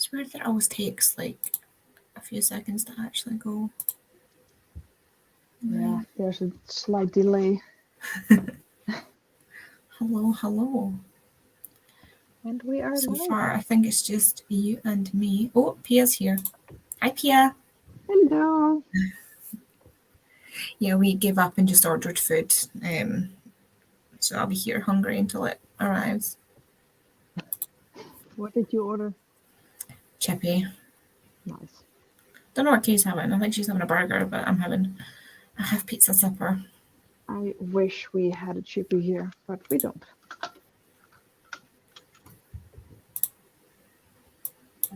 swear that always takes like a few seconds to actually go. Yeah, there's a slight delay. Hello. And we are So live. far, I think it's just you and me. Oh, Pia's here. Hi, Pia. Hello. Yeah, we gave up and just ordered food. So I'll be here hungry until it arrives. What did you order? Chippy. Nice. Don't know what Kay's having. I think she's having a burger, but I'm having a half pizza supper. I wish we had a chippy here, but we don't.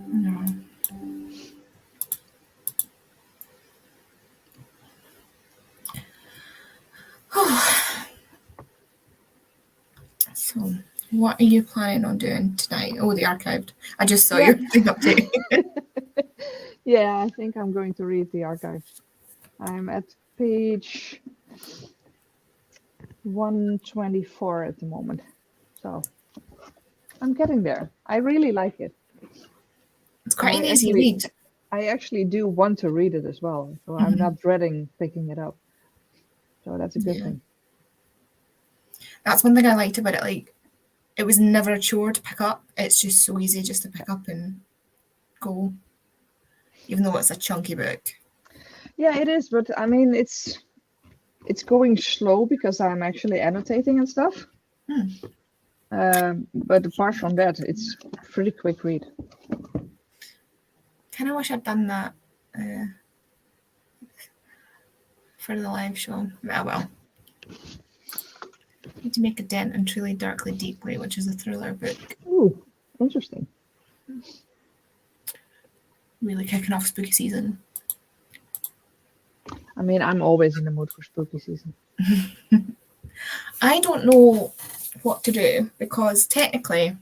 No. So, what are you planning on doing tonight? Oh, the archived. I just saw your thing update. Yeah, I think I'm going to read the archive. I'm at page 124 at the moment. So I'm getting there. I really like it. It's quite an easy read. I actually do want to read it as well. So I'm not dreading picking it up. So that's a good thing. That's one thing I liked about it. Like, it was never a chore to pick up. It's just so easy just to pick up and go, even though it's a chunky book. Yeah, it is, but I mean, it's going slow because I'm actually annotating and stuff. But apart from that, it's a pretty quick read. Kind of wish I'd done that for the live show. Ah, well. Need to make a dent in Truly Darkly Deeply, which is a thriller book. Ooh, interesting. Really kicking off spooky season. I mean, I'm always in the mood for spooky season. I don't know what to do because technically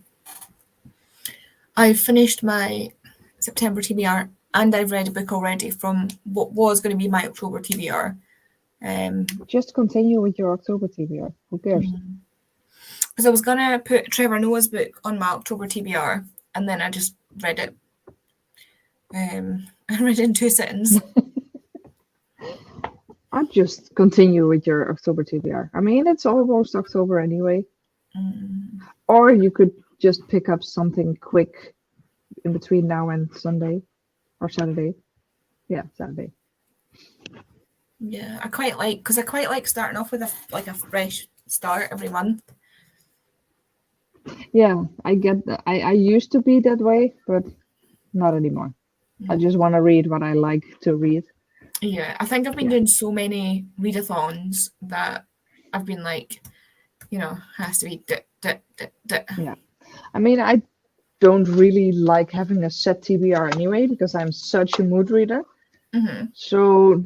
I've finished my September TBR and I've read a book already from what was going to be my October TBR. Just continue with your October TBR. Who cares? Because I was going to put Trevor Noah's book on my October TBR and then I just read it. I read it in 2 sittings. I'd just continue with your October TBR. I mean, it's almost October anyway. Or you could just pick up something quick in between now and Sunday or Saturday. Yeah, Saturday. Yeah, I quite like starting off with a fresh start every month. Yeah, I get that. I used to be that way, but not anymore. I just want to read what I like to read. Yeah, I think I've been doing so many readathons that I've been like, has to be. Yeah, I mean, I don't really like having a set TBR anyway because I'm such a mood reader. So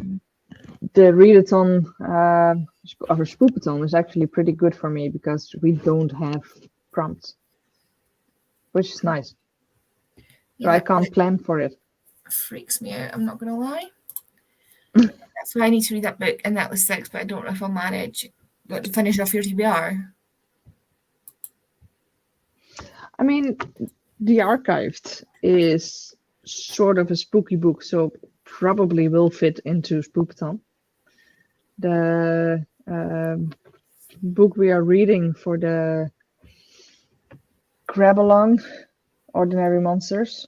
the readathon or spookathon is actually pretty good for me because we don't have prompts, which is nice. So I can't plan for it. Freaks me out, I'm not gonna lie. That's why I need to read that book and that was 6, but I don't know if I'll manage to finish off your TBR. I mean, The Archived is sort of a spooky book, so probably will fit into Spookathon. The book we are reading for the Grab Along, Ordinary Monsters,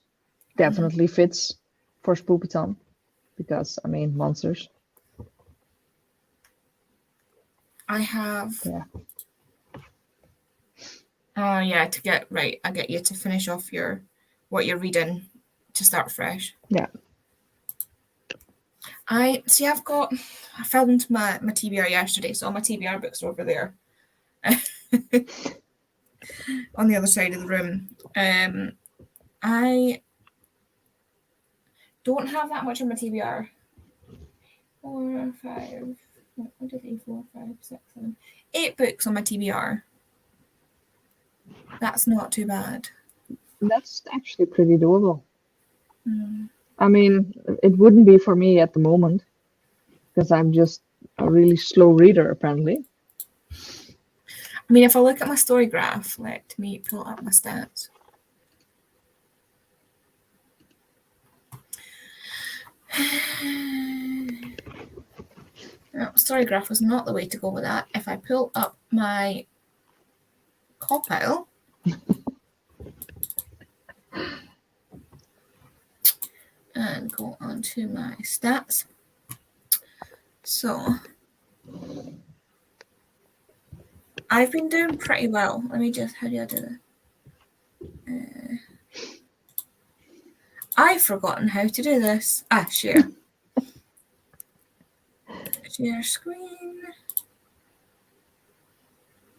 definitely fits for Spookathon because, I mean, monsters. I have. To get right. I get you to finish off what you're reading to start fresh. Yeah. I filmed my TBR yesterday, so all my TBR books are over there. On the other side of the room. I don't have that much on my TBR. 4, 5, 4, 5, 6, 7, 8 books on my TBR. That's not too bad. That's actually pretty doable. I mean, it wouldn't be for me at the moment because I'm just a really slow reader, apparently. I mean, if I look at my story graph, let me pull up my stats. No, Storygraph was not the way to go with that. If I pull up my compile and go onto my stats. So I've been doing pretty well. Let me just, how do I do this? I've forgotten how to do this. Share. Share screen.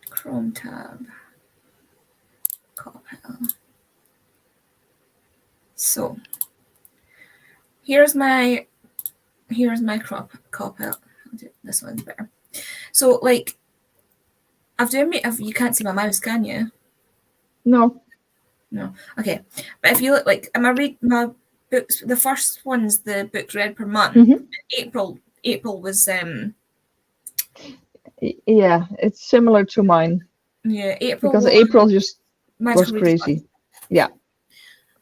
Chrome tab. Compile. So here's my compile. This one's better. So like you can't see my mouse, can you? No. Okay. But if you look, like, read my books, the first one's the books read per month. April was yeah, it's similar to mine. Yeah, April. Because April just was crazy. Yeah.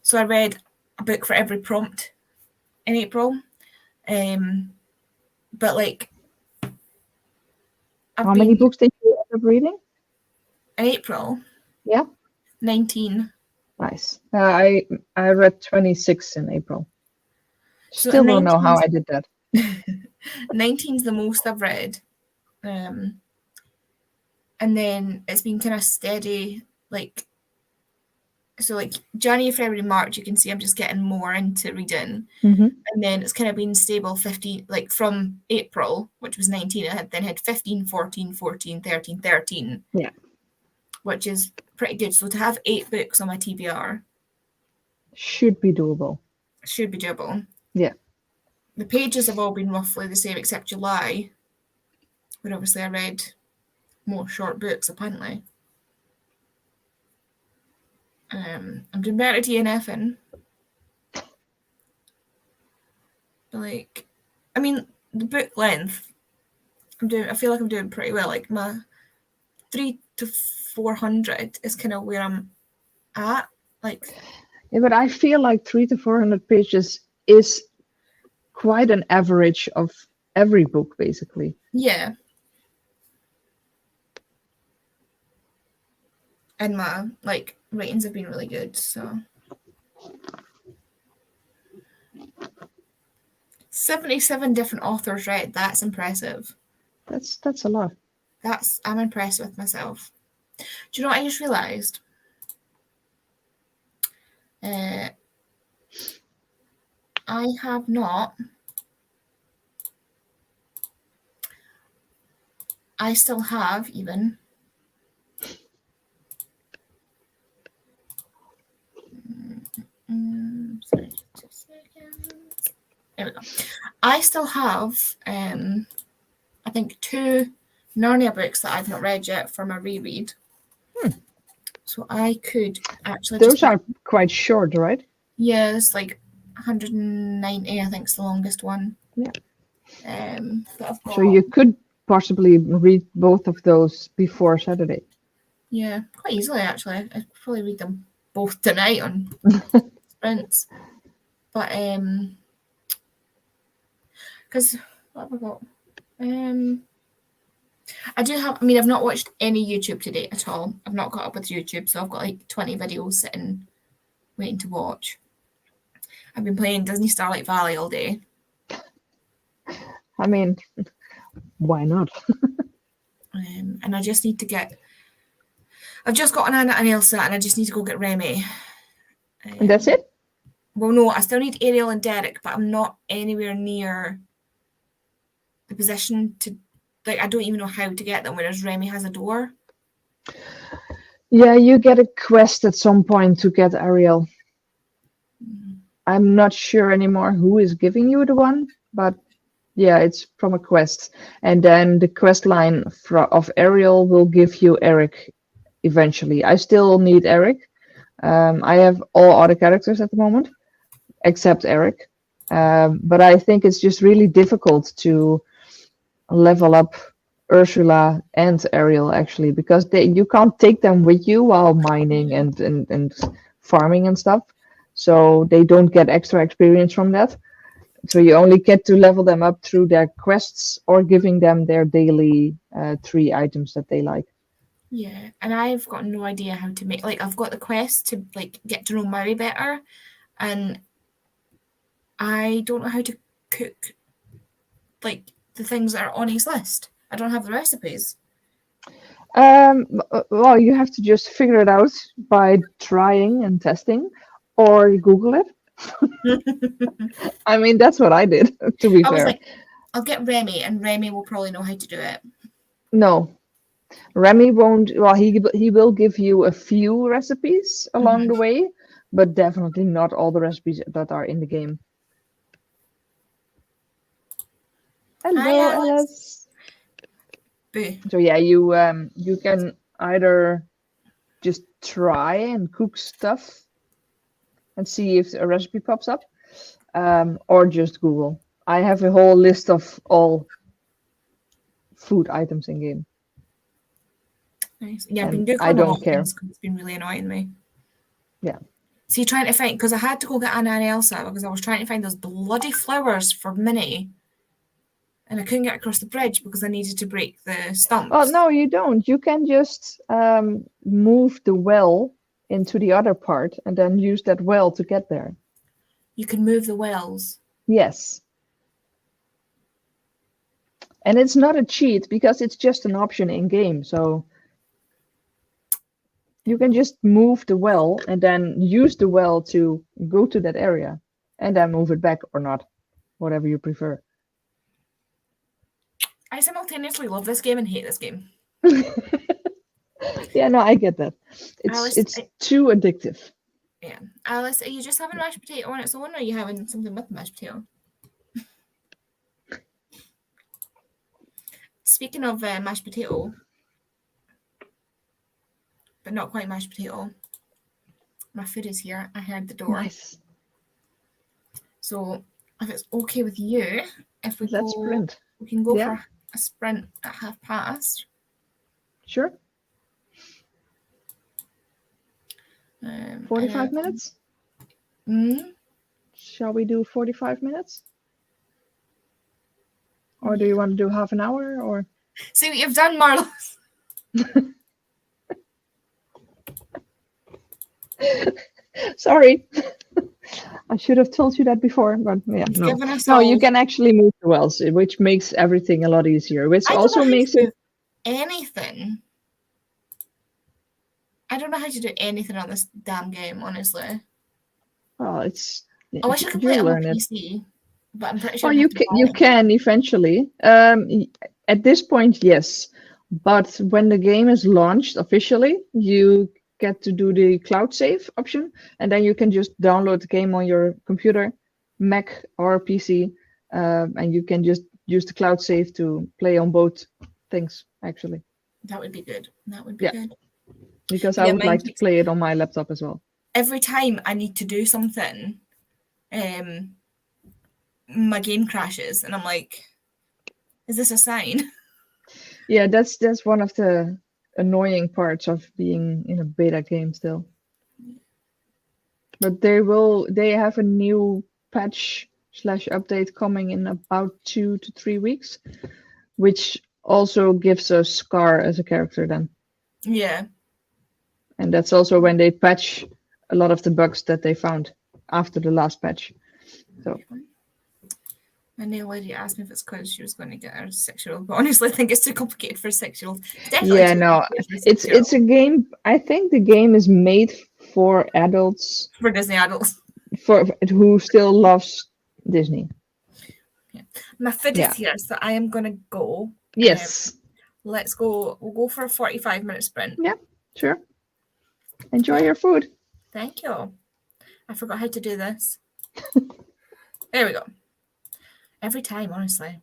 So I read a book for every prompt in April. But like, how many books did you end up reading? In April? Yeah. 19. Nice. I read 26 in April. Still don't know how I did that. 19's the most I've read. And then it's been kind of steady, like, so like January, February, March, you can see I'm just getting more into reading. And then it's kind of been stable 15, like from April, which was 19, I then had 15, 14, 14, 13, 13. Yeah. Which is pretty good. So to have 8 books on my TBR should be doable. Yeah. The pages have all been roughly the same except July, where obviously I read more short books apparently. I'm doing better DNFing. Like, I mean, the book length, I feel like I'm doing pretty well. Like my 300 to 400 is kind of where I'm at. Like, yeah, but I feel like 300 to 400 pages is quite an average of every book, basically. Yeah. And my ratings have been really good, so 77 different authors read. That's impressive. That's a lot. I'm impressed with myself. Do you know what I just realized? I have not. I still have even. Sorry, just a second. There we go. I still have, I think 2 Narnia books that I've not read yet for my reread. So I could actually. Those are quite short, right? Yeah, it's like 190. I think it's the longest one. Yeah. So you could possibly read both of those before Saturday. Yeah, quite easily actually. I'd probably read them both tonight on sprints. But because what have I got? I do have. I mean, I've not watched any YouTube to date at all. I've not got up with YouTube, so I've got like 20 videos sitting, waiting to watch. I've been playing Disney Starlight Valley all day. I mean, why not? And I just need to get. I've just got Anna and Elsa, and I just need to go get Remy. And that's it? Well, no, I still need Ariel and Derek, but I'm not anywhere near the position to. Like, I don't even know how to get them, whereas Remy has a door. Yeah, you get a quest at some point to get Ariel. I'm not sure anymore who is giving you the one, but yeah, it's from a quest. And then the quest line of Ariel will give you Eric eventually. I still need Eric. I have all other characters at the moment, except Eric. But I think it's just really difficult to level up Ursula and Ariel actually, because you can't take them with you while mining and farming and stuff, so they don't get extra experience from that. So you only get to level them up through their quests or giving them their daily 3 items that they like. Yeah, and I've got no idea how to make, like, I've got the quest to like get to know Maui better, and I don't know how to cook like the things that are on his list. I don't have the recipes. Well, you have to just figure it out by trying and testing, or you Google it. I mean, that's what I did, to be I was fair. like, I'll get Remy, and Remy will probably know how to do it. No, Remy won't. Well, he will give you a few recipes along the way, but definitely not all the recipes that are in the game. Hi, Hello, Alice. Alice. Boo. So yeah, you can either just try and cook stuff and see if a recipe pops up, or just Google. I have a whole list of all food items in game, Nice. Yeah, I've been and I Googling a don't lot of care. things because it's been really annoying me. Yeah. See, trying to find, because I had to go get Anna and Elsa because I was trying to find those bloody flowers for Minnie, and I couldn't get across the bridge because I needed to break the Oh stumps. no, you don't. You can just move the well into the other part and then use that well to get there. You can move the wells. Yes. And it's not a cheat because it's just an option in game. So you can just move the well and then use the well to go to that area and then move it back or not, whatever you prefer. I simultaneously love this game and hate this game. Yeah, no, I get that. Alice, It's too addictive. yeah. Alice, are you just having mashed potato on its own, or are you having something with mashed potato? Speaking of mashed potato, but not quite mashed potato, my food is here. I heard the door. Nice. So if it's okay with you, if we Let's go, sprint. we can go Yeah. for a sprint at past. Sure. 45 minutes? Shall we do 45 minutes? Or do you want to do half an hour? Or see what you've done, Marlos. Sorry. I should have told you that before, but yeah, You've no. given us No, all. you can actually move the wells, which makes everything a lot easier. Which I don't also know how makes to it do anything. I don't know how to do anything on this damn game, honestly. well, it's I wish I could play it you'll on my learn it. PC, but I'm pretty sure Well, I'd have to buy you it. can eventually. At this point, yes. But when the game is launched officially, you get to do the cloud save option, and then you can just download the game on your computer, Mac or PC, and you can just use the cloud save to play on both things, actually. That would be good. That would be Yeah, good. because But I yeah, would like to play it on my laptop as well. every time I need to do something, my game crashes, and I'm like, is this a sign? Yeah, that's one of the annoying parts of being in a beta game still. But they have a new patch slash update coming in about 2 to 3 weeks, which also gives us Scar as a character then. Yeah. And that's also when they patch a lot of the bugs that they found after the last patch. So My nail lady asked me if it's because she was going to get her 6-year-old, but honestly, I think it's too complicated for a 6-year-old. Definitely yeah, too no, complicated for a 6-year-old. it's a game. I think the game is made for adults For Disney adults. for who still loves Disney. Yeah. My food Yeah. is here, so I am going to go. Yes. Let's go. We'll go for a 45-minute sprint. Yeah, sure. Enjoy your food. Thank you. I forgot how to do this. There we go. Every time, honestly.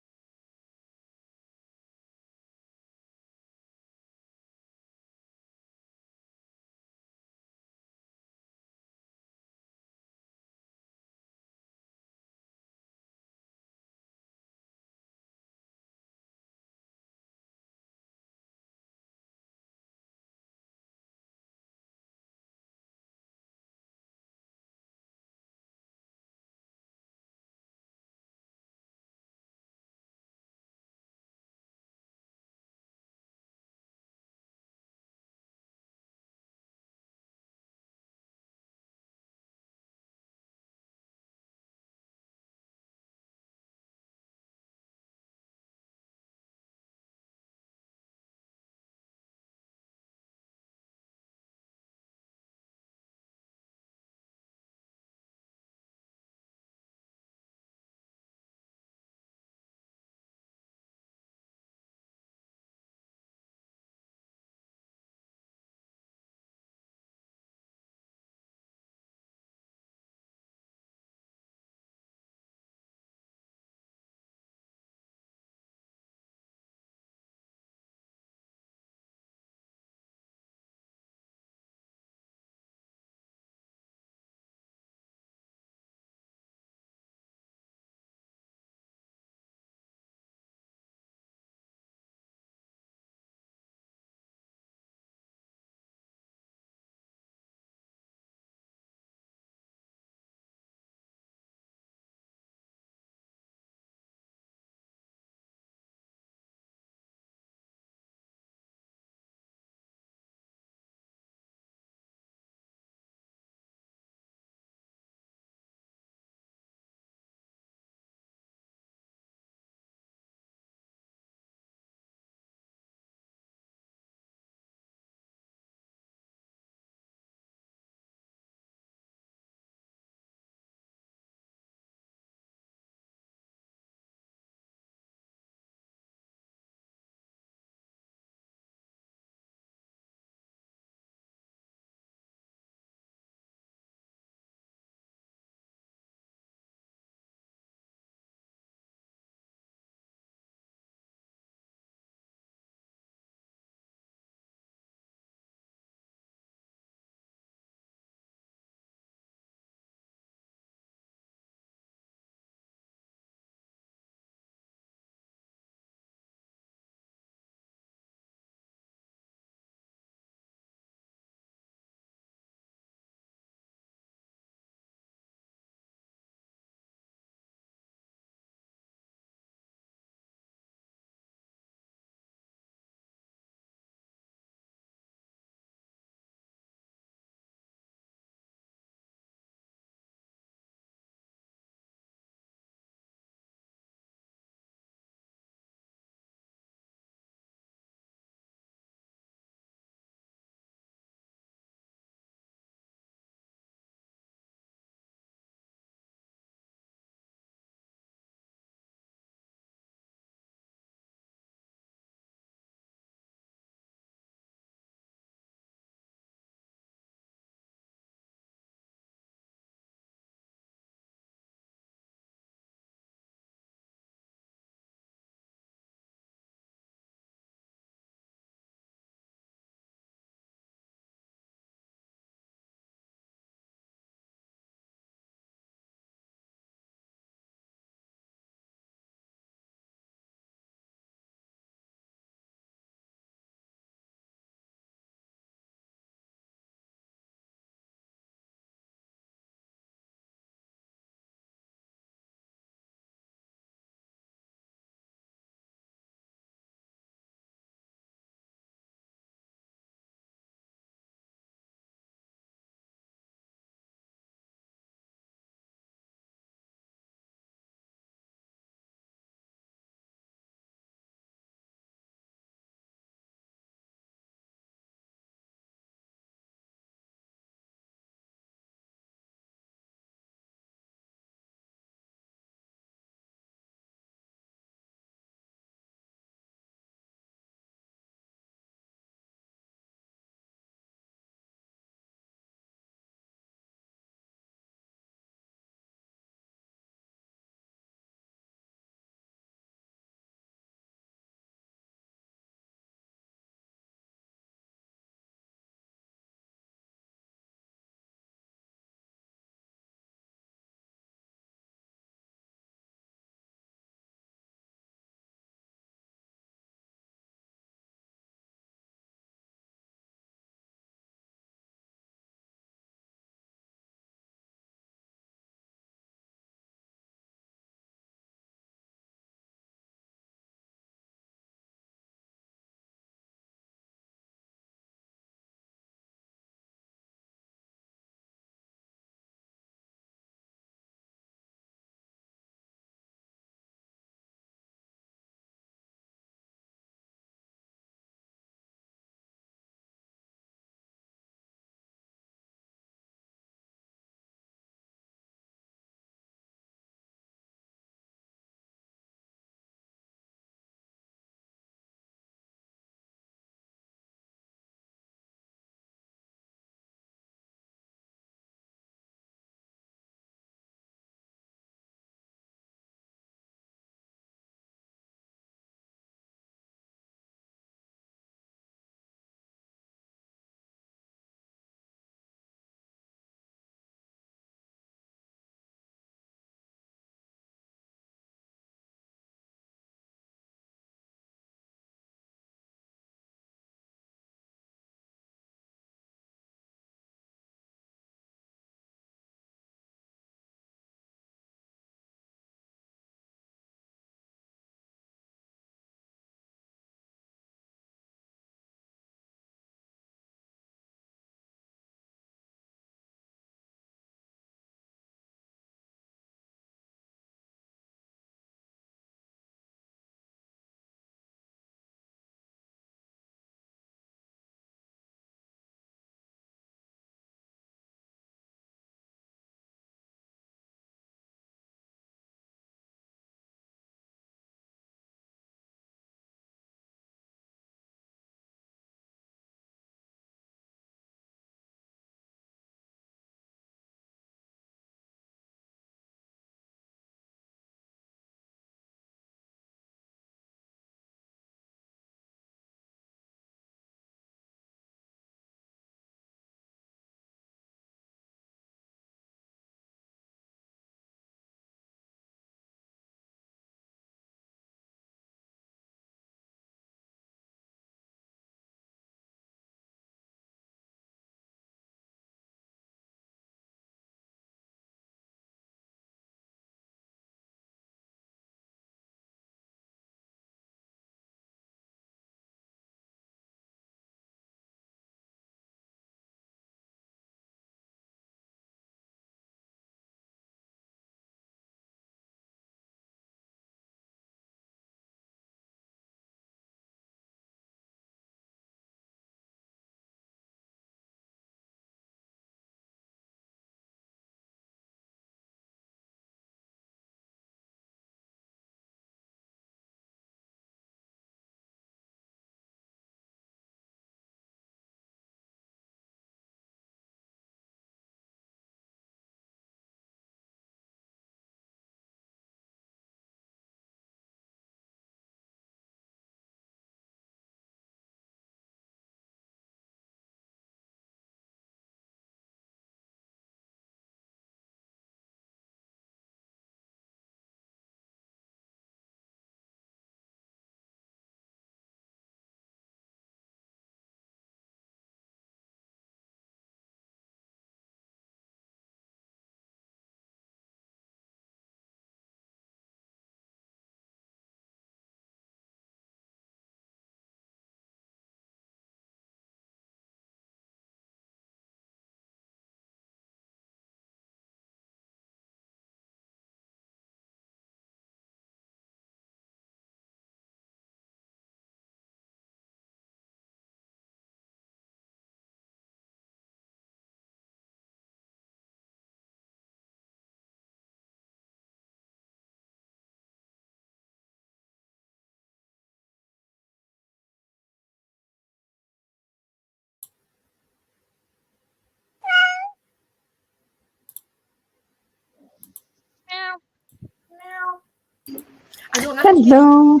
I don't like it. Hello.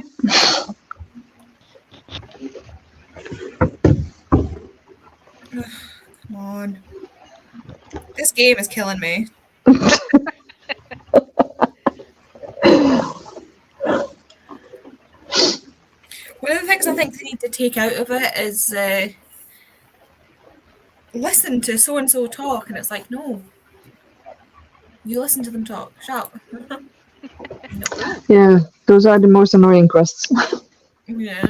Come on. This game is killing me. One of the things I think they need to take out of it is listen to so and so talk, and it's like, no, you listen to them talk. Shut up. No. Yeah, those are the most annoying quests. Yeah.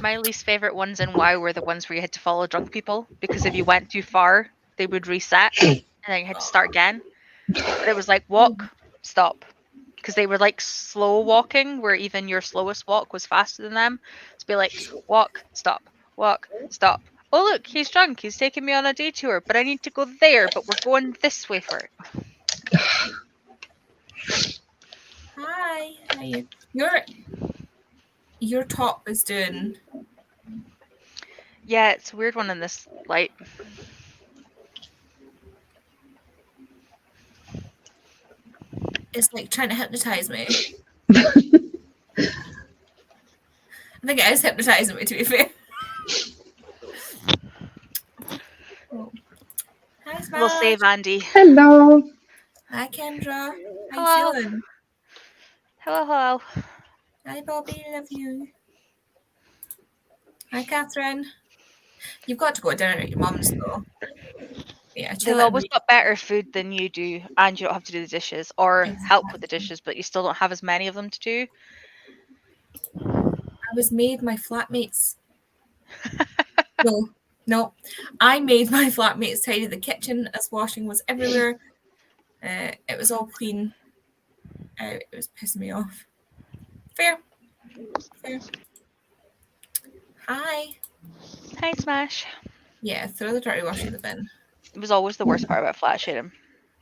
My least favorite ones in WoW were the ones where you had to follow drunk people, because if you went too far, they would reset and then you had to start again. But it was like walk, stop. Because they were like slow walking, where even your slowest walk was faster than them. To be like, walk, stop, walk, stop. Oh look, he's drunk, he's taking me on a detour, but I need to go there, but we're going this way for it. Hi. How you? Your top is doing. Yeah, it's a weird one in this light. It's like trying to hypnotize me. I think it is hypnotizing me, to be fair. Oh. Hi, We'll Smash. save Andy. Hello. Hi, Kendra. How you Hello. feeling? Hello, hello. Hi, Bobby. Love you. Hi, Catherine. You've got to go to dinner at your mum's, though. Yeah, chill They've it and always read. got better food than you do, and you don't have to do the dishes or help with the Exactly. dishes, but you still don't have as many of them to do. I was made my flatmates. No. I made my flatmates tidy the kitchen as washing was everywhere. It was all clean. It was pissing me off. Fair. Hi. Hi, Smash. Yeah, throw the dirty washing in the bin. It was always the worst part about flat sharing.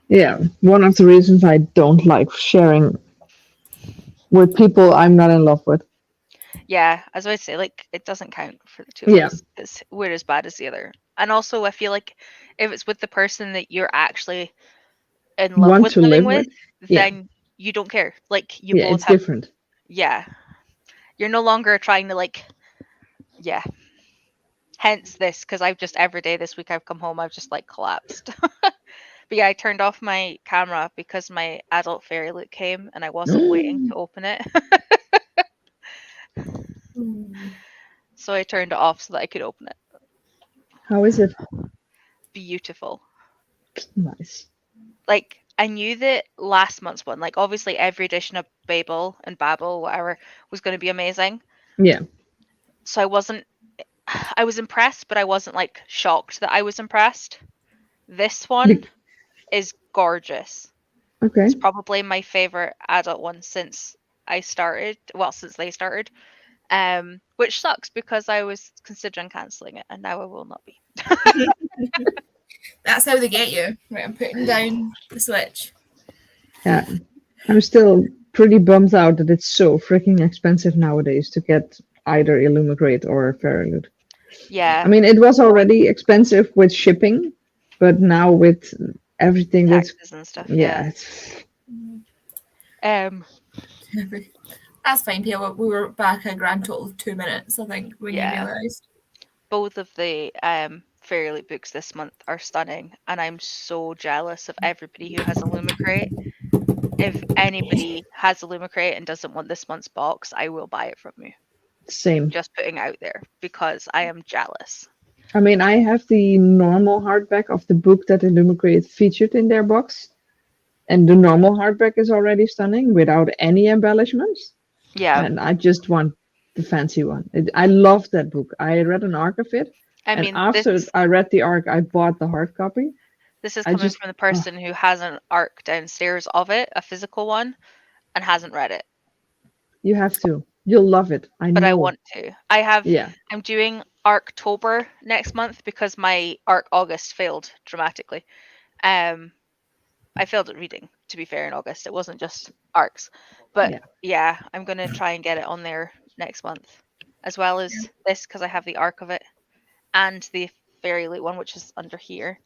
Yeah, one of the reasons I don't like sharing with people I'm not in love with. Yeah, as I say, like, it doesn't count for the two of Yeah. us because we're as bad as the other. And also, I feel like if it's with the person that you're actually in love Want with to living live with, with? Yeah. then you don't care. Like, you Yeah, both it's have, different. yeah. You're no longer trying to, like, yeah. Hence this, because I've just, every day this week I've come home, I've just, like, collapsed. But yeah, I turned off my camera because my adult fairy loot came and I wasn't waiting to open it. So I turned it off so that I could open it. How is it? Beautiful. Nice. Like, I knew that last month's one, like, obviously every edition of Babel and Babel, whatever, was going to be amazing. Yeah. So I was impressed, but I wasn't, like, shocked that I was impressed. This one is gorgeous. Okay. It's probably my favorite adult one since they started, which sucks because I was considering cancelling it and now I will not be. That's how they get you. Right, I'm putting down the switch. Yeah. I'm still pretty bummed out that it's so freaking expensive nowadays to get either Illumigrate or Fairyloot. Yeah. I mean, it was already expensive with shipping, but now with everything that's Taxes and stuff. yeah. That's fine, Pia. We were back a grand total of 2 minutes, I think, when you Yeah. realised. Both of the Fairyloot books this month are stunning, and I'm so jealous of everybody who has a Lumicrate. If anybody has a Lumicrate and doesn't want this month's box, I will buy it from you. Same. Just putting out there because I am jealous. I mean, I have the normal hardback of the book that Illumigrate featured in their box, and the normal hardback is already stunning without any embellishments. Yeah. And I just want the fancy one. I love that book. I read an arc of it, I and mean, after I read the arc, I bought the hard copy. this is I coming just from the person who has an arc downstairs of it, a physical one, and hasn't read it. You have to. You'll love it. I But know. I want to. Yeah. I'm doing Arctober next month because my Arc August failed dramatically. I failed at reading, to be fair, in August. It wasn't just arcs. But yeah, I'm going to try and get it on there next month, as well as this, because I have the arc of it, and the Fairy Loot one, which is under here,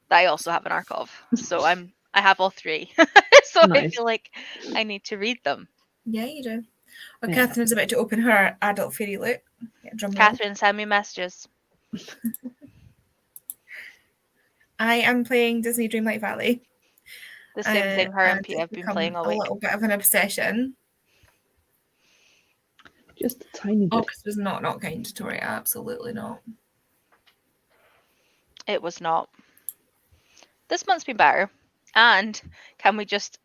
that I also have an arc of. So I have all three. So I Nice. feel like I need to read them. Yeah, you do. Well, Yeah. Catherine's about to open her adult fairy loot. Yeah, drum roll. Catherine, send me messages. I am playing Disney Dreamlight Valley. The same thing her and and Pete it's have been become playing all a week. little bit of an obsession. Just a tiny bit. August was not kind to Tori. Absolutely not. It was not. This month's been better. And can we just,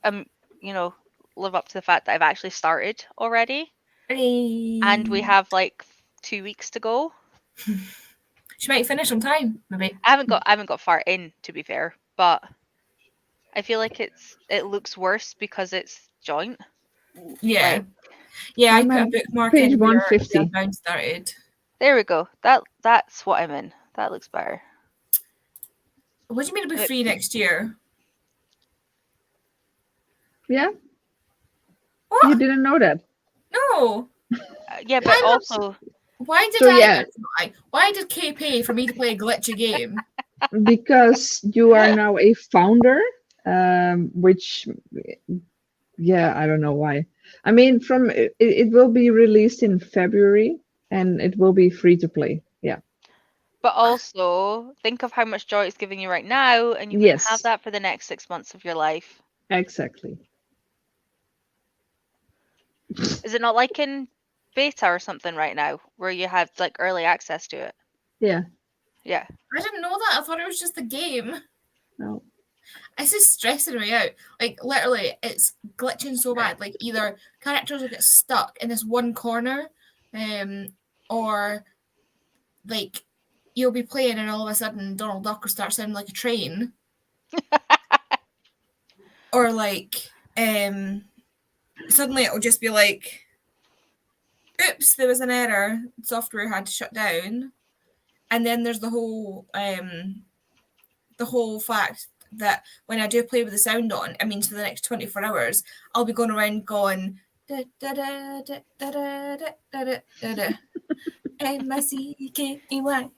live up to the fact that I've actually started already? And we have like 2 weeks to go. She might finish on time, maybe. I haven't got far in, to be fair, but I feel like it looks worse because it's joint. Yeah. Like, yeah, I I'm put a at bookmark page in where 150. the Unbound started. there we go. That's what I'm in. That looks better. What do you mean it'll be free next year? Yeah, What? you didn't know that. No. Yeah, but also Why did So, yeah. Why did Kay pay for me to play a glitchy game? Because you are now a founder, which, yeah, I don't know why. I mean, it will be released in February, and it will be free to play. Yeah. But also, think of how much joy it's giving you right now, and you can have Yes. that for the next 6 months of your life. Exactly. Is it not like in beta or something right now, where you have like early access to it? Yeah. Yeah. I didn't know that. I thought it was just a game. No. This is stressing me out. Like, literally, it's glitching so bad. Like, either characters will get stuck in this one corner, or, like, you'll be playing and all of a sudden Donald Duck will start sounding like a train. Or, like, suddenly it'll just be like, oops, there was an error. Software had to shut down. And then there's the whole fact that when I do play with the sound on, I mean, for the next 24 hours, I'll be going around going da da da da da da da da da da MICKEYLOUSE,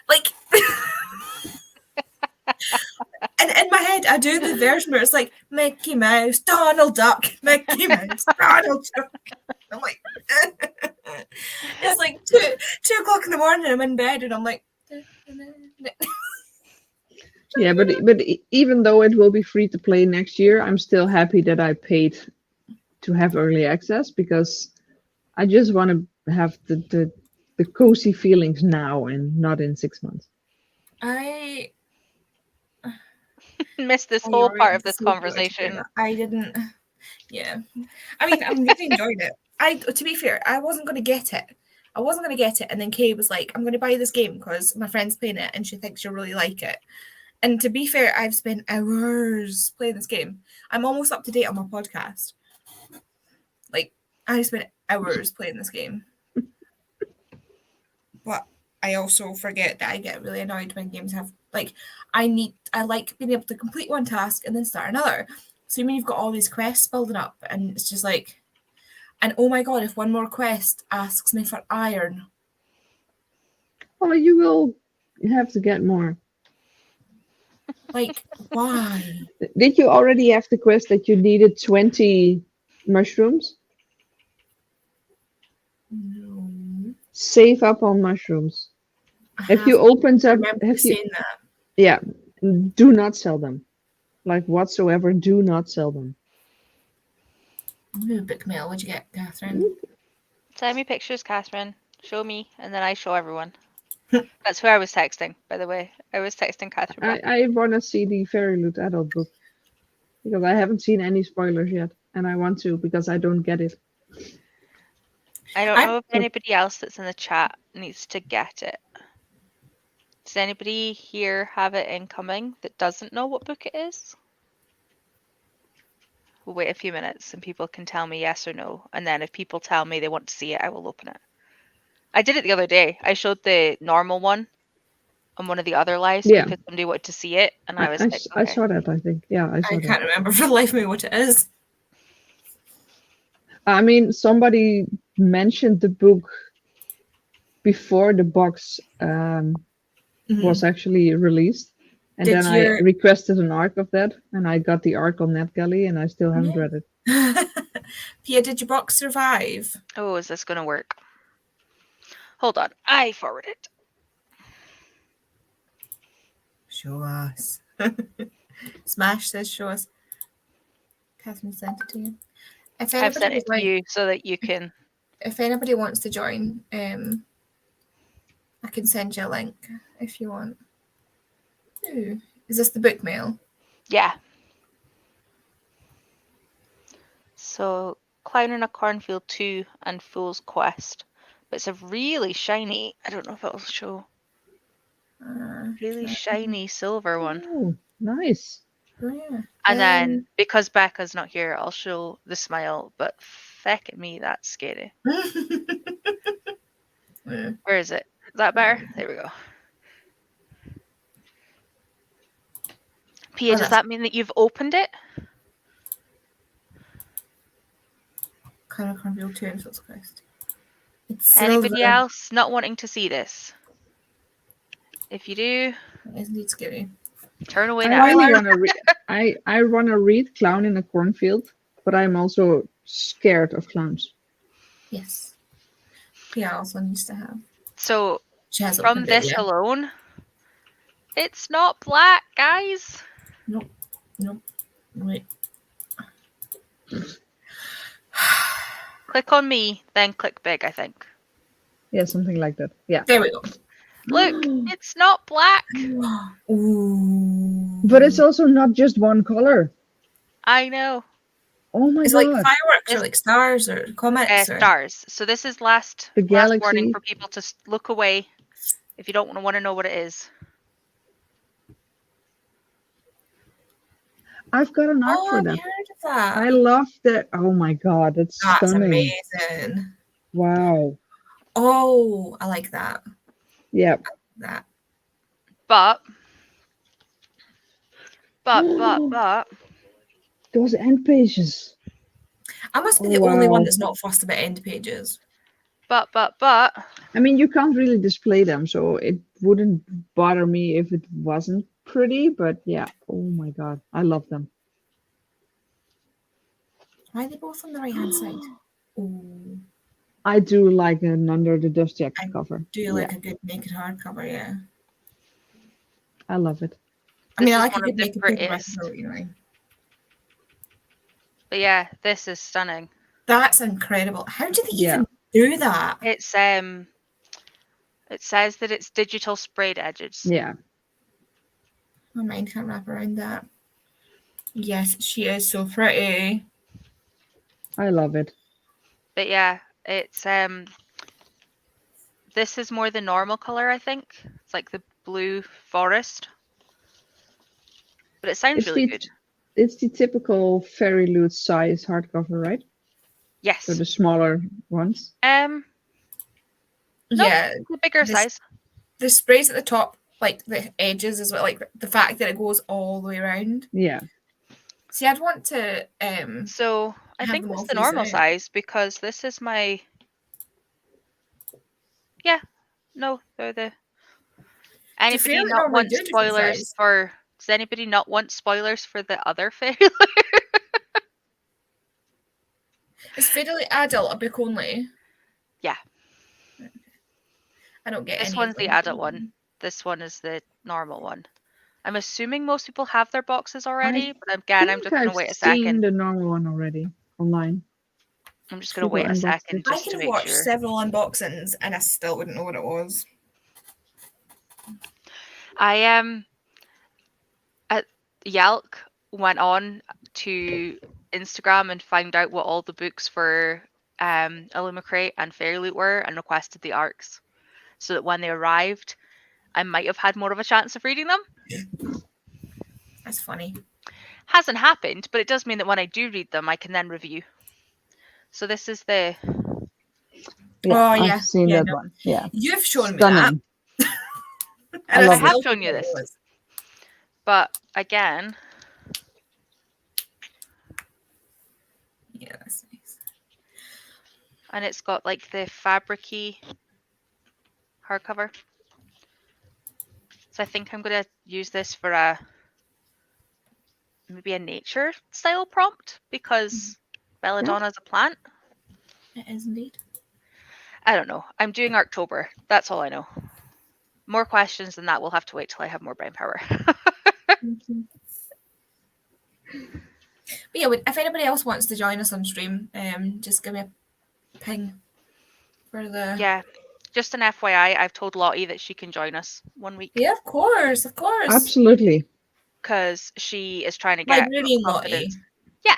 like, and in my head I do the version where it's like Mickey Mouse, Donald Duck, Mickey Mouse, Donald Duck. I'm like, it's like 2 o'clock in the morning. I'm in bed and I'm like. Yeah, but even though it will be free to play next year, I'm still happy that I paid to have early access, because I just want to have the cozy feelings now and not in 6 months. I missed this whole part of this conversation. I didn't. Yeah, I mean, I'm really enjoying it. To be fair, I wasn't going to get it. And then Kay was like, "I'm going to buy this game because my friend's playing it and she thinks you'll really like it." And to be fair, I've spent hours playing this game. I'm almost up to date on my podcast. Like, I spent hours playing this game. But I also forget that I get really annoyed when games have, like, I like being able to complete one task and then start another. So when you've got all these quests building up and it's just like, and oh my god, if one more quest asks me for iron. Well, you will have to get more. Like, why? Did you already have the quest that you needed 20 mushrooms? No. Save up on mushrooms. If you opened up, saying that. Yeah, do not sell them. Like, whatsoever, do not sell them. Ooh, book mail. What'd you get, Catherine? Send me pictures, Catherine. Show me, and then I show everyone. That's who I was texting, by the way. I was texting Catherine. I want to see the Fairy Loot adult book, because I haven't seen any spoilers yet, and I want to, because I don't get it. I don't know if anybody else that's in the chat needs to get it. Does anybody here have it incoming that doesn't know what book it is? We'll wait a few minutes and people can tell me yes or no. And then if people tell me they want to see it, I will open it. I did it the other day. I showed the normal one on one of the other lives because somebody wanted to see it. And I was like, okay. I saw that, I think. Yeah, I saw that. I can't remember for the life of me what it is. I mean, somebody mentioned the book before the box was actually released. And then I requested an arc of that, and I got the arc on NetGalley, and I still haven't read it. Pia, did your box survive? Oh, is this going to work? Hold on. I forward it. Show us. Smash says show us. Catherine sent it to you. If I've sent anybody it to you so that you can. if anybody wants to join, I can send you a link if you want. Ooh, is this the book mail? Yeah. So, Clown in a Cornfield 2 and Fool's Quest. But it's a really shiny, I don't know if it'll show, really shiny silver one. Oh, nice. Oh, yeah. And then, because Becca's not here, I'll show the smile, but feck at me, that's scary. Yeah. Where is it? Is that better? There we go. Pia, does that mean that you've opened it? Kind of Cornfield 2 and Fool's Quest. It's Anybody silver. else not wanting to see this? If you do, It is indeed scary. turn away I now. really want to read. I want to read Clown in a Cornfield, but I'm also scared of clowns. Yes. Pia also needs to have. So, She has from this alone, it's not black, guys. Nope. Wait. Click on me, then click big, I think. Yeah, something like that. Yeah. There we go. Look, it's not black. Ooh. But it's also not just one color. I know. Oh my It's god. like fireworks or like stars or comets or stars. So this is last warning for people to look away if you don't want to know what it is. I've got an art for I've that. heard of that. I love that. Oh my god, that's stunning. Amazing. Wow. Oh, I like that. Yep. That. But those end pages. I must be the only one that's not fussed about end pages. But I mean, you can't really display them, so it wouldn't bother me if it wasn't pretty, but yeah. Oh my god, I love them. Why are they both on the right hand side? Ooh. I do like an Under the Dust Jacket cover. Do you like a good naked hardcover? Yeah. I love it. I mean, I like a good naked paperback cover, you know. But yeah, this is stunning. That's incredible. How do they even do that? It's it says that it's digital sprayed edges. Yeah. My mind can't wrap around that. Yes, she is so pretty. I love it. But yeah, it's this is more the normal color, I think. It's like the blue forest. But it sounds really good. It's the typical Fairy Loot size hardcover, right? Yes. So the smaller ones. Yeah, the bigger size. The sprays at the top, like the edges, as well, like the fact that it goes all the way around. Yeah. See, I'd want to. So I think it's the normal size because this is my. Yeah, no, they're the. Anybody not want spoilers for? Does anybody not want spoilers for the other Fairy Loot? Is Fairy Loot adult a book only? Yeah. I don't get this one's the adult one. This one is the normal one. I'm assuming most people have their boxes already, but again, I'm just going to wait a second. I've seen the normal one already online. I'm just going to wait a second just to make sure. I can watch several unboxings and I still wouldn't know what it was. I at Yelk went on to Instagram and found out what all the books for Illumicrate and Fairy Loot were and requested the arcs, so that when they arrived, I might have had more of a chance of reading them. That's funny. Hasn't happened, but it does mean that when I do read them, I can then review. So this is the. Yeah, I've seen that one. Yeah, you've shown me that. I have shown you this. But again. Yeah, that's nice. And it's got like the fabric-y hardcover. So I think I'm going to use this for maybe a nature style prompt because Belladonna's a plant? It is indeed. I don't know. I'm doing October. That's all I know. More questions than that will have to wait till I have more brain power. But yeah, if anybody else wants to join us on stream, just give me a ping for the. Yeah. Just an FYI, I've told Lottie that she can join us one week. Yeah, of course. Absolutely. Because she is trying to get Librarian confidence. Lottie. Yeah.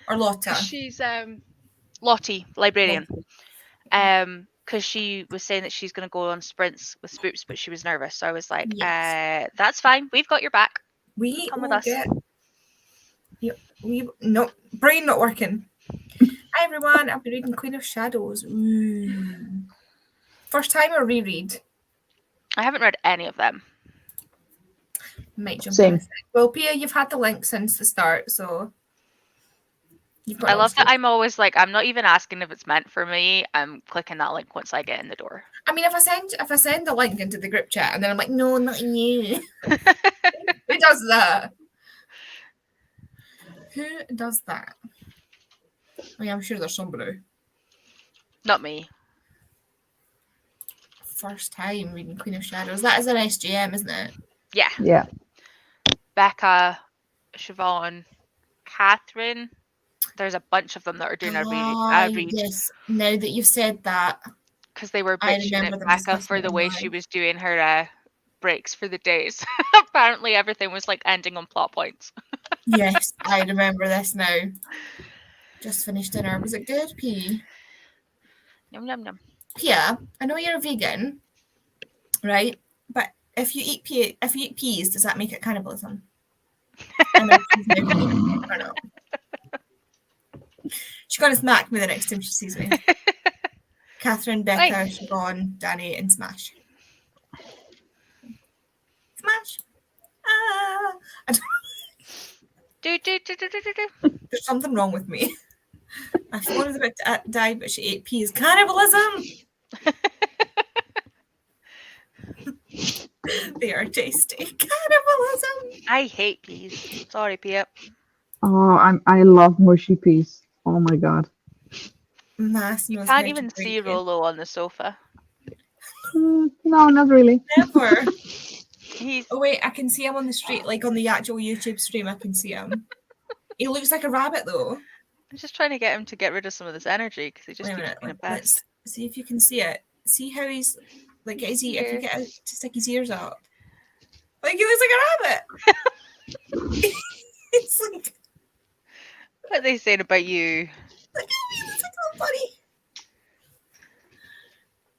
Or Lotta. She's Lottie, librarian. Because she was saying that she's going to go on sprints with Spoops, but she was nervous. So I was like, Yes. that's fine. We've got your back. We Come with will us. No, brain not working. Hi everyone, I'll be reading Queen of Shadows. Ooh. First time or reread? I haven't read any of them. Might jump Same. in a sec. Well, Pia, you've had the link since the start, so you've got. I love that I'm always like, I'm not even asking if it's meant for me. I'm clicking that link once I get in the door. I mean, if I send the link into the group chat and then I'm like, no, not you. Who does that? Who does that? I mean, I'm sure there's somebody. Not me. First time reading Queen of Shadows. That is an SGM, isn't it? Yeah. Yeah. Becca, Siobhan, Catherine. There's a bunch of them that are doing a read. Yes, now that you've said that. Because they were I bitching remember at them Becca discussing for it the way online. she was doing her breaks for the days. Apparently everything was like ending on plot points. Yes, I remember this now. Just finished dinner. Was it good, P? Yum yum yum. Pia, I know you're a vegan, right? But if you eat peas, does that make it cannibalism? I know she's now vegan, or not. She's gonna smack me the next time she sees me. Catherine, Becca, Siobhan, Danny, and Smash. Smash. Ah. There's something wrong with me. My phone is about to die, but she ate peas. Cannibalism! They are tasty. Cannibalism! I hate peas. Sorry, Pia. Oh, I love mushy peas. Oh my god. Mass knows Can't how even to break see you. Rolo on the sofa. No, not really. Never. He's Oh wait, I can see him on the street, like on the actual YouTube stream. I can see him. He looks like a rabbit though. I'm just trying to get him to get rid of some of this energy because he just Wait a keeps minute. being a Let's pest. see if you can see it. See how he's like. Get his if you get to stick his ears up, like he looks like a rabbit. It's like. What are they saying about you? Look at me, it's like a little buddy.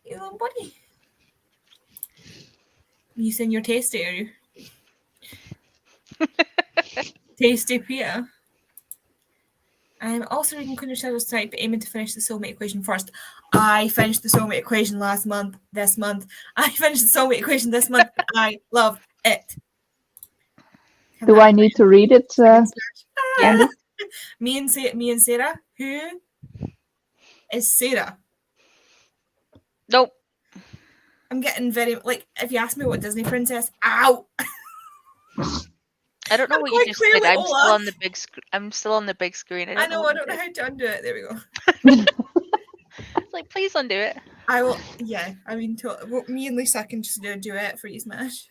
You little buddy. You saying you're tasty, are you? Tasty Pia. I'm also reading Queen of Shadows tonight, but aiming to finish the soulmate equation first. I finished the soulmate equation this month. I finished the soulmate equation this month, and I love it. Do I need to read it? Yeah. Me and Sarah. Who is Sarah? Nope. I'm getting very like. If you ask me what Disney princess, ow. I don't know what you just did. I'm still on the big screen. I'm still on the big screen. I know. I don't know how to undo it. There we go. It's like, please undo it. I will. Yeah. I mean, me and Lisa can just do a duet for you, Smash.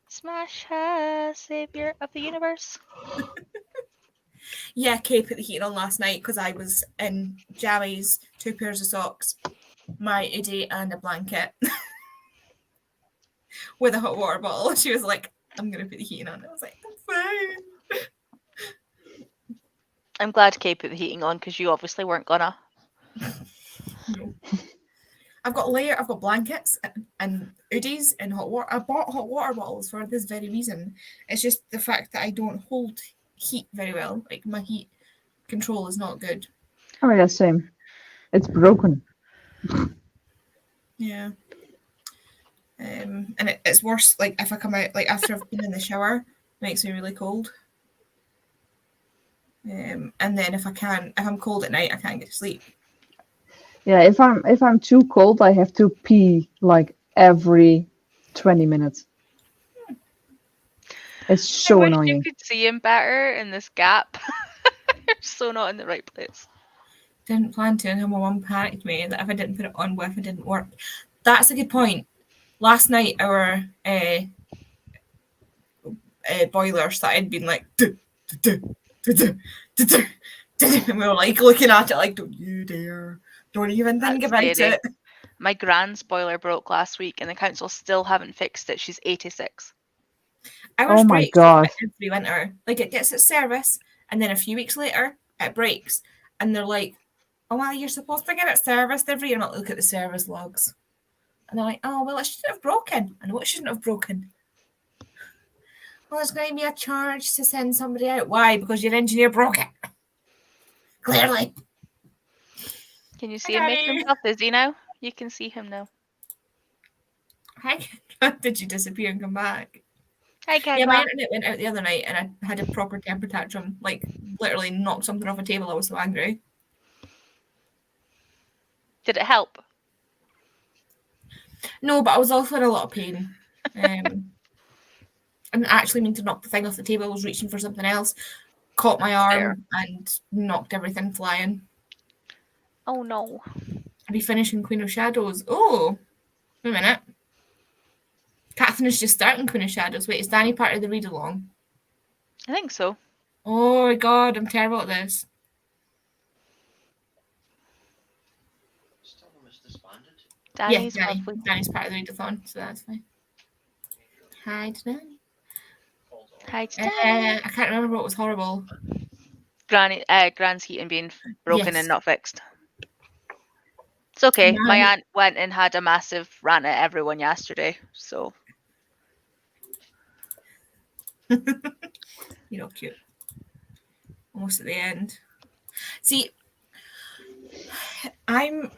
Smash savior of the universe. Yeah, Kay put the heating on last night because I was in jammies, 2 pairs of socks, my hoodie, and a blanket with a hot water bottle. She was like, I'm going to put the heating on. I was like, fine. I'm glad Kay put the heating on because you obviously weren't gonna. No. I've got blankets and hoodies and hot water. I bought hot water bottles for this very reason. It's just the fact that I don't hold heat very well. Like my heat control is not good. Oh yeah, same. It's broken. Yeah. And it's worse. Like if I come out, like after I've been in the shower, it makes me really cold. And then if I'm cold at night, I can't get to sleep. Yeah, if I'm too cold, I have to pee like every 20 minutes. It's so I wish annoying. you could see him better in this gap. So not in the right place. Didn't plan to until my mum panicked me that if I didn't put it on, what if it didn't work? That's a good point. Last night, our boiler started being like, duh, duh, duh, duh, duh, duh, duh, and we were like looking at it like, don't you dare. Don't even think That's about scary. it. My grand's boiler broke last week and the council still haven't fixed it. She's 86. Ours Oh my breaks like god. every winter. Like it gets its service, and then a few weeks later, it breaks. And they're like, oh, well, you're supposed to get it serviced every year. Not look at the service logs. And they're like, oh, well, it shouldn't have broken. I know it shouldn't have broken. Well, there's going to be a charge to send somebody out. Why? Because your engineer broke it. Clearly. Can you see him making himself busy now? You can see him now. Hi, did you disappear and come back? Hi, Ken. Yeah, my internet went out the other night and I had a proper temper tantrum. Like, literally knocked something off a table. I was so angry. Did it help? No, but I was also in a lot of pain. I didn't actually mean to knock the thing off the table. I was reaching for something else, caught my arm, and knocked everything flying. Oh no. I'll be finishing Queen of Shadows. Oh, wait a minute. Catherine is just starting Queen of Shadows. Wait, is Danny part of the read along? I think so. Oh my god, I'm terrible at this. Danny's yeah, lovely. Danny's part of the readathon, so that's fine. Hi to Danny. Hi to Danny. I can't remember what was horrible. Grand's heating being broken Yes. and not fixed. It's okay. No. My aunt went and had a massive rant at everyone yesterday, so. You're all cute. Almost at the end. See, I'm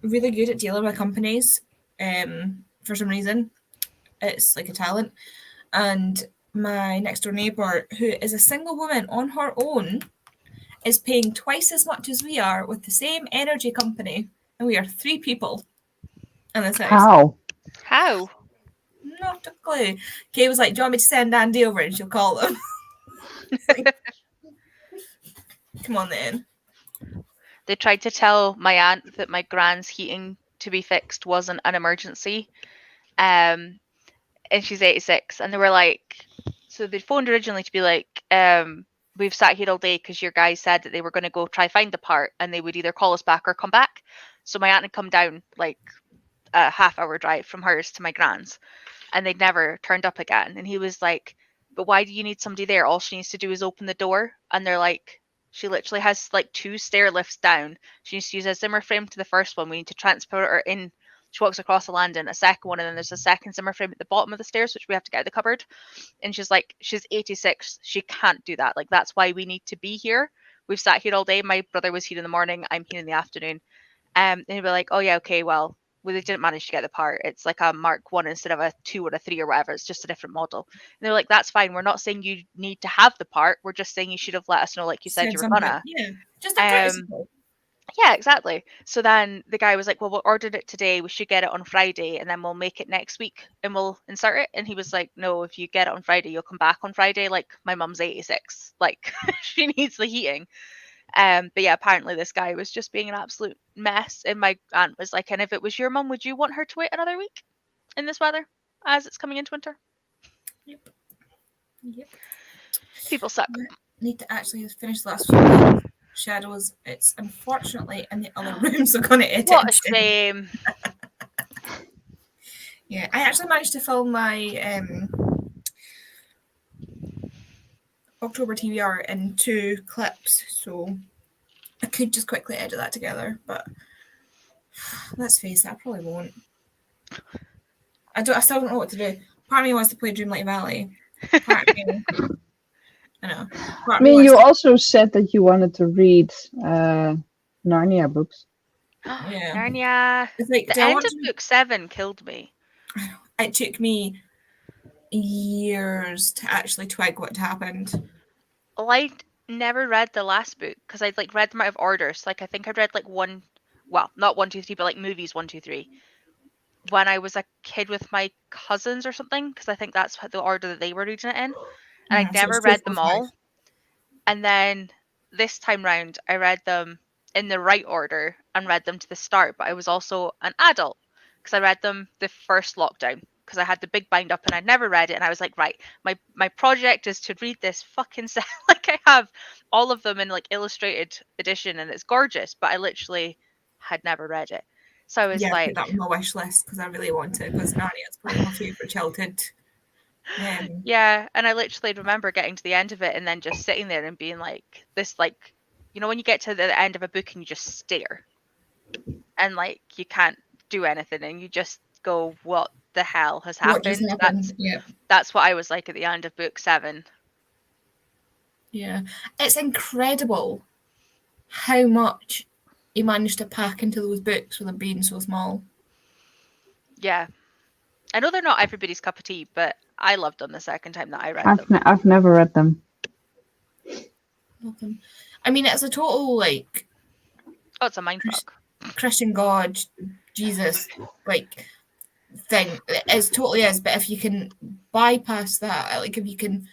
really good at dealing with companies for some reason. It's like a talent. And my next door neighbour, who is a single woman on her own, is paying twice as much as we are with the same energy company. And we are 3 people in this house. How? Not a clue. Kay was like, do you want me to send Andy over and she'll call them? Come on then. They tried to tell my aunt that my grand's heating to be fixed wasn't an emergency. And she's 86. And they were like, so they phoned originally to be like, we've sat here all day because your guys said that they were going to go try find the part and they would either call us back or come back. So my aunt had come down like a half-hour drive from hers to my grand's and they'd never turned up again. And he was like, but why do you need somebody there? All she needs to do is open the door. And they're like, she literally has like 2 stair lifts down. She needs to use a Zimmer frame to the first one. We need to transport her in. She walks across the landing, a second one, and then there's a second Zimmer frame at the bottom of the stairs, which we have to get out of the cupboard. And she's like, she's 86. She can't do that. Like, that's why we need to be here. We've sat here all day. My brother was here in the morning. I'm here in the afternoon. And he'd be like, oh, yeah, okay, well, they didn't manage to get the part. It's like a Mark 1 instead of a 2 or a 3 or whatever. It's just a different model. And they're like, that's fine. We're not saying you need to have the part. We're just saying you should have let us know, like you said you were gonna. Yeah, just a courtesy call. Yeah, exactly. So then the guy was like, well, we'll order it today. We should get it on Friday and then we'll make it next week and we'll insert it. And he was like, no, if you get it on Friday, you'll come back on Friday. Like, my mum's 86. Like, she needs the heating. But yeah, apparently this guy was just being an absolute mess. And my aunt was like, and if it was your mum, would you want her to wait another week in this weather as it's coming into winter? Yep. People suck. I need to actually finish the last few Shadows. It's unfortunately in the other room, so I'm going to edit. What a shame. Yeah, I actually managed to film my October TBR in 2 clips, so I could just quickly edit that together, but let's face it, I probably won't. I still don't know what to do. Part of me wants to play Dreamlight Valley. Part of me, I know. I mean, you also said that you wanted to read Narnia books. Yeah. Narnia. It's like, the end of book 7 killed me. It took me years to actually twig what happened. Well, I never read the last book because I'd like read them out of order. So like I think I'd read like not 1, 2, 3, but like movies 1, 2, 3 when I was a kid with my cousins or something, because I think that's the order that they were reading it in. And I'd never read them all. And then this time round, I read them in the right order and read them to the start, but I was also an adult because I read them the first lockdown because I had the big bind up and I'd never read it, and I was like, right, my project is to read this fucking set. Like, I have all of them in like illustrated edition and it's gorgeous, but I literally had never read it. So I was Yeah, like, put that on my wish list because I really want it, because Narnia is probably my favourite childhood. yeah, and I literally remember getting to the end of it and then just sitting there and being like, this, like, you know, when you get to the end of a book and you just stare and like you can't do anything and you just go, what the hell has What just happened? happened? Yeah. That's what I was like at the end of book 7. Yeah. It's incredible how much he managed to pack into those books with them being so small. Yeah. I know they're not everybody's cup of tea, but I loved them the second time that I read them. I've never read them. Love them. I mean, it's a total, like... Oh, it's a mindfuck. Christian God, Jesus, like, thing. It totally is, but if you can bypass that, like, if you can...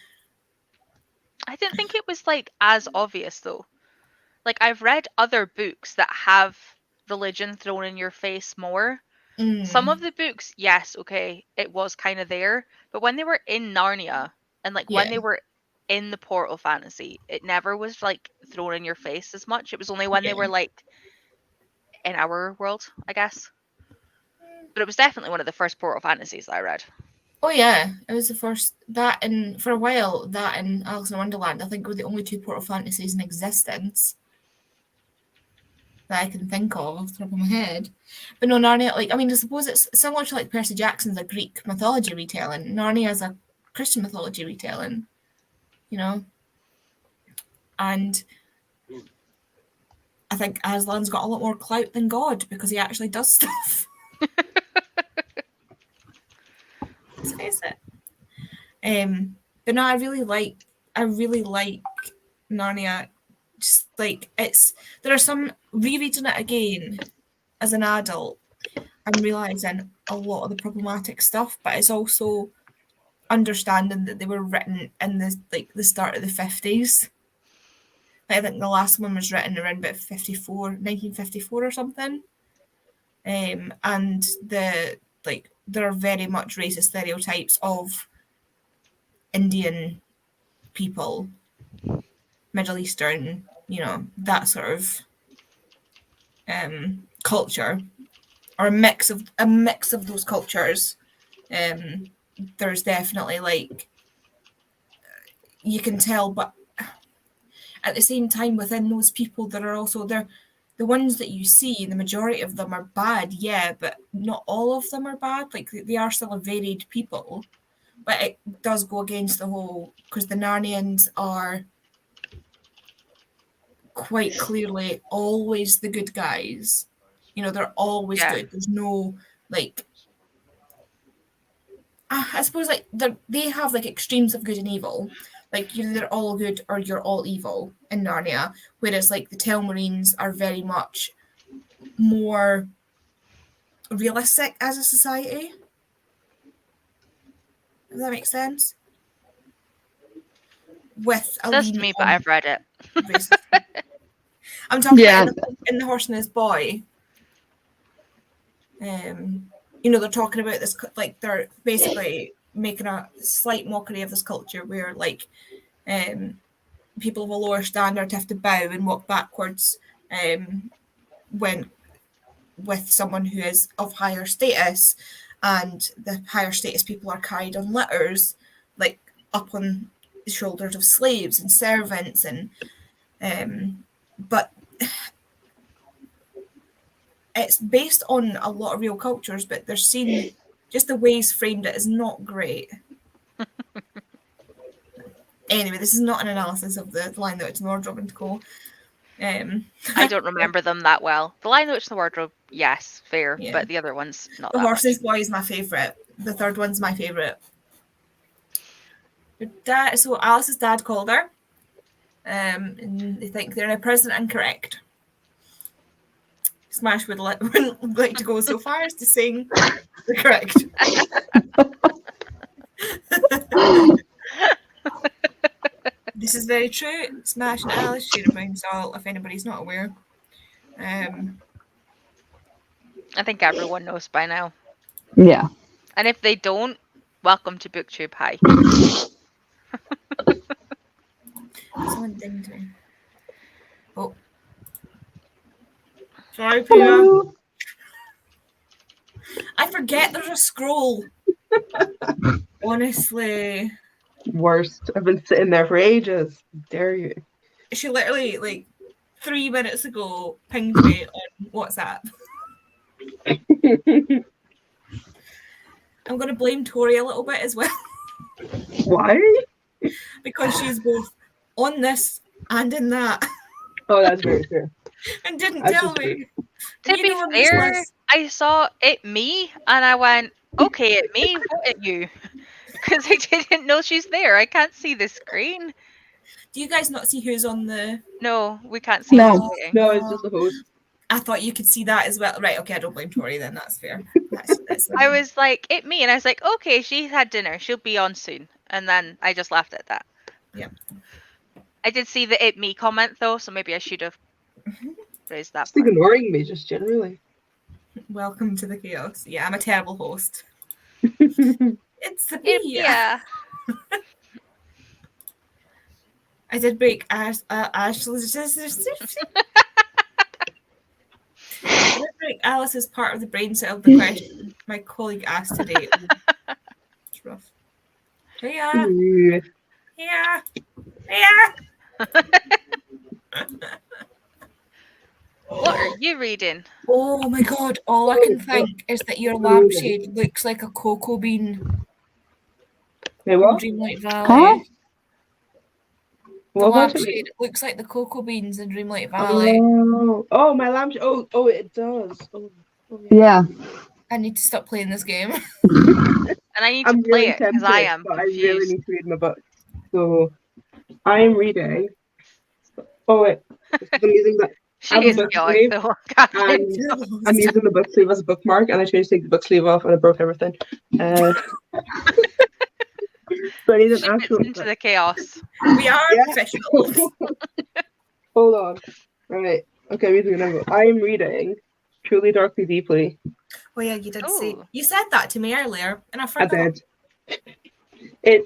I didn't think it was, like, as obvious, though. Like, I've read other books that have religion thrown in your face more. Some of the books, yes, okay, it was kind of there, but when they were in Narnia and like when they were in the portal fantasy, it never was like thrown in your face as much. It was only when they were like in our world, I guess. But it was definitely one of the first portal fantasies that I read. Oh yeah, it was the first. That, and for a while, that and Alice in Wonderland, I think, were the only 2 portal fantasies in existence that I can think of off the top of my head. But no, Narnia, like, I mean, I suppose it's similar to like Percy Jackson's a Greek mythology retelling. Narnia is a Christian mythology retelling, you know? And I think Aslan's got a lot more clout than God because he actually does stuff. Let's face it. But no, I really like Narnia. Just like, there are some, rereading it again as an adult, I'm realising a lot of the problematic stuff, but it's also understanding that they were written in the start of the 50s. I think the last one was written around about 1954 or something. And there are very much racist stereotypes of Indian people, Middle Eastern, that sort of culture, or a mix of those cultures. There's definitely, like, you can tell, but at the same time, within those people, there are also the ones that you see, the majority of them are bad, yeah, but not all of them are bad. Like, they are still a varied people, but it does go against the whole, because the Narnians are quite clearly always the good guys. They're always good. There's no, like, I suppose, like, they have, like, extremes of good and evil. Like, you're either all good or you're all evil in Narnia, whereas, like, the Telmarines are very much more realistic as a society. Does that make sense? With a Does to me, but I've read it. I'm talking about in The Horse and His Boy. They're talking about this, like, they're basically making a slight mockery of this culture where, like, people of a lower standard have to bow and walk backwards when with someone who is of higher status, and the higher status people are carried on litters, like, up on the shoulders of slaves and servants, and but it's based on a lot of real cultures, but they're seen, just the ways framed it is not great. Anyway, this is not an analysis of the Lion, the Witch and the Wardrobe and Co. I don't remember them that well. The Lion, the Witch and the Wardrobe, yes, fair, but the other one's not. The that Horse's much. Boy is my favourite. The third one's my favourite. So Alice's dad called her, and they think they're in a prison and correct. Smash wouldn't like to go so far as to sing the correct. This is very true. Smash and Alice share a brain cell, if anybody's not aware. I think everyone knows by now. Yeah. And if they don't, welcome to BookTube. Hi. Someone dinged me. Oh. Sorry, Pia. Hello. I forget there's a scroll. Honestly. Worst. I've been sitting there for ages. Dare you? She literally, like, 3 minutes ago pinged me on WhatsApp. I'm going to blame Tori a little bit as well. Why? Because she's both on this and in that. Oh, that's very true. And didn't That's tell just me. To You be know on this fair, list- I saw it me and I went, okay, it me, what it you? Because I didn't know she's there. I can't see the screen. Do you guys not see who's on the... No, we can't see No. who's waiting. No, it's just the host. I thought you could see that as well. Right, okay, I don't blame Tori then, that's fair. That's I was like, it me, and I was like, okay, she's had dinner. She'll be on soon. And then I just left it at that. Yeah. I did see the it me comment though, so maybe I should have raised that Just part. ignoring me, just generally. Welcome to the chaos. Yeah, I'm a terrible host. It's the Pia. Yeah. I did break Ashley's I did break Alice's part of the brain cell of the question my colleague asked today. It's rough. Yeah. Ooh. Yeah. Yeah. What are you reading? Oh my god, all I can think is that your lampshade looks like a cocoa bean Hey, from what? Dreamlight Valley. Huh? The What about lampshade it? looks like the cocoa beans in Dreamlight Valley. Oh, my lamp. Oh, it does. Oh, Yeah. I need to stop playing this game. And I need to I'm play really it because tempted, I am but I really confused. need to read my book. So I'm reading. Oh wait, I'm using that. She I'm a is book chaotic sleeve, though. Catherine. and I'm using the book sleeve as a bookmark, and I tried to take the book sleeve off, and I broke everything. So I need She an fits actual. into the chaos. We are Yeah. professionals. Hold on. Right. Okay, reading another. I am reading Truly Darkly Deeply. Oh yeah, you did say Ooh. you said that to me earlier, and I I forgot. did.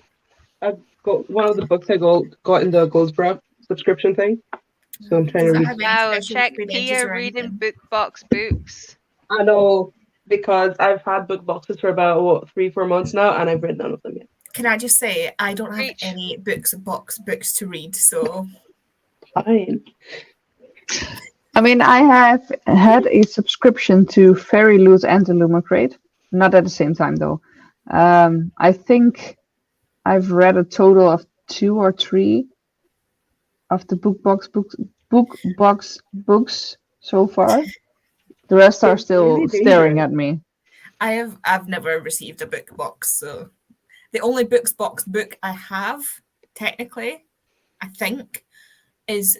I've got one of the books I got in the Goldsboro subscription thing. So I'm trying Does to it read. have any Wow, special check credentials Pia or reading anything? book box books. I know, because I've had book boxes for about 3-4 months now, and I've read none of them yet. Can I just say I don't have Preach. any books to read, so Fine. I mean, I have had a subscription to Fairy Loot and the Lumicrate. Not at the same time, though. I think I've read a total of 2 or 3 of the book box books so far. The rest are It's still really staring dangerous. at me. I've never received a book box, so the only books box book I have, technically, I think, is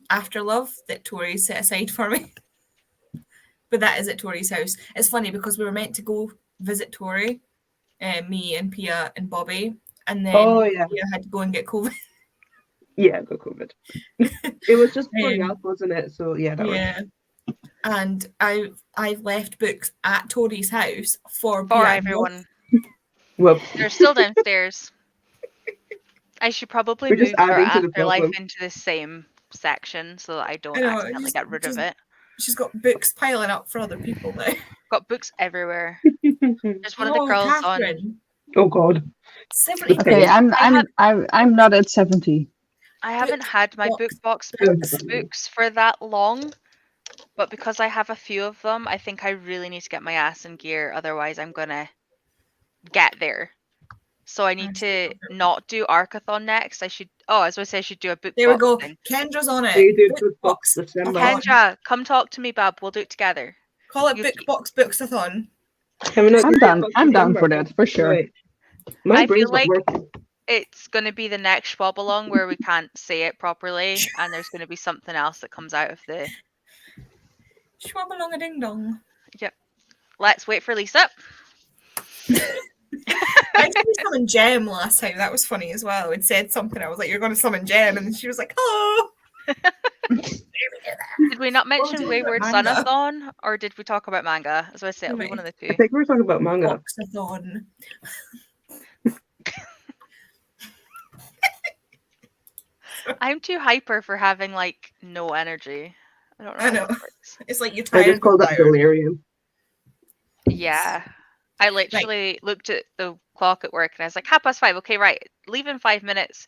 After Love that Tori set aside for me. But that is at Tori's house. It's funny because we were meant to go visit Tori, me and Pia and Bobby, and then Oh, yeah. Pia had to go and get COVID. Yeah, got COVID. It was just pouring Um, out, wasn't it? So yeah, that worked. Yeah. And I've left books at Tori's house for For Pia. everyone. Whoops. They're still downstairs. I should probably We're just move our adding to the afterlife problem. into the same section so that I don't I know, accidentally just- get rid of just- it. She's got books piling up for other people now. Got books everywhere. There's one of the girls on. Catherine, Oh God. 72. Okay, I I'm not at 70. I haven't had my book box books for that long, but because I have a few of them, I think I really need to get my ass in gear. Otherwise, I'm gonna get there. So I need to not do Arcathon next. I should. Oh, as I say, I should do a book. There we box go. thing. Kendra's on it. They do Book book box box. December. Kendra, come talk to me, Bab. We'll do it together. Call it You- Book Box Booksathon. Can we not I'm do done. book box I'm down December? for that, for sure. Right. My I brain's feel not like working. it's going to be the next Schwabbalong where we can't say it properly, and there's going to be something else that comes out of the. Schwabbalong a ding dong. Let's wait for Lisa. I tried to summon Jem last time. That was funny as well. It said something. I was like, "You're going to summon Jem," and she was like, "Oh." Did we not mention Wayward Sunathon, or did we talk about manga? As I say, it'll be one of the I two. think we were talking about manga. Boxathon. I'm too hyper for having like no energy. I don't know. I how know. that works. It's like you're I tired. just call that delirium. Yeah. I literally looked at the clock at work and I was like, 5:30. Okay, right. Leave in 5 minutes.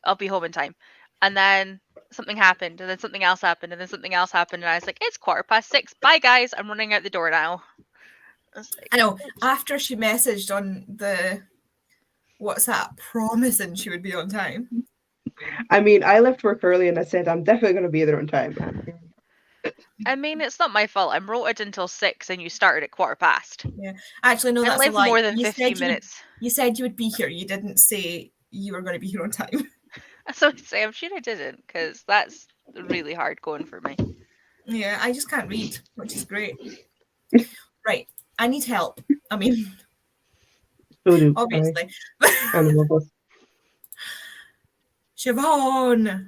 I'll be home in time. And then something happened, and then something else happened, and then something else happened, and I was like, it's 6:15. Bye, guys. I'm running out the door now. I know. After she messaged on the WhatsApp promising she would be on time. I mean, I left work early and I said I'm definitely going to be there on time. I mean, it's not my fault. I'm rotated until 6 and you started at 15:15. Yeah. Actually, no, I that's live a lie. more than You 15 said minutes. You said you would be here. You didn't say you were going to be here on time. So I'd say I'm sure I didn't, because that's really hard going for me. Yeah, I just can't read, which is great. Right. I need help. I mean, So do obviously. Siobhan!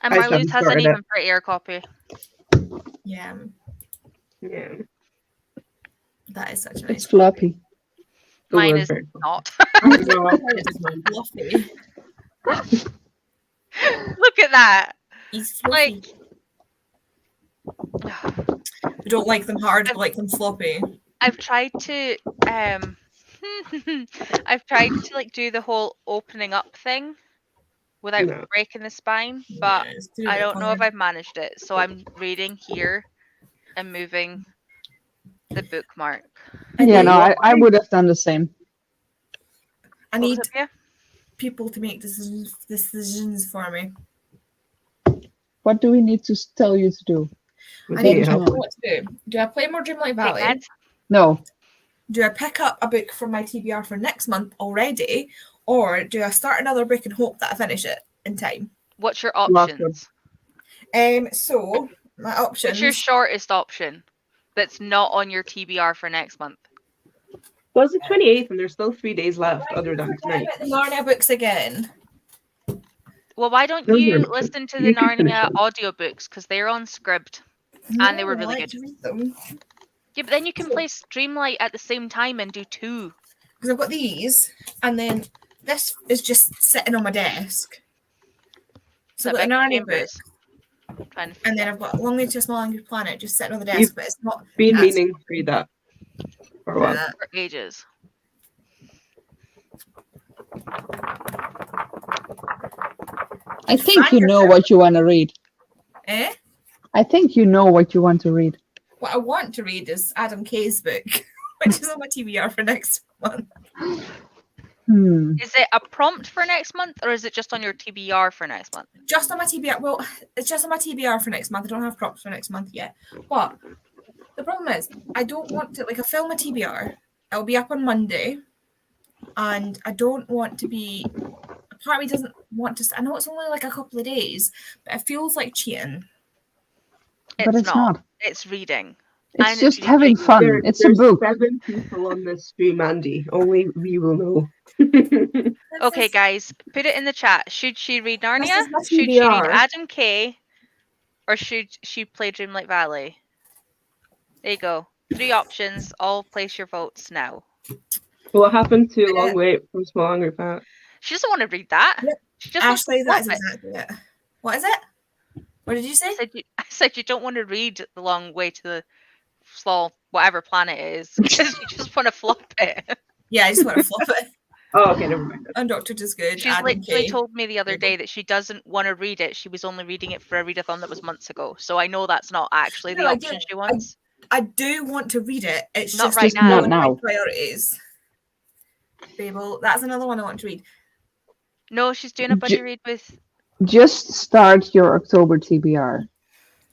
And Marloes has an even prettier copy. Yeah. Yeah. That is such a nice It's floppy. Mine is not. Fluffy. Look at that. He's fluffy. We don't like them hard, we like them floppy. I've tried to like do the whole opening up thing without breaking the spine, but I don't know if I've managed it. So I'm reading here and moving the bookmark. Yeah, no, I would have done the same. I need people to make decisions for me. What do we need to tell you to do? I need to know what to do. Do I play more Dreamlight Valley? No. Do I pick up a book from my TBR for next month already, or do I start another book and hope that I finish it in time? What's your options? So my options. What's your shortest option that's not on your TBR for next month? Well, it's the 28th, and there's still 3 days left other than tonight. The Narnia books again. Well, why don't you listen to the Narnia audiobooks, because they're on Scribd, and they were really good. Yeah, but then you can play Dreamlight at the same time and do 2. Because I've got these, and then this is just sitting on my desk. So I've got the Narnia book, and then I've got Long Way to a Small Angry Planet just sitting on the desk, but it's not. Been meaning to read that for what? For ages. I think you know what you want to read. Eh? I think you know what you want to read. What I want to read is Adam Kay's book, which is on my TBR for next month. Is it a prompt for next month, or is it just on your TBR for next month? Just on my TBR. Well, it's just on my TBR for next month. I don't have prompts for next month yet. But the problem is, I don't want to, like, I film a TBR. It'll be up on Monday. And I don't want to be, part of me doesn't want to, I know it's only like a couple of days, but it feels like cheating. But it's not. It's reading. It's just having fun. It's a book. 7 people on this stream, Andy. Only we will know. Okay, guys, put it in the chat. Should she read Narnia? Should she read Adam Kay? Or should she play Dreamlight Valley? There you go. 3 options. All place your votes now. What happened to Long Way from Small Angry Planet? She doesn't want to read that. Yep. She just Ashley, that's exactly it. What is it? What did you say? I said you don't want to read The Long Way to the Small whatever planet it is, because you just want to flop it. Yeah, I just want to flop it. Oh, okay, never mind. And Doctor Just Good. She's literally told me the other day that she doesn't want to read it. She was only reading it for a readathon that was months ago. So I know that's not actually the option she wants. I do want to read it. It's not just right now. Not now. Priorities. Babel, that's another one I want to read. No, she's doing a buddy read with. Just start your October TBR.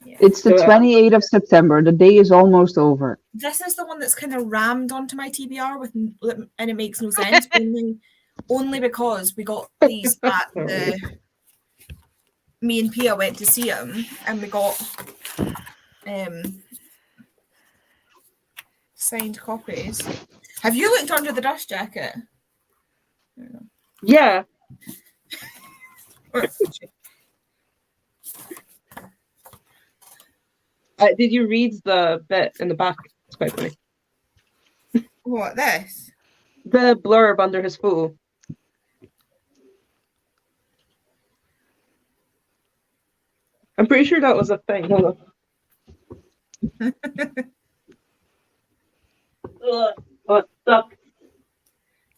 Yeah. It's the 28th of September. The day is almost over. This is the one that's kind of rammed onto my TBR and it makes no sense. only because we got these at the. Me and Pia went to see them, and we got signed copies. Have you looked under the dust jacket? Yeah. Or- Did you read the bit in the back? It's quite funny. What, this? The blurb under his photo. I'm pretty sure that was a thing. Hold on. Oh, stop.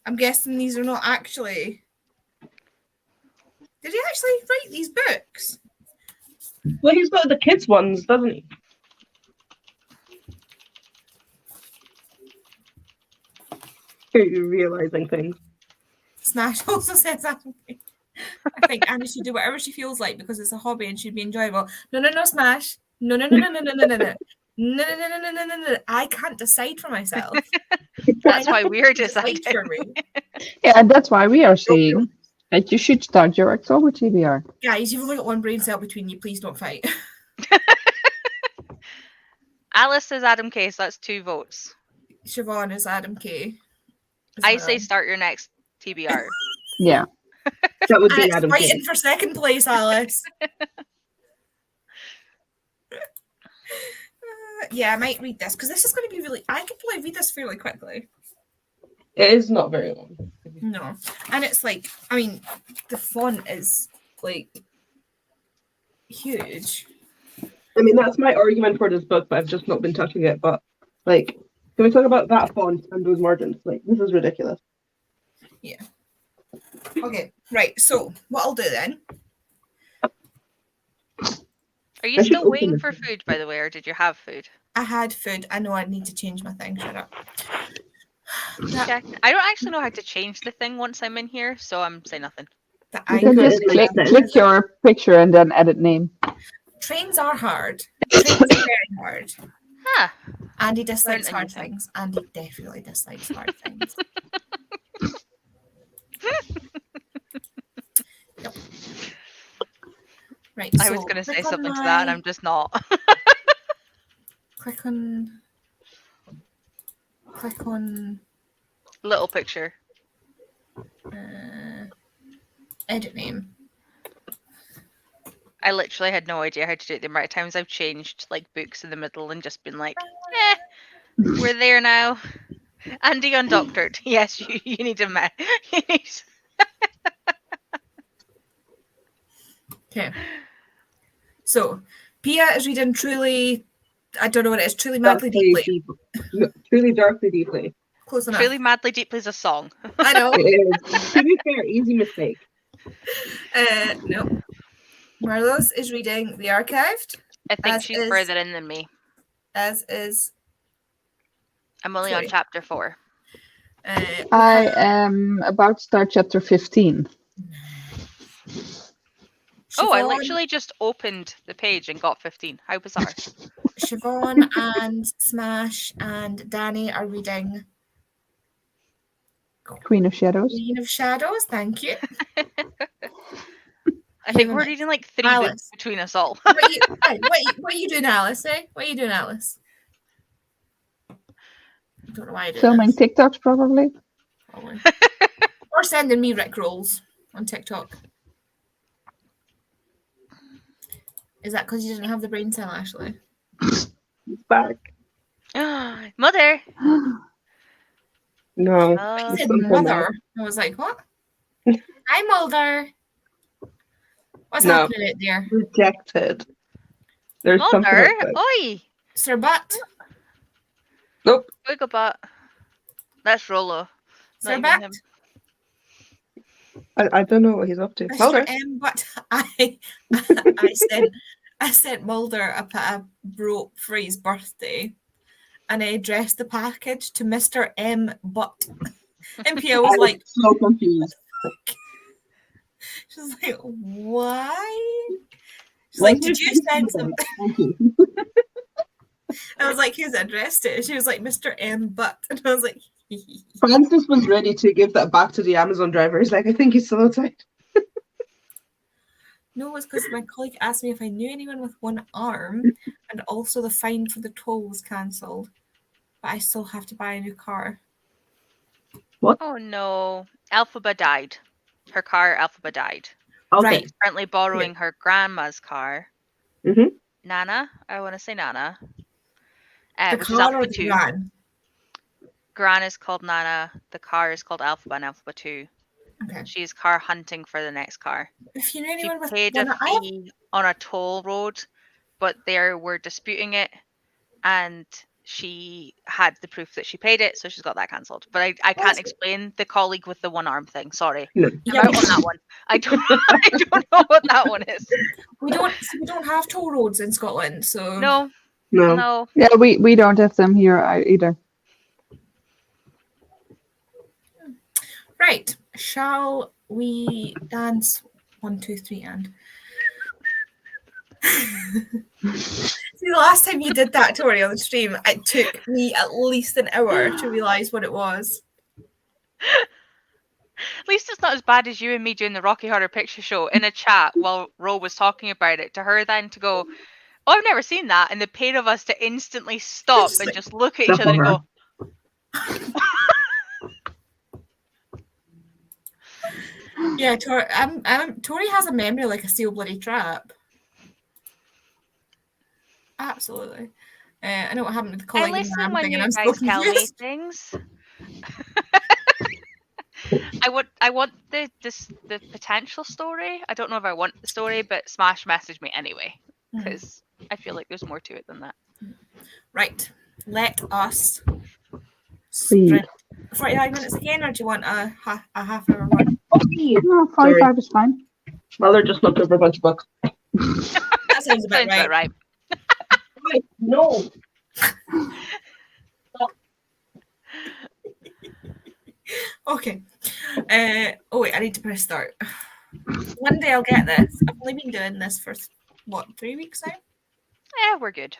I'm guessing these are not actually. Did he actually write these books? Well, he's got the kids ones, doesn't he? Here you're realizing things. Smash also says that. I think Annie should do whatever she feels like because it's a hobby and should be enjoyable. No, Smash. No. No. I can't decide for myself. That's why we're deciding. For me. Yeah, and that's why we are saying that you should start your October TBR. Guys, you've only got one brain cell between you. Please don't fight. Alice says Adam K, so that's 2 votes. Siobhan is Adam K. I say start your next TBR. Yeah. That would And be it's Adam fighting King. for second place, Alice. Yeah, I might read this because this is going to be really. I could probably read this fairly quickly. It is not very long. No, and it's like, I mean, the font is like huge. I mean, that's my argument for this book, but I've just not been touching it. But, like, can we talk about that font and those margins? Like, this is ridiculous. Yeah. Okay, right. So what I'll do then? Are you I should still open waiting this for one. food, by the way, or did you have food? I had food. I know I need to change my thing. Shut up. Okay. I don't actually know how to change the thing once I'm in here, so I'm saying nothing. The You can icon. just like click your picture and then edit name. Trains are hard. Trains are very hard. Huh. Andy dislikes Learned a new hard thing. things. Andy definitely dislikes hard things. Yep. Right. I was so going to say click on something to that, and my- I'm just not. Click on Little picture. edit name. I literally had no idea how to do it. The amount of times I've changed like books in the middle and just been like, we're there now. Andy Undoctored. Yes, you need a man. Okay. So Pia is reading Truly. I don't know what it is. Truly, madly, deeply. No, truly, darkly, deeply. Close enough. Truly, madly, deeply is a song. I know. It is. To be fair, easy mistake. No. Marlos is reading The Archived, I think As she's is- further in than me. as is. I'm only on Chloe. chapter 4. I am about to start chapter 15. Oh, I Siobhan- literally just opened the page and got 15. How bizarre. Siobhan and Smash and Danny are reading Queen of Shadows. Queen of Shadows. Thank you. I think Hang we're on. reading like 3 Alice. books between us all. What are you doing, Alice? Eh? What are you doing, Alice? I don't know why I did Filming this. TikToks, probably. Probably. Or sending me Rick rolls on TikTok. Is that because you didn't have the brain cell, Ashley? It's back. Mother. No. I Oh, said something mother. I was like, what? Hi, Mulder. What's No. happening out there? Rejected. There's something Mother. outside. Oi. Sir Butt? Nope. Wiggle butt. That's Rollo. Sir Not even Butt? him. I don't know what he's up to. Mr. Mulder. M. But I sent Mulder a rope for his birthday, and I addressed the package to Mr. M. Butt. And Pia was like, so confused. she was like, why? She's like, did you send some? I was like, who's addressed it? She was like, Mr. M. Butt. And I was like, Francis was ready to give that back to the Amazon driver. He's like, I think he's still outside. no, it was because my colleague asked me if I knew anyone with one arm, and also the fine for the toll was cancelled. But I still have to buy a new car. Oh no. Elphaba died. Her car, Elphaba, died. Okay. Right. She's currently borrowing her grandma's car. Mhm. Nana, I want to say Nana. The Which is car or Elphaba the 2. gran? Gran is called Nana. The car is called Elphaba and Elphaba 2. Okay. She's car hunting for the next car. If you know She anyone with paid a one, I have fee on a toll road, but they were disputing it, and she had the proof that she paid it, so she's got that cancelled. But I can't That's- explain the colleague with the one arm thing. Sorry, No. I'm Yeah, out on that one. I don't I don't know what that one is. we don't have toll roads in Scotland, so No, No. no. Yeah, we don't have them here either. Right. Shall we dance 1, 2, 3 and See, the last time you did that, Tori, on the stream, it took me at least an hour to realise what it was. At least it's not as bad as you and me doing the Rocky Horror Picture Show in a chat while Ro was talking about it. To her then to go, oh, I've never seen that, and the pair of us to instantly stop Just and like- just look at each Step other and on go, Yeah, Tori has a memory like a steel bloody trap. Absolutely. I know what happened with the I colleague and listen ram when thing, and you I'm so guys tell me confused. things. I want the potential story. I don't know if I want the story, but Smash message me anyway, because I feel like there's more to it than that. Right. Let us Speed. sprint 45 minutes again, or do you want a half hour one? Okay. No, 45 is fine. Mother just looked over a bunch of books. That sounds about Sounds about right. Wait, no. Okay. Oh wait, I need to press start. One day I'll get this. I've only been doing this for 3 weeks now? Yeah, we're good.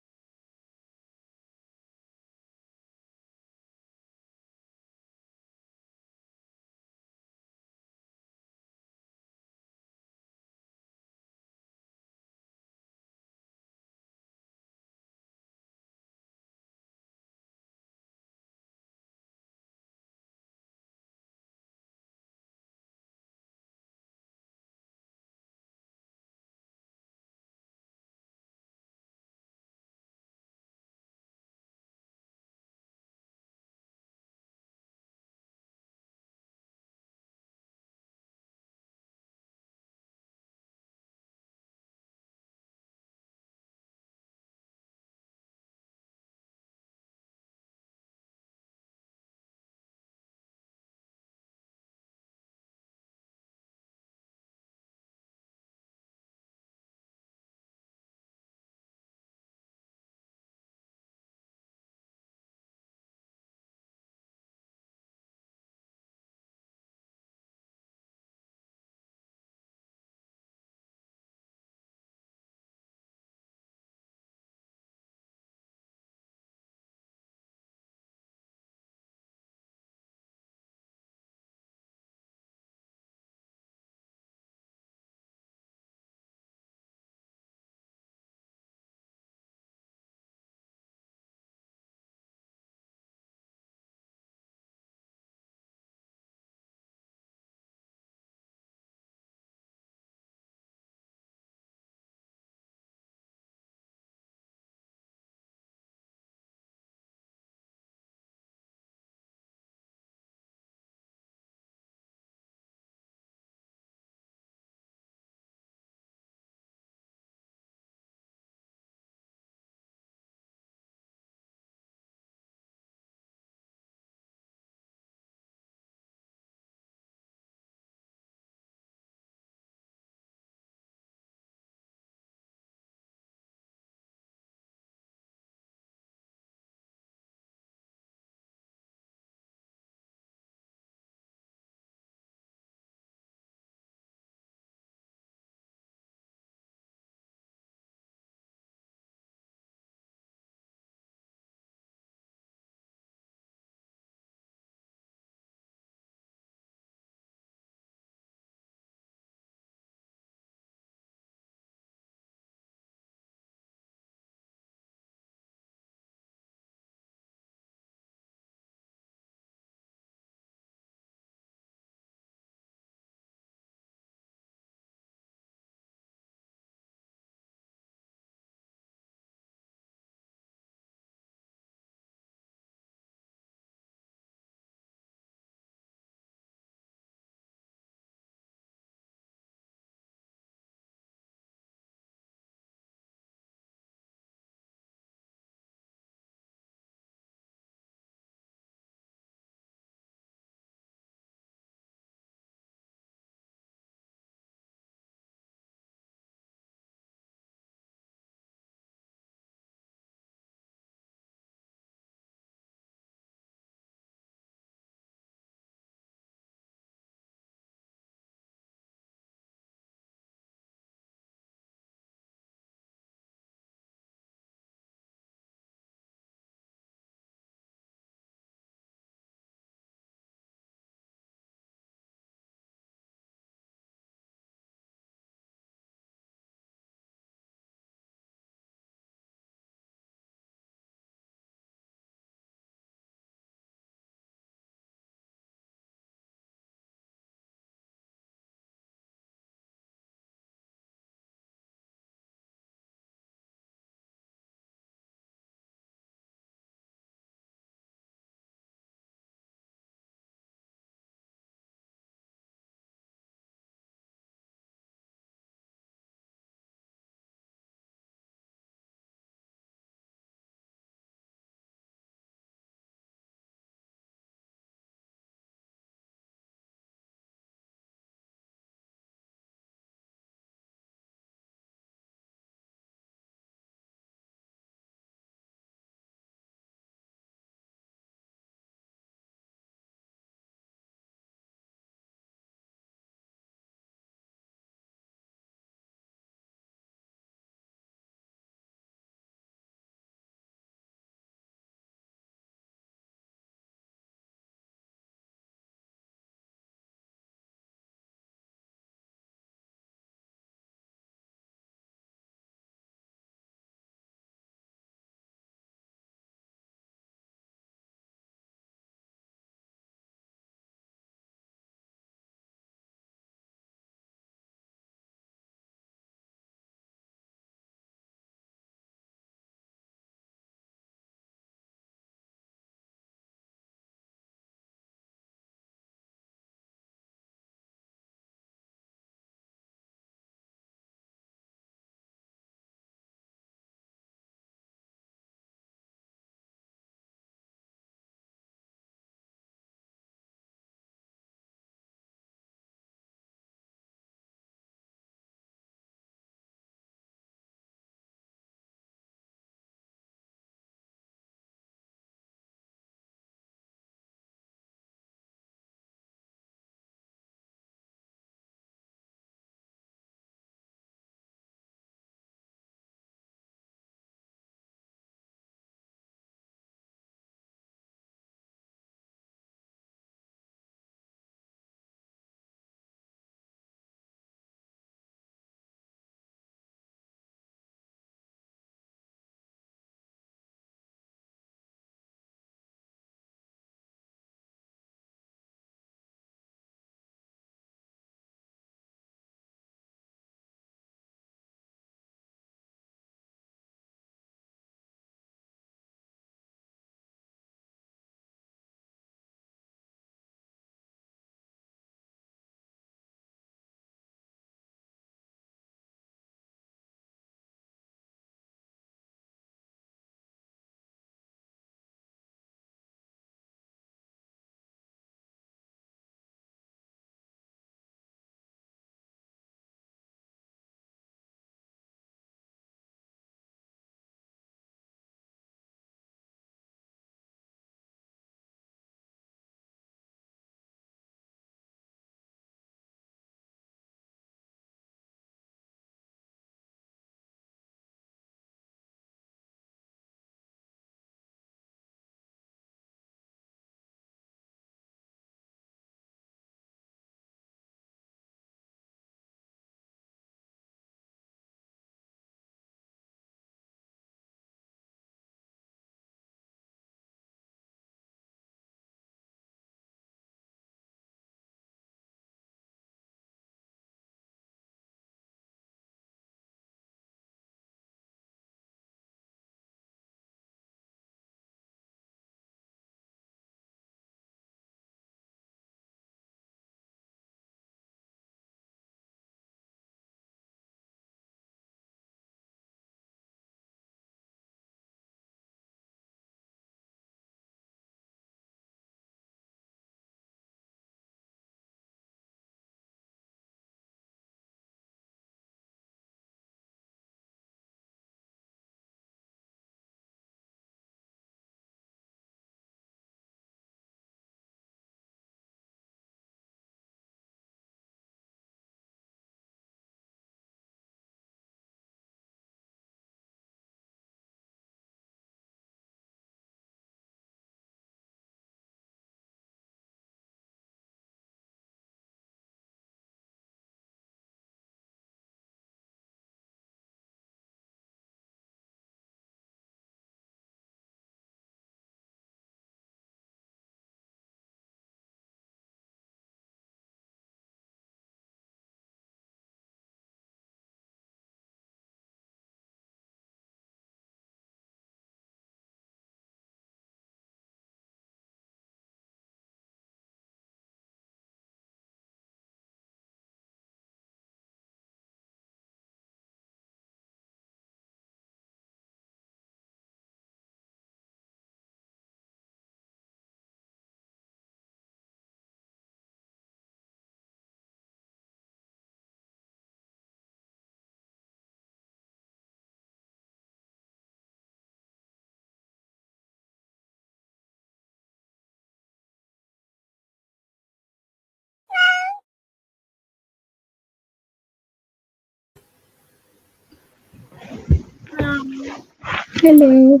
Hello.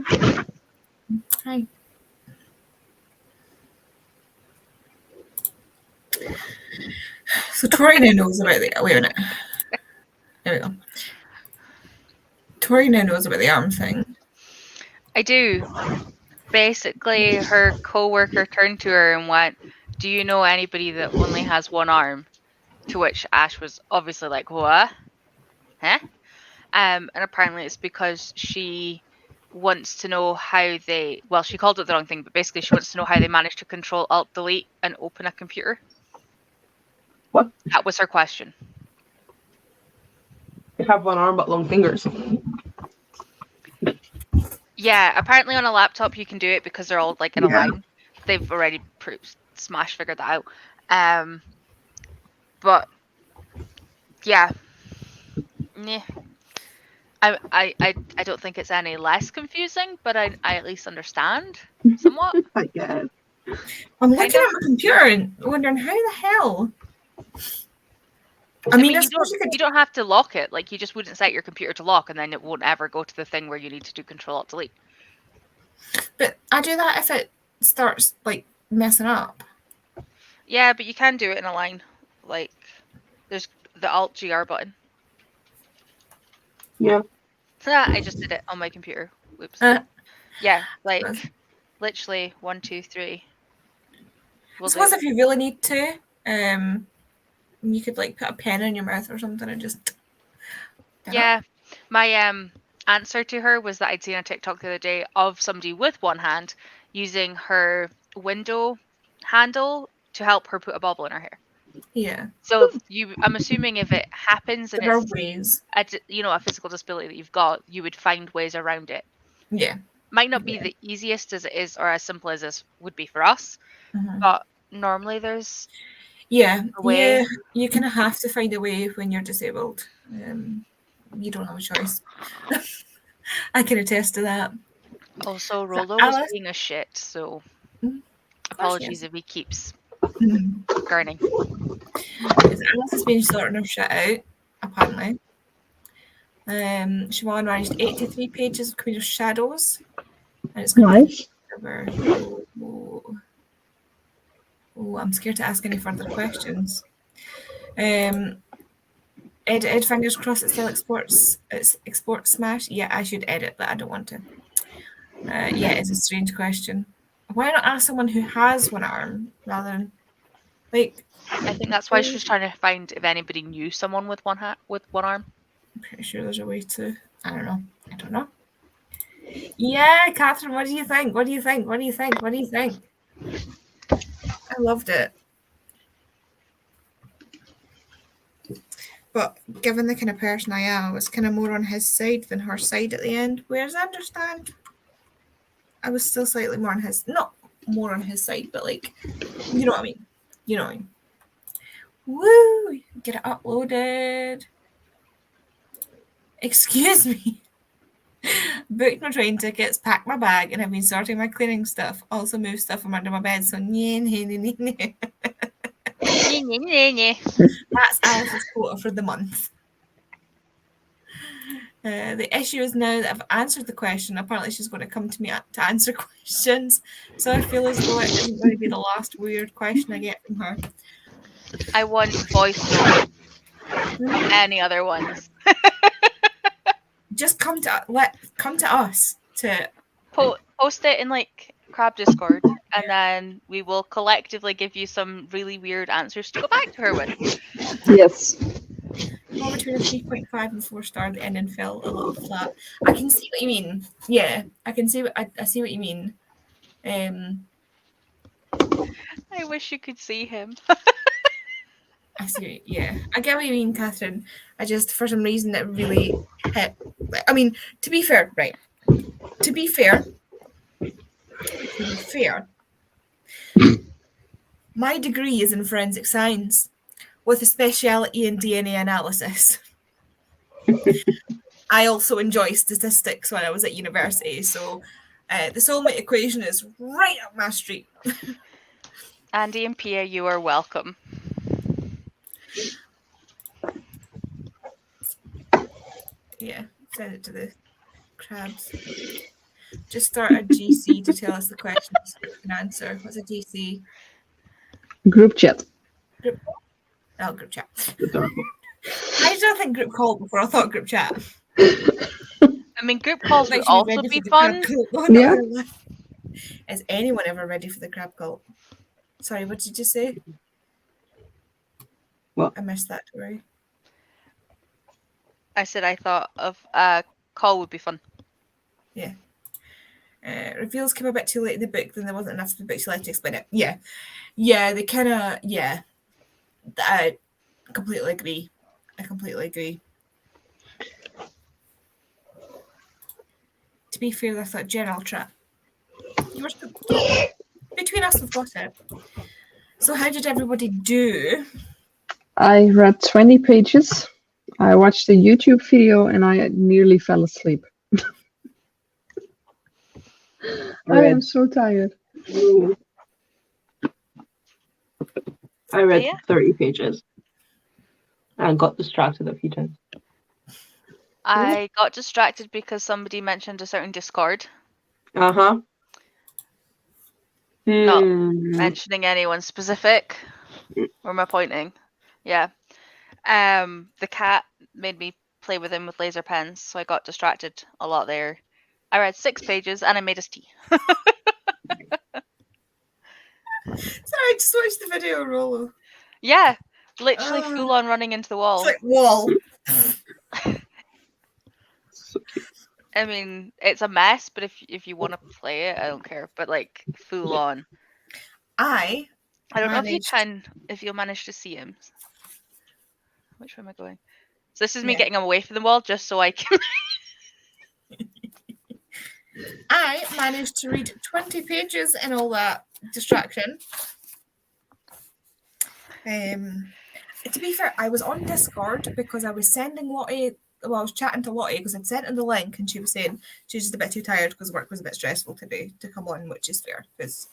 Hi. So Tori now knows about the. Wait a minute. There we go. Tori now knows about the arm thing. I do. Basically, her co-worker turned to her and went, "Do you know anybody that only has one arm?" To which Ash was obviously like, "What? Huh?" And apparently it's because she wants to know how they. Well, she called it the wrong thing, but basically she wants to know how they managed to control Alt Delete and open a computer. What? That was her question. They have one arm but long fingers. Yeah, apparently on a laptop you can do it because they're all like in a line. They've already Smash figured that out. But yeah, yeah. I don't think it's any less confusing, but I at least understand somewhat. I guess. I'm Kind looking of. at my computer and wondering how the hell. I mean, I you suppose you could. don't have to lock it. Like you just wouldn't set your computer to lock, and then it won't ever go to the thing where you need to do Control Alt Delete. But I do that if it starts like messing up. Yeah, but you can do it in a line. Like there's the Alt GR button. Yeah. I just did it on my computer. Whoops. Yeah, like literally 1, 2, 3. I suppose if you really need to, you could like put a pen in your mouth or something and just. Yeah, my answer to her was that I'd seen a TikTok the other day of somebody with one hand using her window handle to help her put a bobble in her hair. Yeah. So I'm assuming if it happens and There are it's ways. a physical disability that you've got, you would find ways around it. Yeah. Might not be the easiest as it is, or as simple as this would be for us, but normally there's a way. Yeah. You kind of have to find a way when you're disabled. You don't have a choice. I can attest to that. Also, Rolo was Alice, being a shit, so course apologies he if he keeps is. gurning. Alice has been sorting her shit out, apparently. Siobhan managed 83 pages of Queen of Shadows. And it's Nice. over. Oh, I'm scared to ask any further questions. Ed, fingers crossed it's still export smash. Yeah, I should edit, but I don't want to. Yeah, it's a strange question. Why not ask someone who has one arm rather than like? I think that's why she was trying to find if anybody knew someone with one arm. I'm pretty sure there's a way to. I don't know. Yeah, Catherine, what do you think? What do you think? What do you think? What do you think? I loved it. But given the kind of person I am, I was kind of more on his side than her side at the end. Whereas I understand, I was still slightly more on his, not more on his side, but like, you know what I mean? You know what I mean? Woo! Get it uploaded. Excuse me. Booked my train tickets, packed my bag, and have been sorting my cleaning stuff. Also moved stuff from under my bed. So, that's Alice's quota for the month. The issue is now that I've answered the question. Apparently, she's going to come to me to answer questions. So I feel as though it isn't going to be the last weird question I get from her. I want voice notes. Any other ones? Just come to us to post it in like Crab Discord, and then we will collectively give you some really weird answers to go back to her with. Yes. Fall between a 3.5 and 4 star. The ending fell a little flat. I can see what you mean. Yeah, I can see I see what you mean. I wish you could see him. I see. Yeah, I get what you mean, Catherine. I just, for some reason, it really hit. I mean, to be fair, right? To be fair, my degree is in forensic science with a speciality in DNA analysis. I also enjoy statistics when I was at university, so the soulmate equation is right up my street. Andy and Pia, you are welcome. Yeah, send it to the crabs. Just start a GC to tell us the questions we can answer. What's a GC? Group chat. Group chat. I don't think group call before. I thought group chat. I mean, group calls would Makes me also ready be for the fun. crab cult. Oh, Yeah. no. Is anyone ever ready for the crab cult? Sorry, what did you say? What? I missed that, Tori. I said I thought of a call would be fun. Yeah. Reveals came a bit too late in the book, then there wasn't enough of the book to let to explain it. Yeah. Yeah, they kind of, yeah. I completely agree. To be fair, that's a general trap. Between us, we've got it. So how did everybody do? I read 20 pages. I watched a YouTube video and I nearly fell asleep. I am so tired. I read Yeah. 30 pages and got distracted a few times. I got distracted because somebody mentioned a certain Discord. Uh-huh. Not mentioning anyone specific. Where am I pointing? Yeah. The cat made me play with him with laser pens, so I got distracted a lot there. I read 6 pages and I made us tea. Sorry, I just watched the video, Rollo. Yeah, literally full on running into the wall. It's like wall. So cute. I mean, it's a mess, but if you want to play it, I don't care. But like full on. I don't know managed- if you'll manage to see him. Which way am I going? So this is me Yeah. getting away from the wall just so I can. I managed to read 20 pages in all that distraction. To be fair, I was on Discord because I was sending Lottie. Well, I was chatting to Lottie because I'd sent her the link and she was saying she's just a bit too tired because work was a bit stressful today to come on, which is fair because,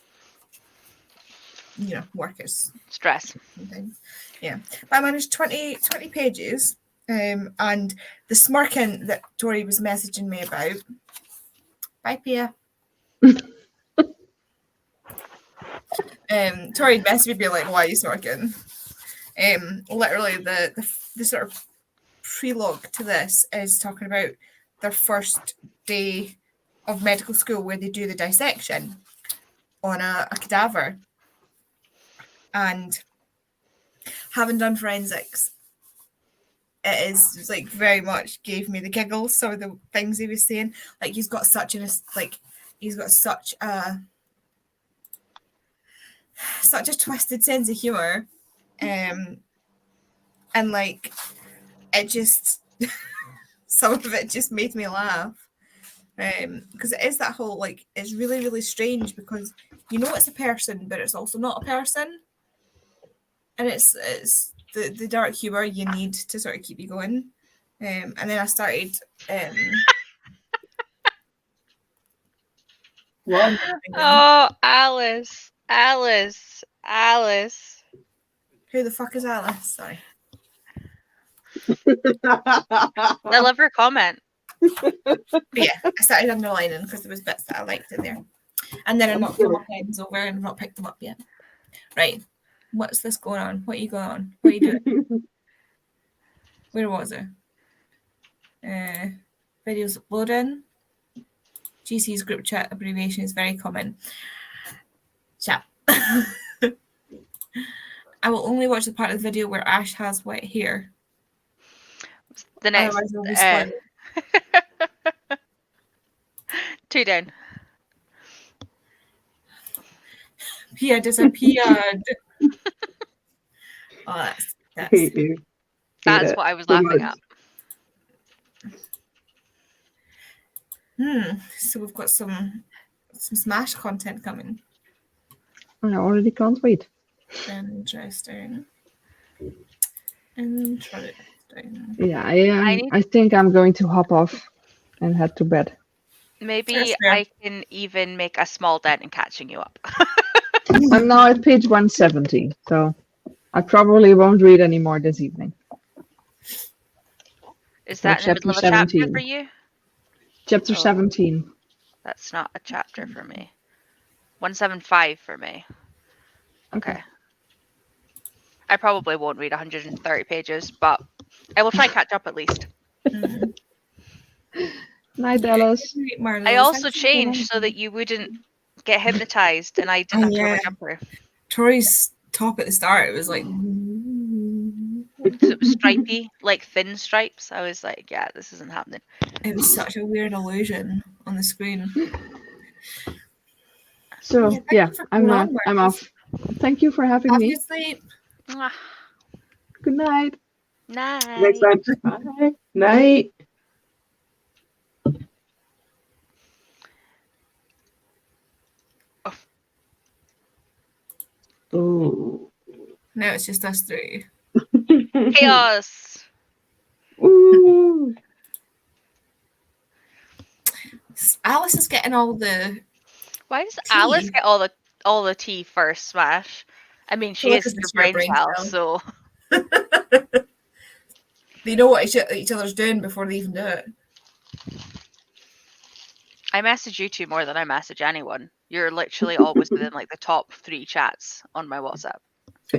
you know, work is Stress. sometimes. Yeah. But I managed 20 pages. And the smirking that Tori was messaging me about. Bye, Pia. Tori messaged me like, why are you smirking? Literally the sort of prelogue to this is talking about their first day of medical school where they do the dissection on a cadaver. And having done forensics, it is like very much gave me the giggles. Some of the things he was saying, like he's got such a twisted sense of humor, and like it just some of it just made me laugh, because it is that whole like it's really really strange because you know it's a person but it's also not a person, and it's the dark humor you need to sort of keep you going, and then I started What? Oh, Alice. Who the fuck is Alice? Sorry. I love her comment. But yeah, I started underlining because there was bits that I liked in there. And then I knocked all my pens over and I've not picked them up yet. Right. What's this going on? What are you going on? What are you doing? Where was it? Videos uploading. GC's group chat abbreviation is very common. Chat. I will only watch the part of the video where Ash has wet hair. The next. Otherwise it'll be spoiled. 2 down. Pia disappeared. Oh, that's Hate you. Hate That's it what I was so laughing much. at. So we've got some Smash content coming. I already can't wait. Interesting. Yeah, I I think I'm going to hop off and head to bed. Maybe That's fair. I can even make a small dent in catching you up. I'm now at page 170, so I probably won't read any more this evening. Is that in the middle of a chapter 17. for you? Chapter Oh. 17. That's not a chapter for me. 175 for me. Okay. I probably won't read 130 pages, but I will try catch up at least. Mhm. Night, Alice. Marlo, I also thank you for changed so that having me. you wouldn't get hypnotized and I didn't have to wear my Yeah. jumper. Tori's top at the start, it was like. So it was stripy, like thin stripes. I was like, yeah, this isn't happening. It was such a weird illusion on the screen. So thank yeah, you for coming on, I'm Marlo. off. Thank you for having Have me. you sleep. Mwah. Good night. Next Night. time. Bye. Night. Ooh. Now it's just us three. Chaos. Ooh. Alice is getting all the. Why does Tea. Alice get all the tea first, Smash? I mean, she Well, is because your it's your brain brain cell, cell. so They know what each other's doing before they even do it. I message you two more than I message anyone. You're literally always within like the top 3 chats on my WhatsApp.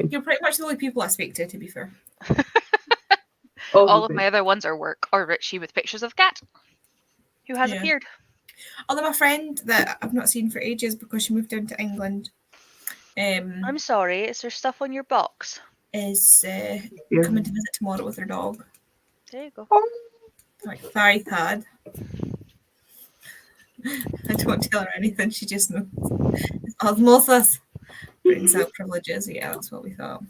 You're pretty much the only people I speak to be fair. All of my other ones are work or Richie with pictures of cat who has appeared. Although my friend that I've not seen for ages because she moved down to England. I'm sorry, is there stuff on your box? Is coming to visit tomorrow with her dog. There you go. Like thigh pad. I don't tell her anything, she just knows. Osmosis brings out privileges. Yeah, that's what we thought.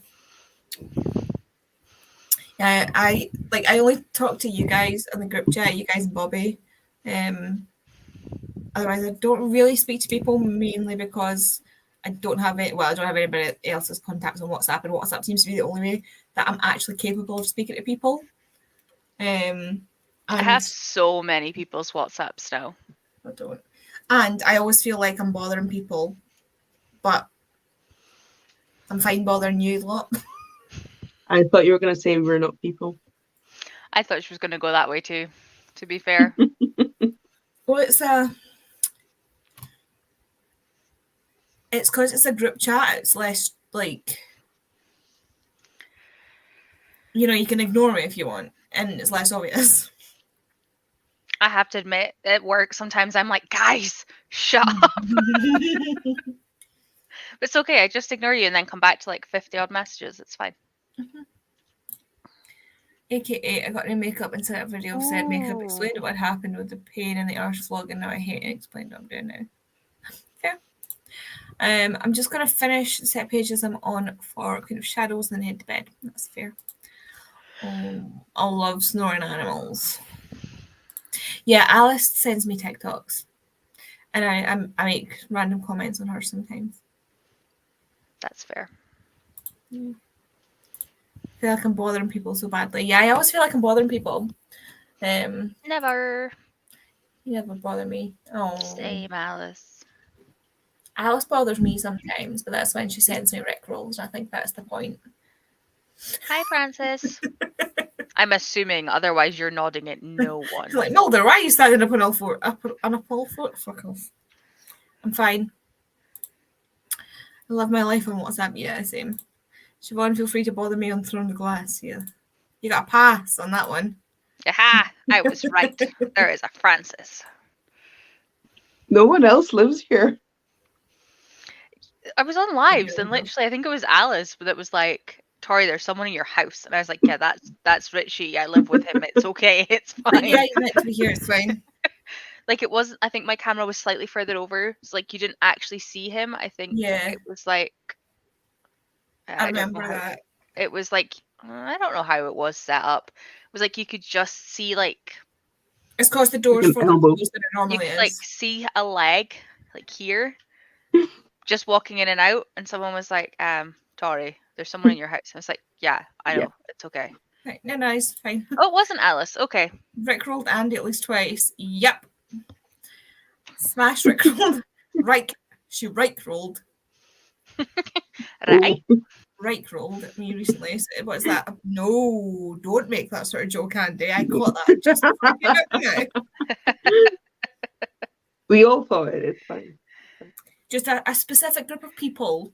Yeah, I only talk to you guys in the group chat, you guys and Bobby. Otherwise, I don't really speak to people mainly because I don't have anybody else's contacts on WhatsApp, and WhatsApp seems to be the only way that I'm actually capable of speaking to people. I have so many people's WhatsApps now. I don't. And I always feel like I'm bothering people, but I'm fine bothering you lot. I thought you were going to say we're not people. I thought she was going to go that way too, to be fair. Well, it's because it's a group chat. It's less like, you can ignore me if you want, and it's less obvious. I have to admit, at work, sometimes I'm like, guys, shut up. But it's okay. I just ignore you and then come back to like 50 odd messages. It's fine. AKA, I got new makeup and sent a video of said makeup explained what happened with the pain in the arse vlog, and now I hate it. Explained what I'm doing now. Yeah. I'm just gonna finish the set pages I'm on for Queen of Shadows and then head to bed. That's fair. I love snoring animals. Yeah, Alice sends me TikToks, and I make random comments on her sometimes. That's fair. Yeah. I feel like I'm bothering people so badly. Yeah, I always feel like I'm bothering people. Never. You never bother me. Oh. Same, Alice. Alice bothers me sometimes, but that's when she sends me Rickrolls, and I think that's the point. Hi, Francis. I'm assuming, otherwise you're nodding at no one. She's like, Mulder, why are you standing up on all four? Up on all four? Fuck off. I'm fine. I love my life on WhatsApp. Yeah, same. Siobhan, feel free to bother me on Throne of Glass. Yeah. You got a pass on that one. Aha! I was right. There is a Francis. No one else lives here. I was on lives and literally I think it was Alice that was like, Tori, there's someone in your house. And I was like, yeah, that's Richie. I live with him. It's okay. It's fine. Yeah, he's meant to be here. It's fine. Like it wasn't, I think my camera was slightly further over. So like you didn't actually see him. I think it was like, I remember that. It was like, I don't know how it was set up. It was like you could just see like. It's because the door's further closed than it normally you could, is. like see a leg like here. Just walking in and out, and someone was like, Tori, there's someone in your house. And I was like, yeah, I know, it's okay. Right, no, it's fine. Oh, it wasn't Alice. Okay. Rickrolled Andy at least twice. Yep. Smash Rickrolled. Right. She Rickrolled. Right. Rickrolled at me recently. So what's that? No, don't make that sort of joke, Andy. I caught that just now. We all thought it. It's fine. Just a specific group of people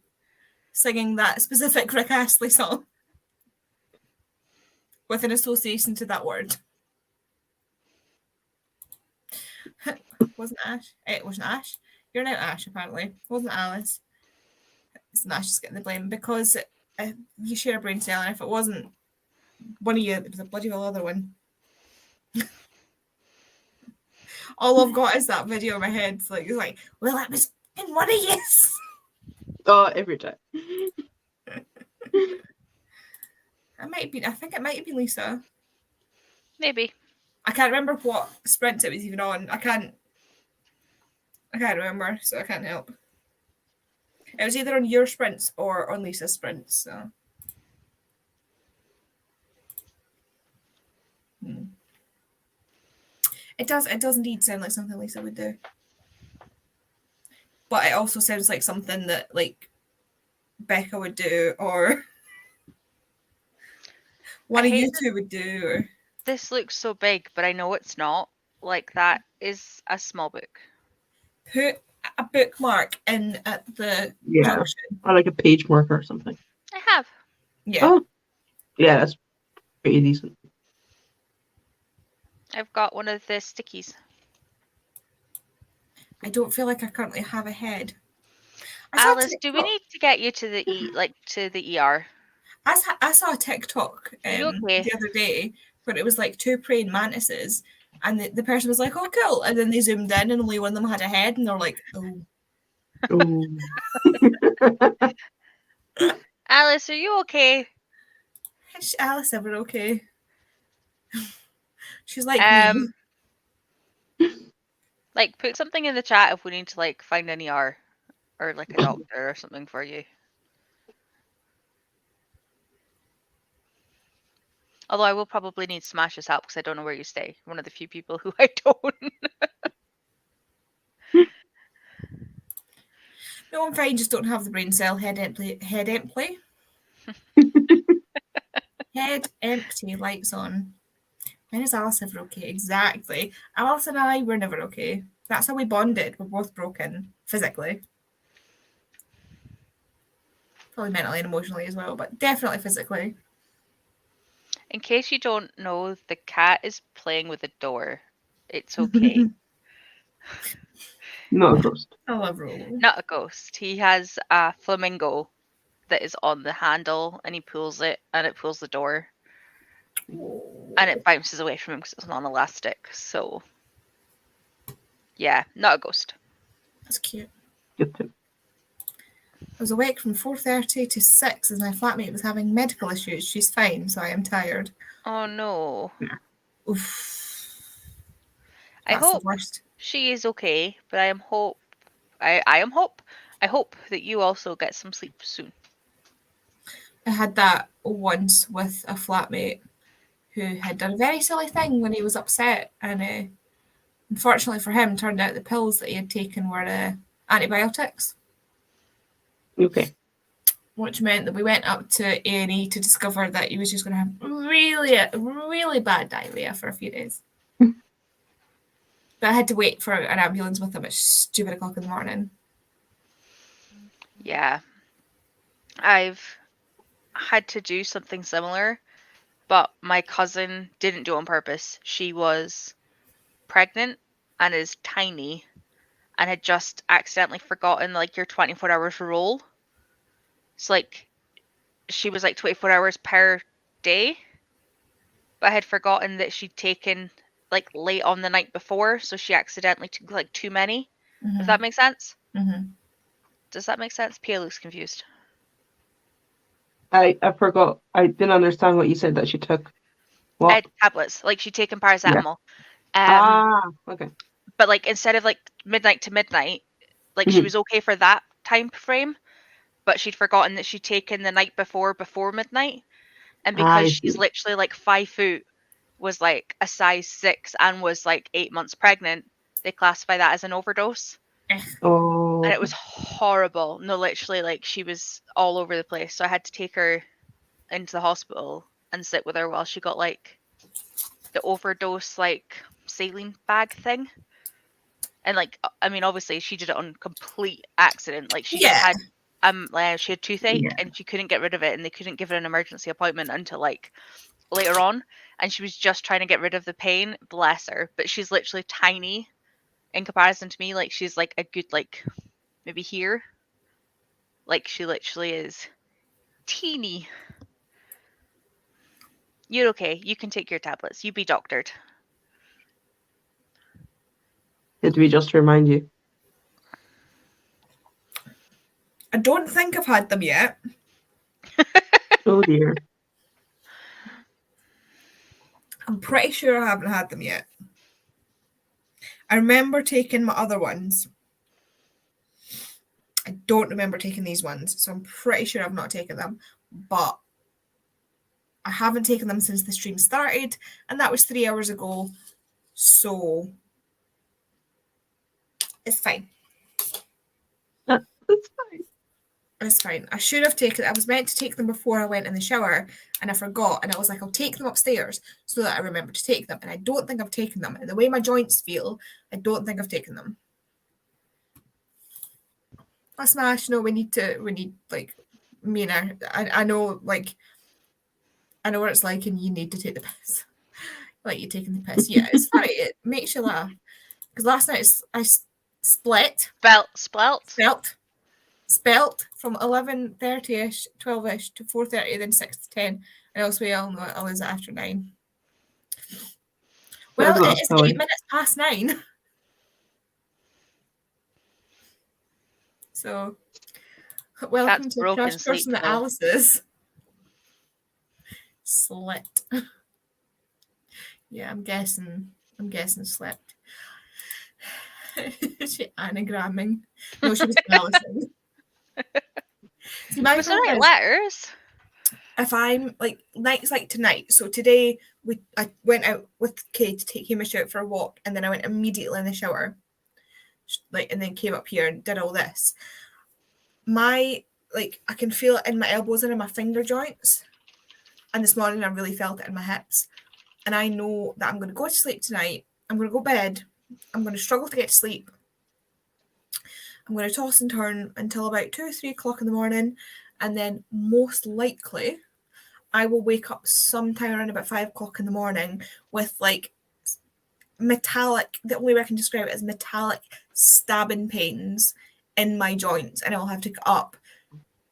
singing that specific Rick Astley song with an association to that word. Wasn't Ash? It wasn't Ash. You're not Ash, apparently. It wasn't Alice. It's Ash just getting the blame because you share a brain cell, and if it wasn't one of you, it was a bloody well other one. All I've got is that video in my head. It's like, well, it was in one of you. Oh, every time. I think it might have been Lisa. Maybe. I can't remember what sprint it was even on. I can't remember, so I can't help. It was either on your sprints or on Lisa's sprints, so. It does indeed sound like something Lisa would do. But it also sounds like something that like Becca would do, or one of you two would do. Or... This looks so big, but I know it's not. Like, that is a small book. Put a bookmark in at the junction. Or like a page marker or something. I have. Yeah. Oh, yeah, that's pretty decent. I've got one of the stickies. I don't feel like I currently have a head. Alice, do we need to get you to the ER? I saw a TikTok the other day where it was like 2 praying mantises, and the person was like, "Oh, cool," and then they zoomed in and only one of them had a head, and they're like, "Oh." Alice, are you okay? Is Alice ever okay? She's like me. Like, put something in the chat if we need to like find an ER or like a doctor or something for you. Although I will probably need Smash's help because I don't know where you stay. One of the few people who I don't. No, I'm fine. Just don't have the brain cell. Head empty. Head empty. Head empty. Lights on. When is Alice ever okay? Exactly. Alice and I were never okay. That's how we bonded. We're both broken physically. Probably mentally and emotionally as well, but definitely physically. In case you don't know, the cat is playing with the door. It's okay. Not a ghost. I love Rolo. Not a ghost. He has a flamingo that is on the handle, and he pulls it, and it pulls the door. And it bounces away from him because it's non-elastic. So, yeah, not a ghost. That's cute. Good too. I was awake from 4:30 to 6 as my flatmate was having medical issues. She's fine, so I am tired. Oh no. Oof. I hope she is okay, but I hope that you also get some sleep soon. I had that once with a flatmate who had done a very silly thing when he was upset, and unfortunately for him, turned out the pills that he had taken were antibiotics. Okay. Which meant that we went up to A&E to discover that he was just going to have really bad diarrhea for a few days. But I had to wait for an ambulance with him at stupid o'clock in the morning. Yeah. I've had to do something similar, but my cousin didn't do it on purpose. She was pregnant and is tiny and had just accidentally forgotten like your 24 hours rule. It's like she was like 24 hours per day, but I had forgotten that she'd taken like late on the night before, so she accidentally took like too many. Does that make sense? Does that make sense? Pia looks confused. I forgot. I didn't understand what you said that she took. What? Tablets. Like she'd taken paracetamol. Okay. But like instead of like midnight to midnight, like she was okay for that time frame, but she'd forgotten that she'd taken the night before midnight. And because she's literally like 5 foot, was like a size 6 and was like 8 months pregnant, they classify that as an overdose. Oh. And it was horrible. No, literally, like she was all over the place. So I had to take her into the hospital and sit with her while she got like the overdose like saline bag thing. And like, I mean, obviously she did it on complete accident. Like she Yeah. just had she had toothache Yeah. and she couldn't get rid of it, and they couldn't give her an emergency appointment until like later on, and she was just trying to get rid of the pain. Bless her. But she's literally tiny in comparison to me. Like she's like a good like maybe here. Like she literally is teeny. You're okay. You can take your tablets. You be doctored. Did we just remind you? I don't think I've had them yet. Oh dear. I'm pretty sure I haven't had them yet. I remember taking my other ones. I don't remember taking these ones, so I'm pretty sure I've not taken them. But I haven't taken them since the stream started, and that was 3 hours ago. So it's fine. That's fine. It's fine. I should have taken. I was meant to take them before I went in the shower, and I forgot. And I was like, I'll take them upstairs so that I remember to take them. And I don't think I've taken them. And the way my joints feel, I don't think I've taken them. I smash. No, we need like, Mina. I know, like, I know what it's like, and you need to take the piss. Like you're taking the piss. Yeah, it's funny. It makes you laugh. Because last night I spelt from 11:30ish, 12ish to 4:30, then 6 to 10. And also we all know I was after 9. Well, it is 8 minutes past 9. So, welcome That's to broken Crash Course in sleep, the though. Alice's. Slept. Yeah, I'm guessing slept. She anagramming. No, she was Alison. See, my Was there problem right is, letters? if I'm like nights like tonight, so today I went out with Kay to take Hamish out for a walk, and then I went immediately in the shower, like, and then came up here and did all this. I can feel it in my elbows and in my finger joints, and this morning I really felt it in my hips, and I know that I'm going to go to sleep tonight. I'm going to go to bed. I'm going to struggle to get to sleep. I'm going to toss and turn until about 2 or 3 o'clock in the morning, and then most likely I will wake up sometime around about 5 o'clock in the morning with like metallic, the only way I can describe it is metallic stabbing pains in my joints, and I'll have to get up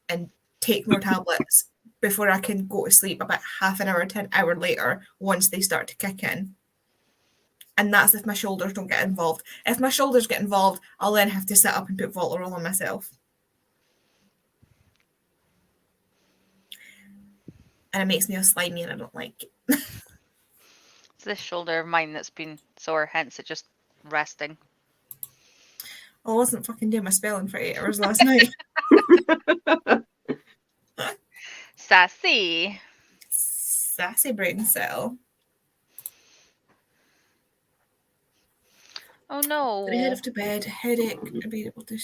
and take more tablets before I can go to sleep about half an hour to an hour later once they start to kick in. And that's if my shoulders don't get involved. If my shoulders get involved, I'll then have to sit up and put Voltarol on myself. And it makes me all slimy and I don't like it. It's this shoulder of mine that's been sore, hence it just resting. I wasn't fucking doing my spelling for 8 hours last night. Sassy. Sassy brain cell. Oh no. Did I head off to bed? Headache. Be able to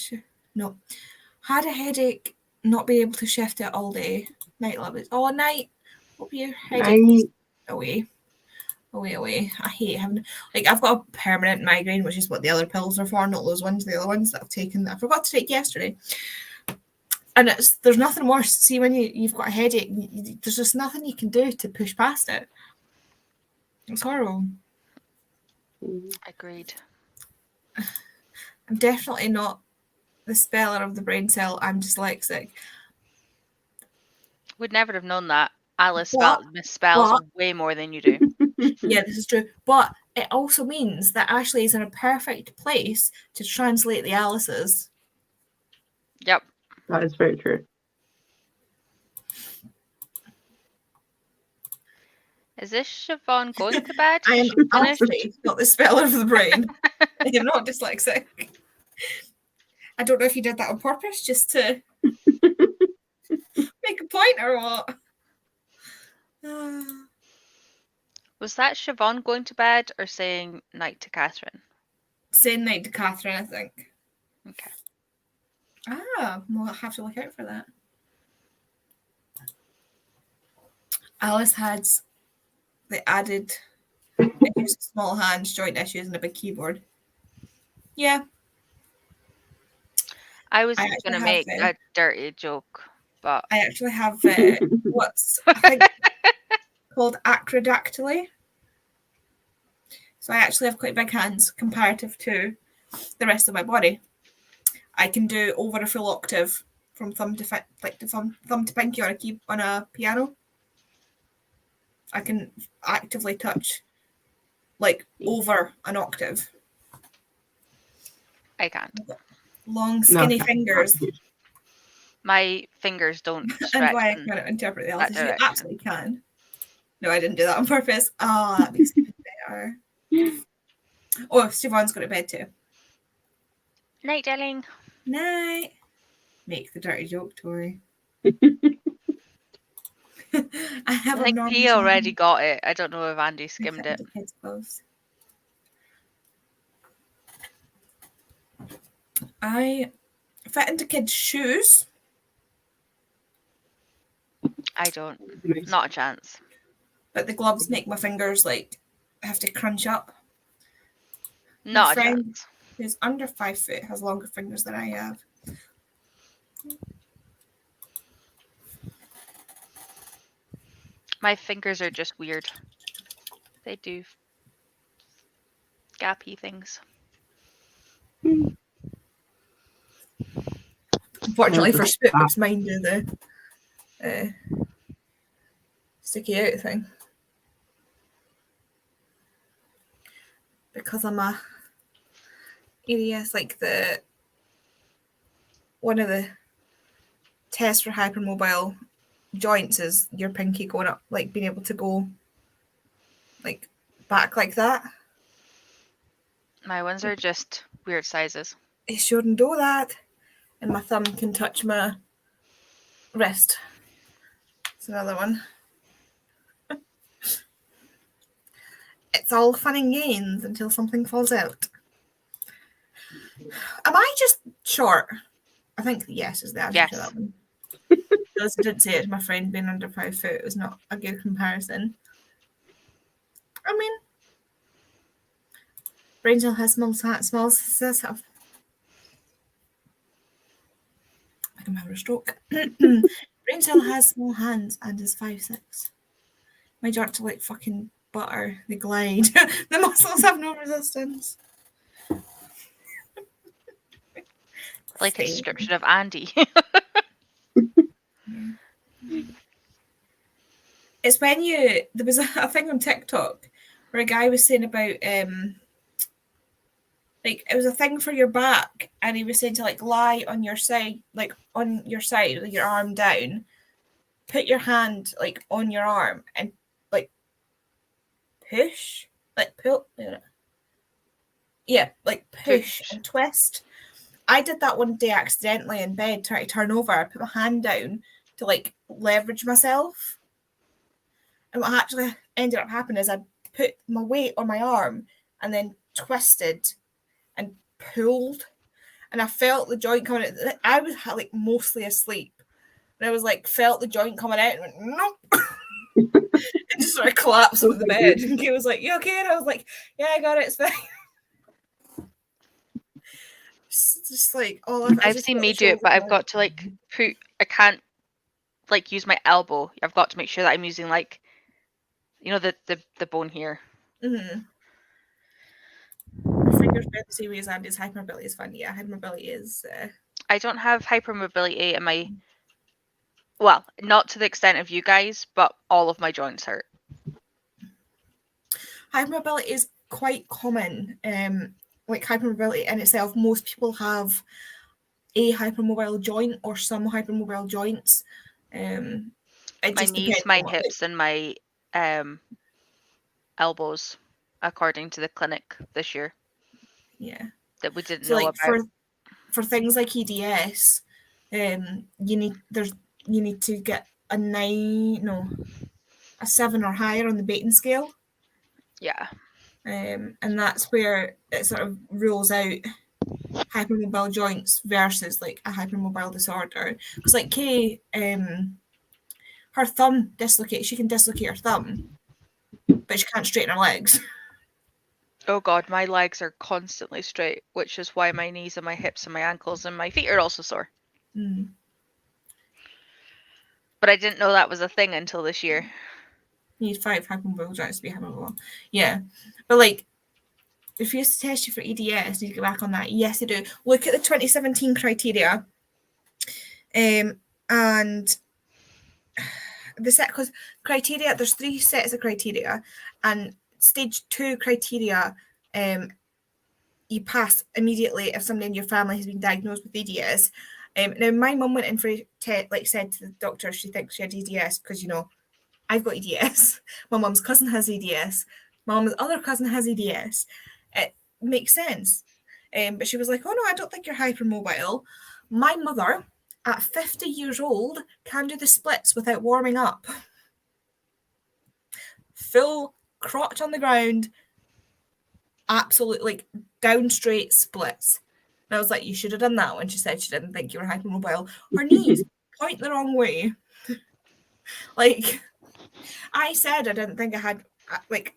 no. Had a headache. Not be able to shift it all day. Night lovers. Oh, night. Hope your headache goes away. Away. I hate having, like, I've got a permanent migraine, which is what the other pills are for, not those ones. The other ones that I've taken that I forgot to take yesterday. And there's nothing worse. See, when you've got a headache, there's just nothing you can do to push past it. It's horrible. Agreed. I'm definitely not the speller of the brain cell. I'm dyslexic. Would never have known that. Alice misspells way more than you do. Yeah, this is true. But it also means that Ashley is in a perfect place to translate the Alice's. Yep. That is very true. Is this Siobhan going to bed? I am Ashley, not the speller of the brain. I am not dyslexic. I don't know if you did that on purpose just to make a point or what. Was that Siobhan going to bed or saying night to Catherine? Saying night to Catherine, I think. Okay. We'll have to look out for that. Alice had the added issues, small hands, joint issues, and a big keyboard. Yeah. I was I going actually to have make a dirty joke, but I actually have what's I think called acrodactyly. So I actually have quite big hands comparative to the rest of my body. I can do over a full octave from thumb to thumb to pinky on a piano. I can actively touch like over an octave. I can't. Long skinny No, fingers. My fingers don't And stretch why I in cannot interpret the that altitude. You direction. absolutely can. No, I didn't do that on purpose. Oh, that makes it better. Oh, Siobhan's got to bed too. Night, darling. Night. Make the dirty joke, Tori. I have I think abnormal P already got it. I don't know if Andy skimmed it. the kids' clothes. I fit into kids' shoes. I don't. Nice. Not a chance. But the gloves make my fingers like have to crunch up. Not My a friend chance. who's under 5 foot has longer fingers than I have. My fingers are just weird. They do gappy things. Unfortunately Yeah, for just spooks, mine do the sticky out thing. Because I'm a ADS, like one of the tests for hypermobile joints is your pinky going up, like being able to go like back like that. My ones are just weird sizes. It shouldn't do that. And my thumb can touch my wrist. It's another one. It's all fun and games until something falls out. Am I just short? I think yes is the answer to Yes. that one. Those who did say it, my friend being under 5 foot was not a good comparison. I mean, Rachel has small stuff. I can have a stroke. Rachel has small hands and is 5'6". My joints are like fucking butter. They glide. The muscles have no resistance. Like a description of Andy. It's when there was a thing on TikTok where a guy was saying about like it was a thing for your back, and he was saying to like lie on your side, like on your side with your arm down, put your hand like on your arm and like push, like pull, yeah, like push and twist. I did that one day accidentally in bed, trying to turn over. I put my hand down to like leverage myself. And what actually ended up happening is I put my weight on my arm and then twisted and pulled. And I felt the joint coming out. I was like mostly asleep. And I was like, felt the joint coming out and went, nope. And just sort of collapsed on the bed. And he was like, you okay? And I was like, yeah, I got it. It's fine. Just like, oh, I've seen me do it, but I've got to like I can't like use my elbow. I've got to make sure that I'm using like, you know, the bone here. Mm-hmm. My fingers are the same way as Andy's. Hypermobility is fun. Yeah, hypermobility is. I don't have hypermobility in my. Well, not to the extent of you guys, but all of my joints hurt. Hypermobility is quite common. Like hypermobility in itself, most people have a hypermobile joint or some hypermobile joints. It My just knees, depends my on hips, and my elbows, according to the clinic this year. Yeah. That we didn't So know like about. for things like EDS, you need to get a 7 or higher on the Baton scale. Yeah. And that's where it sort of rules out hypermobile joints versus like a hypermobile disorder. Because like Kay, her thumb dislocates. She can dislocate her thumb, but she can't straighten her legs. Oh god, my legs are constantly straight, which is why my knees and my hips and my ankles and my feet are also sore. Mm. But I didn't know that was a thing until this year. You need 5 hypermobilitis to be hypermobile. Yeah. But like, if you used to test you for EDS, you go back on that. Yes, they do. Look at the 2017 criteria. And the set, because criteria, there's 3 sets of criteria, and stage 2 criteria, you pass immediately if somebody in your family has been diagnosed with EDS. Now my mum went in for said to the doctor she thinks she had EDS because I've got EDS. My mum's cousin has EDS. My mum's other cousin has EDS. It makes sense. But she was like, oh no, I don't think you're hypermobile. My mother, at 50 years old, can do the splits without warming up. Full crotch on the ground, absolute down straight splits. And I was like, you should have done that when she said she didn't think you were hypermobile. Her knees point the wrong way. I said I didn't think I had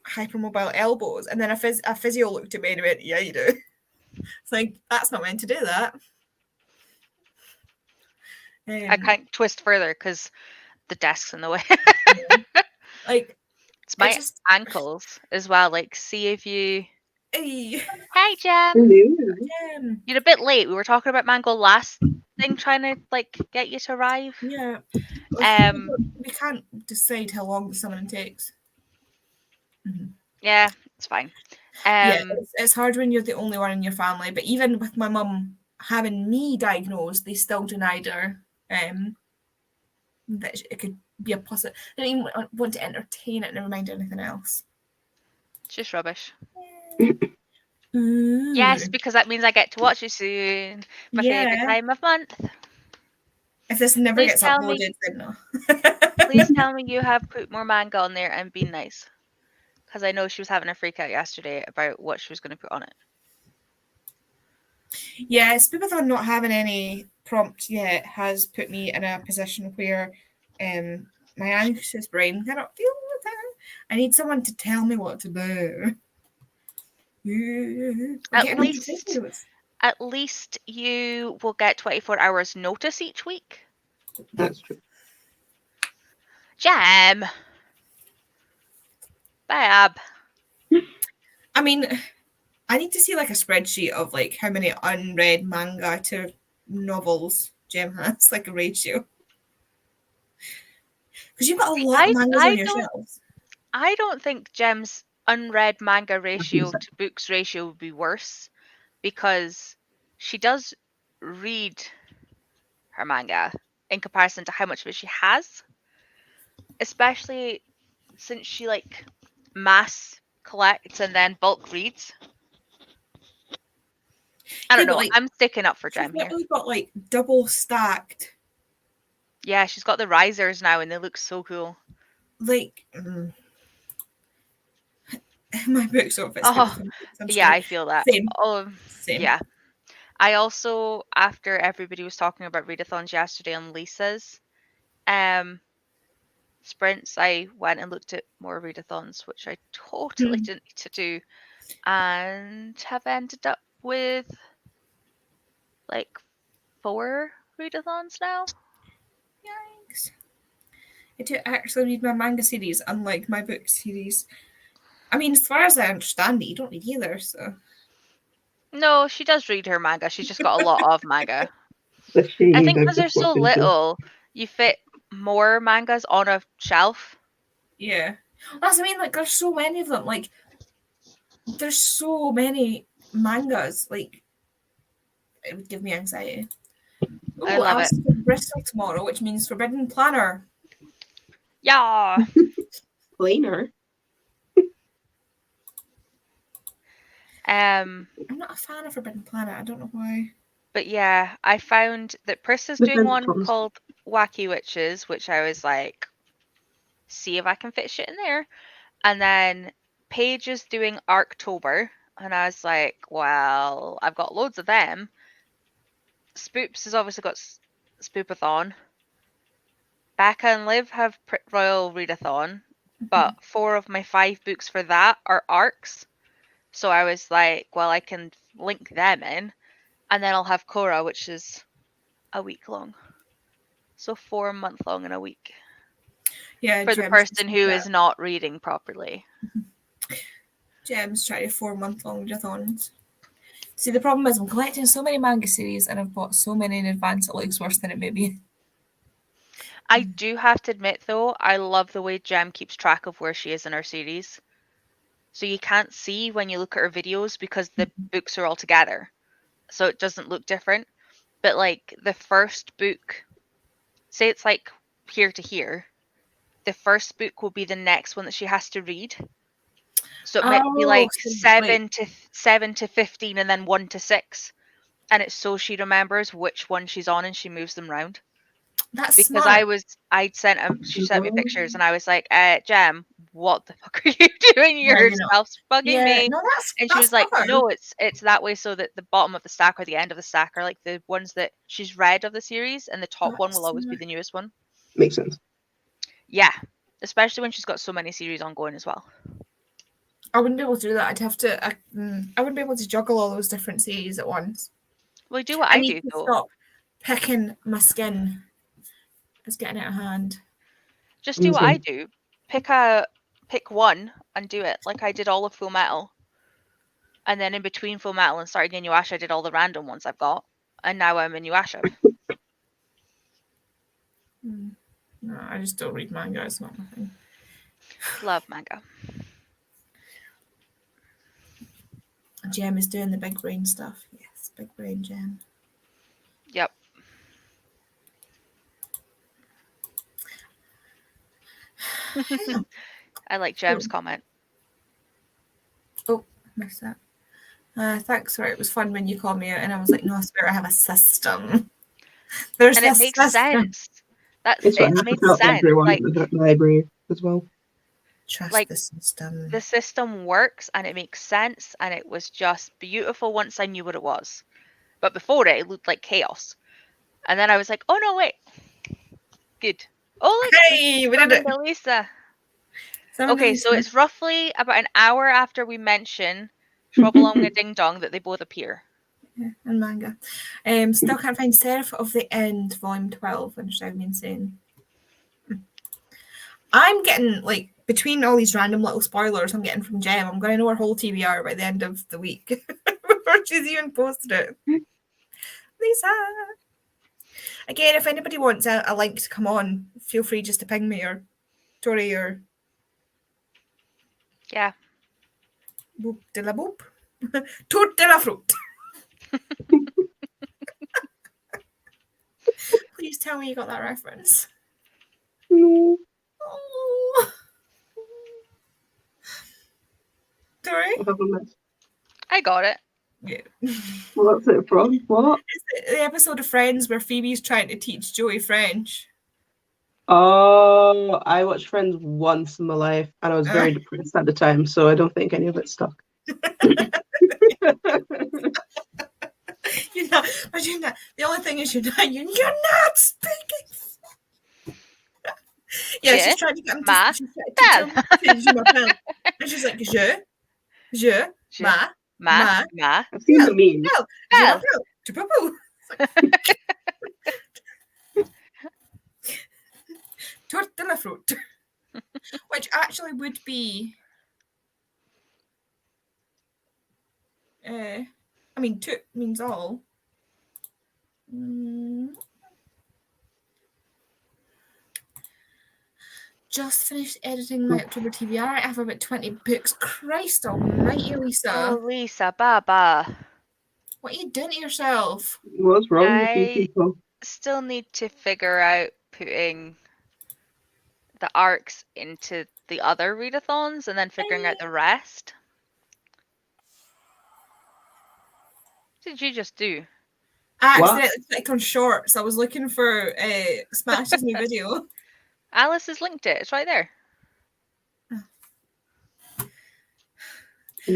hypermobile elbows, and then a physio looked at me and went, yeah, you do. It's like, that's not meant to do that. I can't twist further because the desk's in the way. It's my ankles as well. See if you... Hey. Hi, Jem. Hello. You're a bit late. We were talking about Mango last thing, trying to get you to arrive. Yeah. We can't decide how long the summoning takes. Mm-hmm. Yeah, it's fine. Yeah, it's hard when you're the only one in your family. But even with my mum having me diagnosed, they still denied her that it could be a possible. They didn't even want to entertain it, never mind anything else. It's just rubbish. Ooh. Yes, because that means I get to watch it soon. My favourite time of month. If this never gets uploaded, then no. Please tell me you have put more manga on there and been nice. Because I know she was having a freak out yesterday about what she was going to put on it. Yeah, Spoopathon not having any prompt yet has put me in a position where my anxious brain cannot deal with it. I need someone to tell me what to do. At least you will get 24 hours notice each week. That's true. Jam. Bab. I mean, I need to see a spreadsheet of how many unread manga to novels Jem has, a ratio. Because you've got a lot of mangas on your shelves. I don't think Jem's unread manga ratio to books ratio would be worse, because she does read her manga in comparison to how much of it she has, especially since she mass collects and then bulk reads. I don't know. I'm sticking up for Jem here. She's got double stacked. Yeah, she's got the risers now, and they look so cool. My books don't fit. Yeah, I feel that. Same. Same. Yeah. I also, after everybody was talking about readathons yesterday on Lisa's sprints, I went and looked at more readathons, which I totally didn't need to do, and have ended up with 4 readathons now. Yikes. I do actually read my manga series, unlike my book series. I mean, as far as I understand it, you don't read either, so... No, she does read her manga. She's just got a lot of manga. I think because they're so little, you fit more mangas on a shelf. Yeah. That's what I mean, there's so many of them. There's so many mangas. It would give me anxiety. Oh, I love it. Bristol tomorrow, which means Forbidden Planner. Yeah. Planner. I'm not a fan of Forbidden Planet. I don't know why. But yeah, I found that Prissa's doing one called Wacky Witches, which I was like, see if I can fit shit in there. And then Paige is doing Arctober, and I was like, well, I've got loads of them. Spoops has obviously got Spoopathon. Becca and Liv have Royal Readathon, but 4 of my 5 books for that are arcs. So I was like, well, I can link them in, and then I'll have Korra, which is a week long. So 4 month long in a week. Yeah, For the person who is not reading properly. Gem's trying to 4-month-long readathons. See, the problem is I'm collecting so many manga series and I've bought so many in advance it looks worse than it may be. I do have to admit, though, I love the way Gem keeps track of where she is in her series. So you can't see when you look at her videos because the books are all together. So it doesn't look different. But like the first book, say it's like here to here, the first book will be the next one that she has to read. So it might be like so, 7 to 15 and then 1 to 6. And it's so she remembers which one she's on and she moves them around. That's Because smart. she sent me pictures and I was like, Jem, what the fuck are you doing? Yeah, Your you know. spell's bugging me. No, And she was like, clever. no, it's that way so that the bottom of the stack or the end of the stack are like the ones that she's read of the series and the top one will always be the newest one. Makes sense. Yeah. Especially when she's got so many series ongoing as well. I wouldn't be able to do that. I'd have to. I wouldn't be able to juggle all those different series at once. Well, do what I need do, to though. Stop picking my skin. It's getting out of hand. Just do what I do. Pick one and do it. Like I did all of Full Metal. And then in between Full Metal and starting Inuyasha, I did all the random ones I've got. And now I'm in Inuyasha. No, I just don't read manga. It's not my thing. Love manga. Gem is doing the big brain stuff. Yes, big brain Gem. Yep. I like Gem's comment. Oh, missed that. Thanks for it. It was fun when you called me out, and I was like, "No, I swear I have a system." There's and it makes sense. It made help sense. everyone Like at the library as well. Trust like the system. the system works and it makes sense, and it was just beautiful once I knew what it was. But before it looked like chaos. And then I was like, oh no, wait. Good. Oh, look, Hey, we did it. Lisa. Summon Okay, Lisa. so it's roughly about an hour after we mention Trouble on the Ding Dong that they both appear. Yeah, and manga. Still can't find Seraph of the End, Volume 12, which drives me insane. I'm getting, like, between all these random little spoilers I'm getting from Gem, I'm going to know her whole TBR by the end of the week. Before she's even posted it. Lisa! Again, if anybody wants a link to come on, feel free just to ping me or Tori or... Yeah. Boop de la boop. Toot de la fruit. Please tell me you got that reference. No. Oh. Tori? I got it. Yeah. What's it from? What? It's the episode of Friends where Phoebe's trying to teach Joey French. Oh, I watched Friends once in my life, and I was very depressed at the time, so I don't think any of it stuck. You're not, but you're not. The only thing is you're not speaking. Yeah, she's trying to get him to teach him and she's like, je, ma. I've seen the meme. Torte de la fruit. Which actually would be I mean, tout means all. Just finished editing my October TBR. I have about 20 books. Christ almighty, Lisa. Oh, Lisa, Baba. What are you doing to yourself? What's wrong with you people? Still need to figure out putting the arcs into the other readathons and then figuring out the rest. What did you just do? I accidentally clicked on shorts. I was looking for Smash's new video. Alice has linked it. It's right there.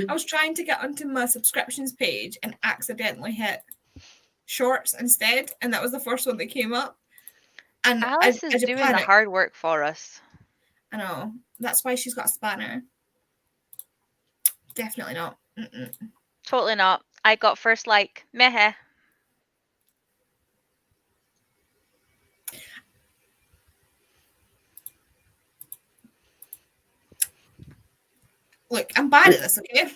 I was trying to get onto my subscriptions page and accidentally hit shorts instead, and that was the first one that came up. And Alice is doing the hard work for us. I know. That's why she's got a spanner. Definitely not. Mm-mm. Totally not. I got first like, meh. Look, I'm bad at this, okay?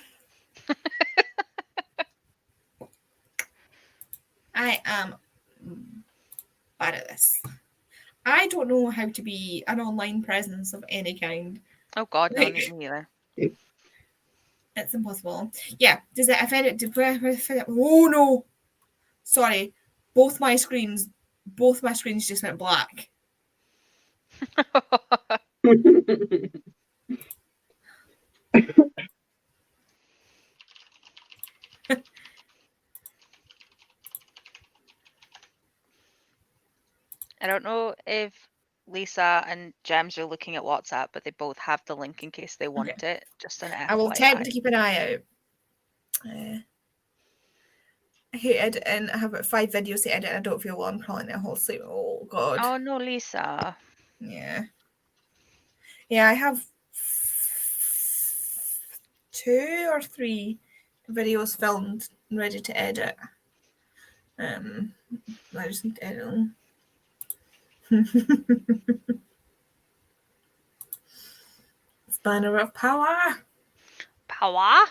I am bad at this. I don't know how to be an online presence of any kind. Oh god, no, Like, me either. it's impossible. Yeah, does it? I found it. Oh no! Sorry, both my screens just went black. I don't know if Lisa and Gems are looking at WhatsApp, but they both have the link in case they want it. Just an FYI. I will attempt to keep an eye out. I hate editing. I have about 5 videos to edit and I don't feel well. I'm crawling a whole sleep. Oh god. Oh no, Lisa. Yeah. Yeah, I have 2 or 3 videos filmed and ready to edit. I just need to edit them. Banner of power. Power?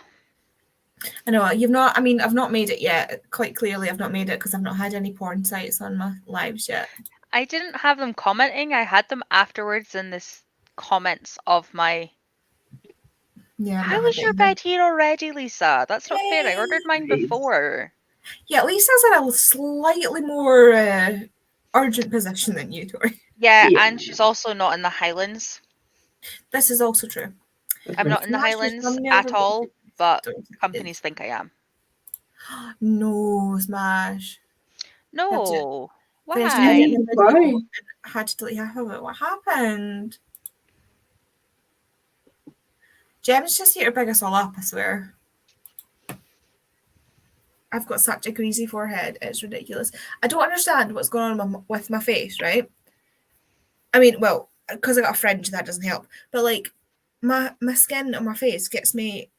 I know you've not. I mean, I've not made it yet. Quite clearly, I've not made it because I've not had any porn sites on my lives yet. I didn't have them commenting. I had them afterwards in this comments of my. Yeah. How was your bed here already, Lisa? That's not fair. I ordered mine before. Yeah, Lisa's in a slightly more urgent position than you, Tori. Yeah, and she's also not in the Highlands. This is also true. I'm not in the Highlands at all, but companies think I am. No, Smash. No. Why? Why? Had to delete half of it. What happened? Gem's just here to big us all up, I swear. I've got such a greasy forehead. It's ridiculous. I don't understand what's going on with my face, right? I mean, well, because I got a fringe, that doesn't help. But like, my skin on my face gets really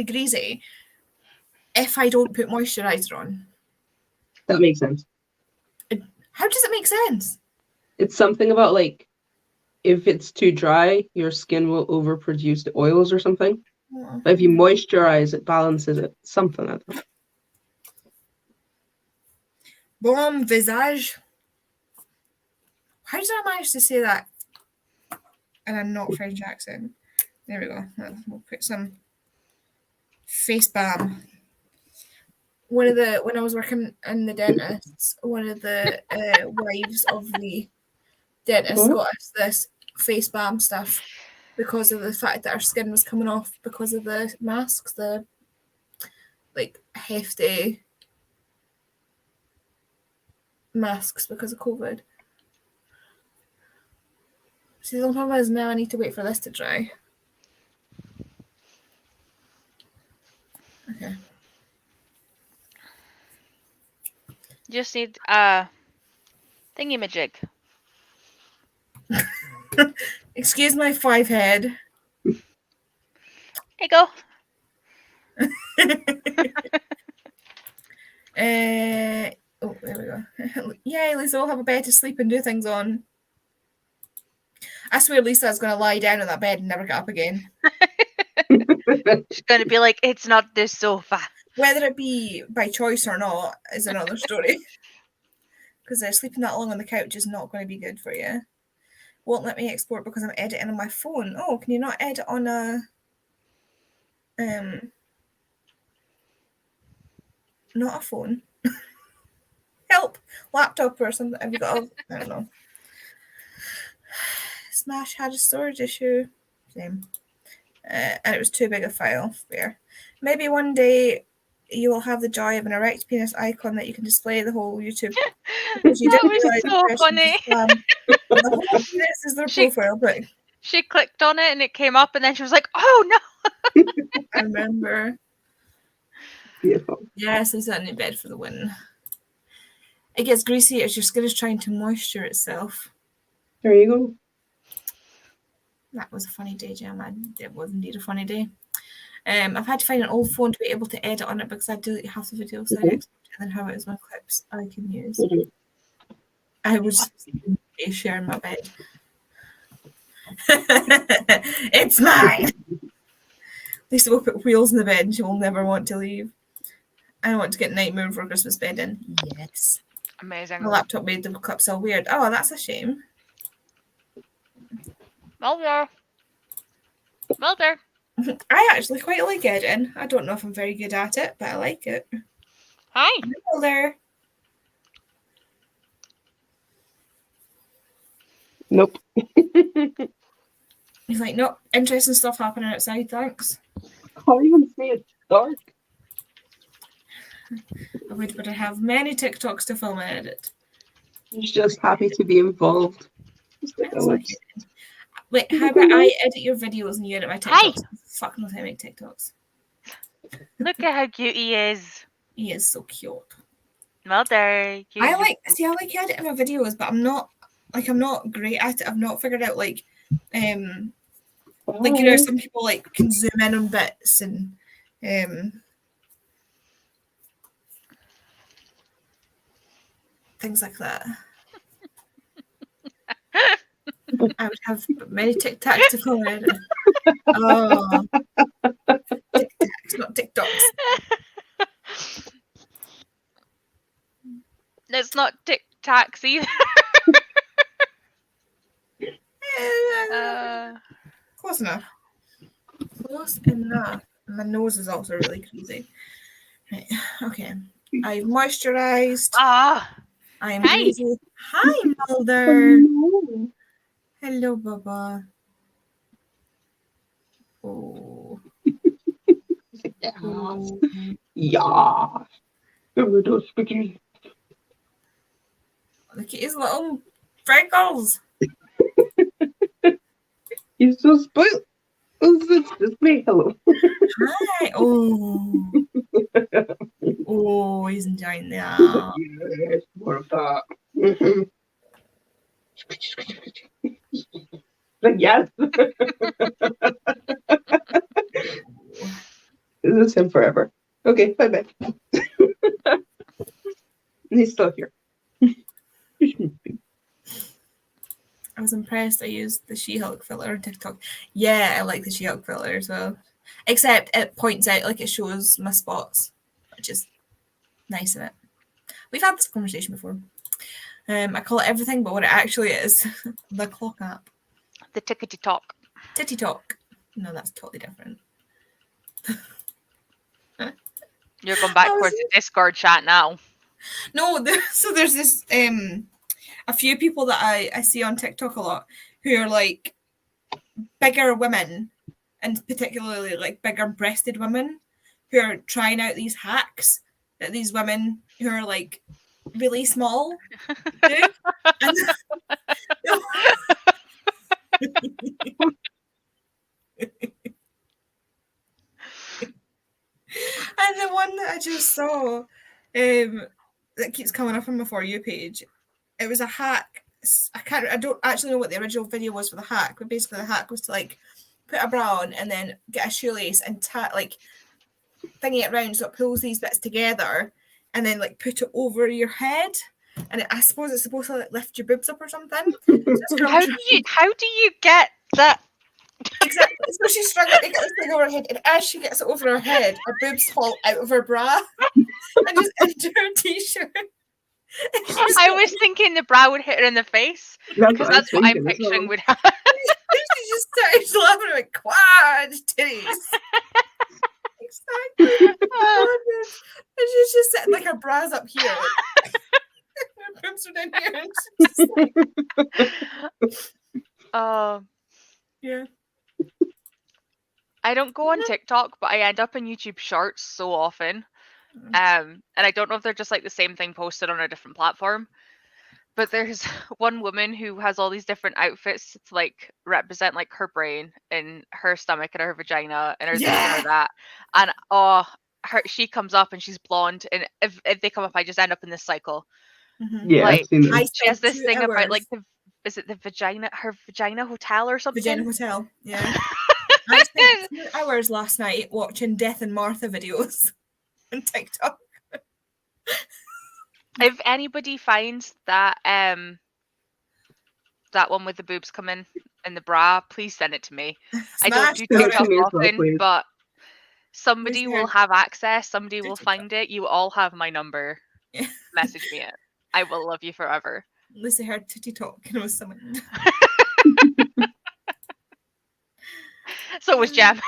greasy if I don't put moisturizer on. That makes sense. How does it make sense? It's something about like, if it's too dry, your skin will overproduce the oils or something. Oh. But if you moisturize, it balances it. Something like that. Bon visage. How did I manage to say that? And I'm not French accent. There we go. We'll put some face balm. When I was working in the dentist, one of the wives of the dentist got us this face balm stuff because of the fact that our skin was coming off because of the masks, the like hefty masks because of COVID. See, the only problem is now I need to wait for this to dry. Okay. You just need a thingy-majig. Excuse my 5 head. There you go. Oh, there we go. Yay, Lisa will have a bed to sleep and do things on. I swear Lisa's going to lie down on that bed and never get up again. She's going to be like, it's not this sofa. Whether it be by choice or not is another story. Because sleeping that long on the couch is not going to be good for you. Won't let me export because I'm editing on my phone. Oh, can you not edit on a not a phone? Help, laptop or something. Have you got I don't know. Smash had a storage issue. Same. And it was too big a file. Fair. Maybe one day you will have the joy of an erect penis icon that you can display the whole YouTube. That was so funny. The whole penis is their profile, but she clicked on it and it came up, and then she was like, "Oh no!" I remember. Beautiful. Yes, Lisa in bed for the win. It gets greasy as your skin is trying to moisture itself. There you go. That was a funny day, Gemma. It was indeed a funny day. I've had to find an old phone to be able to edit on it because I delete half the video, so I export it and then have it as my clips I can use. I was sharing my bed. It's mine. Lisa will put wheels in the bed and she will never want to leave. I want to get night moon for Christmas bed in. Yes. Amazing. My laptop made the clips all weird. Oh, that's a shame. Well there. Well there. I actually quite like editing. I don't know if I'm very good at it, but I like it. Hi. Hello there. Nope. He's like, nope, interesting stuff happening outside, thanks. Can't even see it. Dark. I would, but I have many TikToks to film and edit. He's just happy to be involved. That's like it. Wait, how about I edit your videos and you edit my TikToks? Fuck no, I make TikToks. Look at how cute he is. He is so cute. Well there. I like editing my videos, but I'm not great at it. I've not figured out like some people like can zoom in on bits and things like that. I would have many TikToks to film edit. Oh, TikToks, not TikToks. It's not tic-tacs either. Close enough. Close enough. My nose is also really crazy. Right. Okay. I've moisturized. I am easy. Hi, Mulder. Hello, Baba. Oh. Yeah. Speaking. Look at his little freckles. He's so spoiled. It's just me. Hello. Hi. Oh. Oh, he's enjoying that. Yes, more of that. Yes. This is him forever. Okay, bye. He's still here. I was impressed. I used the She-Hulk filler on TikTok. Yeah, I like the She-Hulk filler as well. Except it points out, like it shows my spots, which is nice in it. We've had this conversation before. I call it everything, but what it actually is, the clock app. The tickety talk. Titty talk. No, that's totally different. You're going backwards to Discord chat now. No, so there's this a few people that I see on TikTok a lot who are like bigger women, and particularly like bigger breasted women who are trying out these hacks that these women who are like really small do. And, and the one that I just saw that keeps coming up on my For You page, it was a hack. I don't actually know what the original video was for the hack, but basically the hack was to like put a bra on and then get a shoelace and like thingy it around so it pulls these bits together and then like put it over your head. And I suppose it's supposed to like lift your boobs up or something. So how do you get that? Exactly. So she's struggling to get this thing over her head, and as she gets it over her head, her boobs fall out of her bra and just into her t-shirt. I was thinking the bra would hit her in the face because that's what I'm picturing would happen. She just started laughing like quad titties. Exactly. And she's just sitting like her bra's up here. Her boobs are down here. And she's like, yeah. I don't go on TikTok, but I end up in YouTube Shorts so often. And I don't know if they're just like the same thing posted on a different platform. But there's one woman who has all these different outfits to like represent like her brain and her stomach and her vagina and her this and her that. And she comes up and she's blonde, and if they come up, I just end up in this cycle. Mm-hmm. Yeah, like, she has this thing about like her vagina hotel or something? Vagina hotel, yeah. I spent 2 hours last night watching Death and Martha videos on TikTok. If anybody finds that that one with the boobs coming in the bra, please send it to me. I don't do Send it to TikTok me as well, often, please. but somebody will Scared. have access. Somebody will TikTok. find it. You all have my number. Yeah. Message me it. I will love you forever. Lucy heard titty talk and was summoned. So was Jem.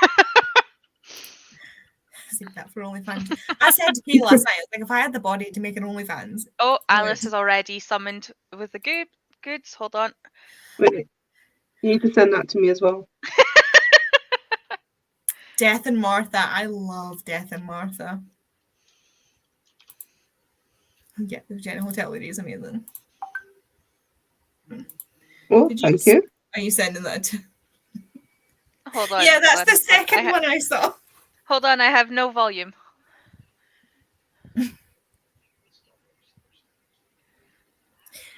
Save that for OnlyFans. I said to Kay last night, like if I had the body to make an OnlyFans. Oh, I Alice would. is already summoned with the goods. Hold on. Wait, you need to send that to me as well. Death and Martha. I love Death and Martha. Yeah, the Jenny Hotel lady is amazing. Oh, Did thank you. Are you sending that to... Hold on. Yeah, that's hold the on. second one I saw. Hold on, I have no volume.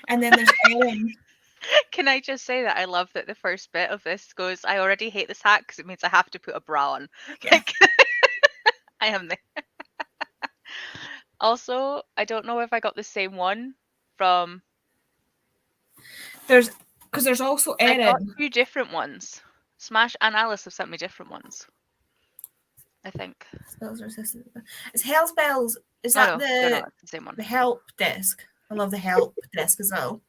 And then there's Ellen. Can I just say that I love that the first bit of this goes, I already hate this hat because it means I have to put a bra on. Yeah. I am there. Also, I don't know if I got the same one from... Because there's also I got Erin. 2 different ones. Smash and Alice have sent me different ones. I think. Spells or assistance. It's Hell Spells. Is Oh, that no, the it's the same one. the help desk? I love the help desk as well.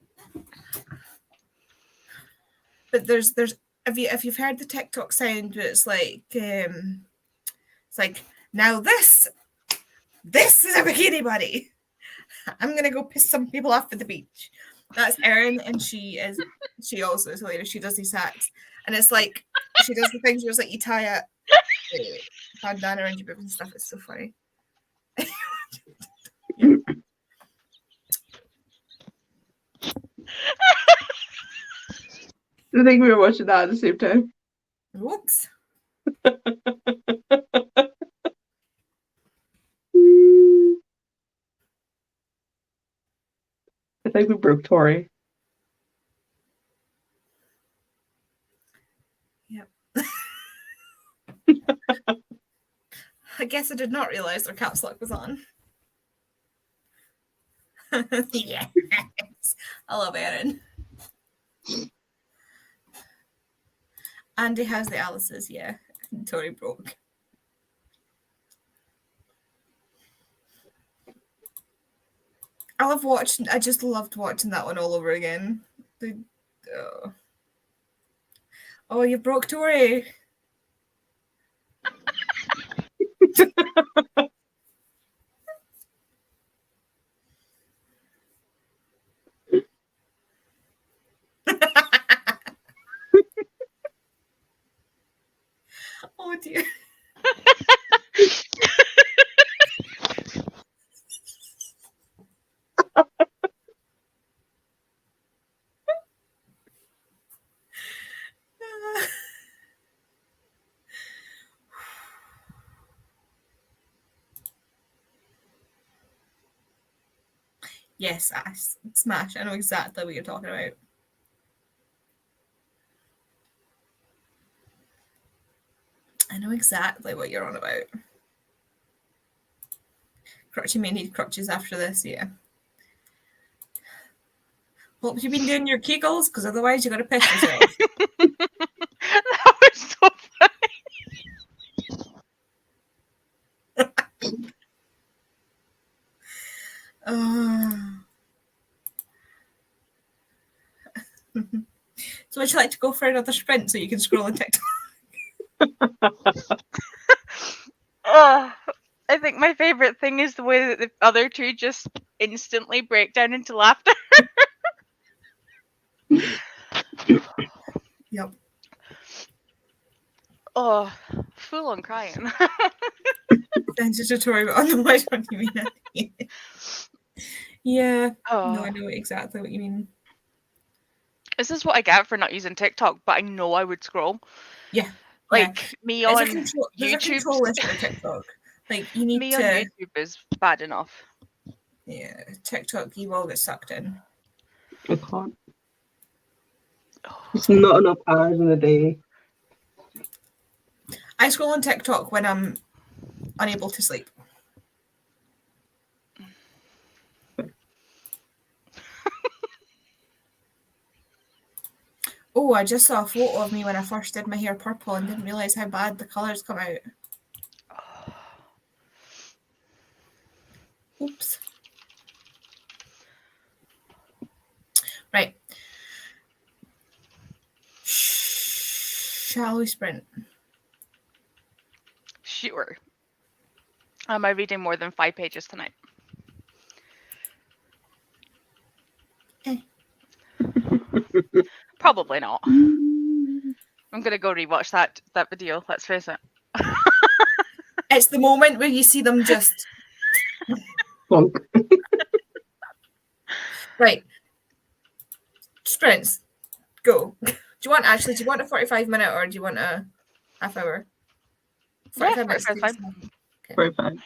But there's if you've heard the TikTok sound, it's like now this is a bikini body. I'm gonna go piss some people off at the beach. That's Erin, and she also is hilarious. She does these hacks, and it's like she does the things where it's like you tie a bandana around your boobs and stuff. It's so funny. Yeah. I think we were watching that at the same time. Whoops. I think we broke Tori. Yep. I guess I did not realize their caps lock was on. Yes. I love Erin. Andy has the Alice's, yeah. Tori broke. I just loved watching that one all over again. Oh, you broke Tori. Oh dear. Yes, Smash. I know exactly what you're talking about. I know exactly what you're on about. Crutchy may need crutches after this, yeah. Hope you've been doing your kegels, because otherwise you got to piss yourself. That was so So would you like to go for another sprint so you can scroll on TikTok? I think my favorite thing is the way that the other two just instantly break down into laughter. Yep. Oh, full on crying. Then just a tutorial on the which one you mean. Yeah. Oh. No, I know exactly what you mean. This is what I get for not using TikTok, but I know I would scroll. Yeah. Like me on there's YouTube. a control issue with TikTok. Like you need me to. On YouTube is bad enough. Yeah, TikTok, you will get sucked in. I can't. It's not enough hours in a day. I scroll on TikTok when I'm unable to sleep. Oh, I just saw a photo of me when I first did my hair purple and didn't realise how bad the colours come out. Oops. Right. Shall we sprint? Sure. Am I reading more than 5 pages tonight? Probably not. I'm gonna go rewatch that video. Let's face it. It's the moment where you see them just Bonk. right. Sprints. Go. Do you want a 45-minute or do you want a half hour? 45 minutes. 45 is fine. Okay. Very fine.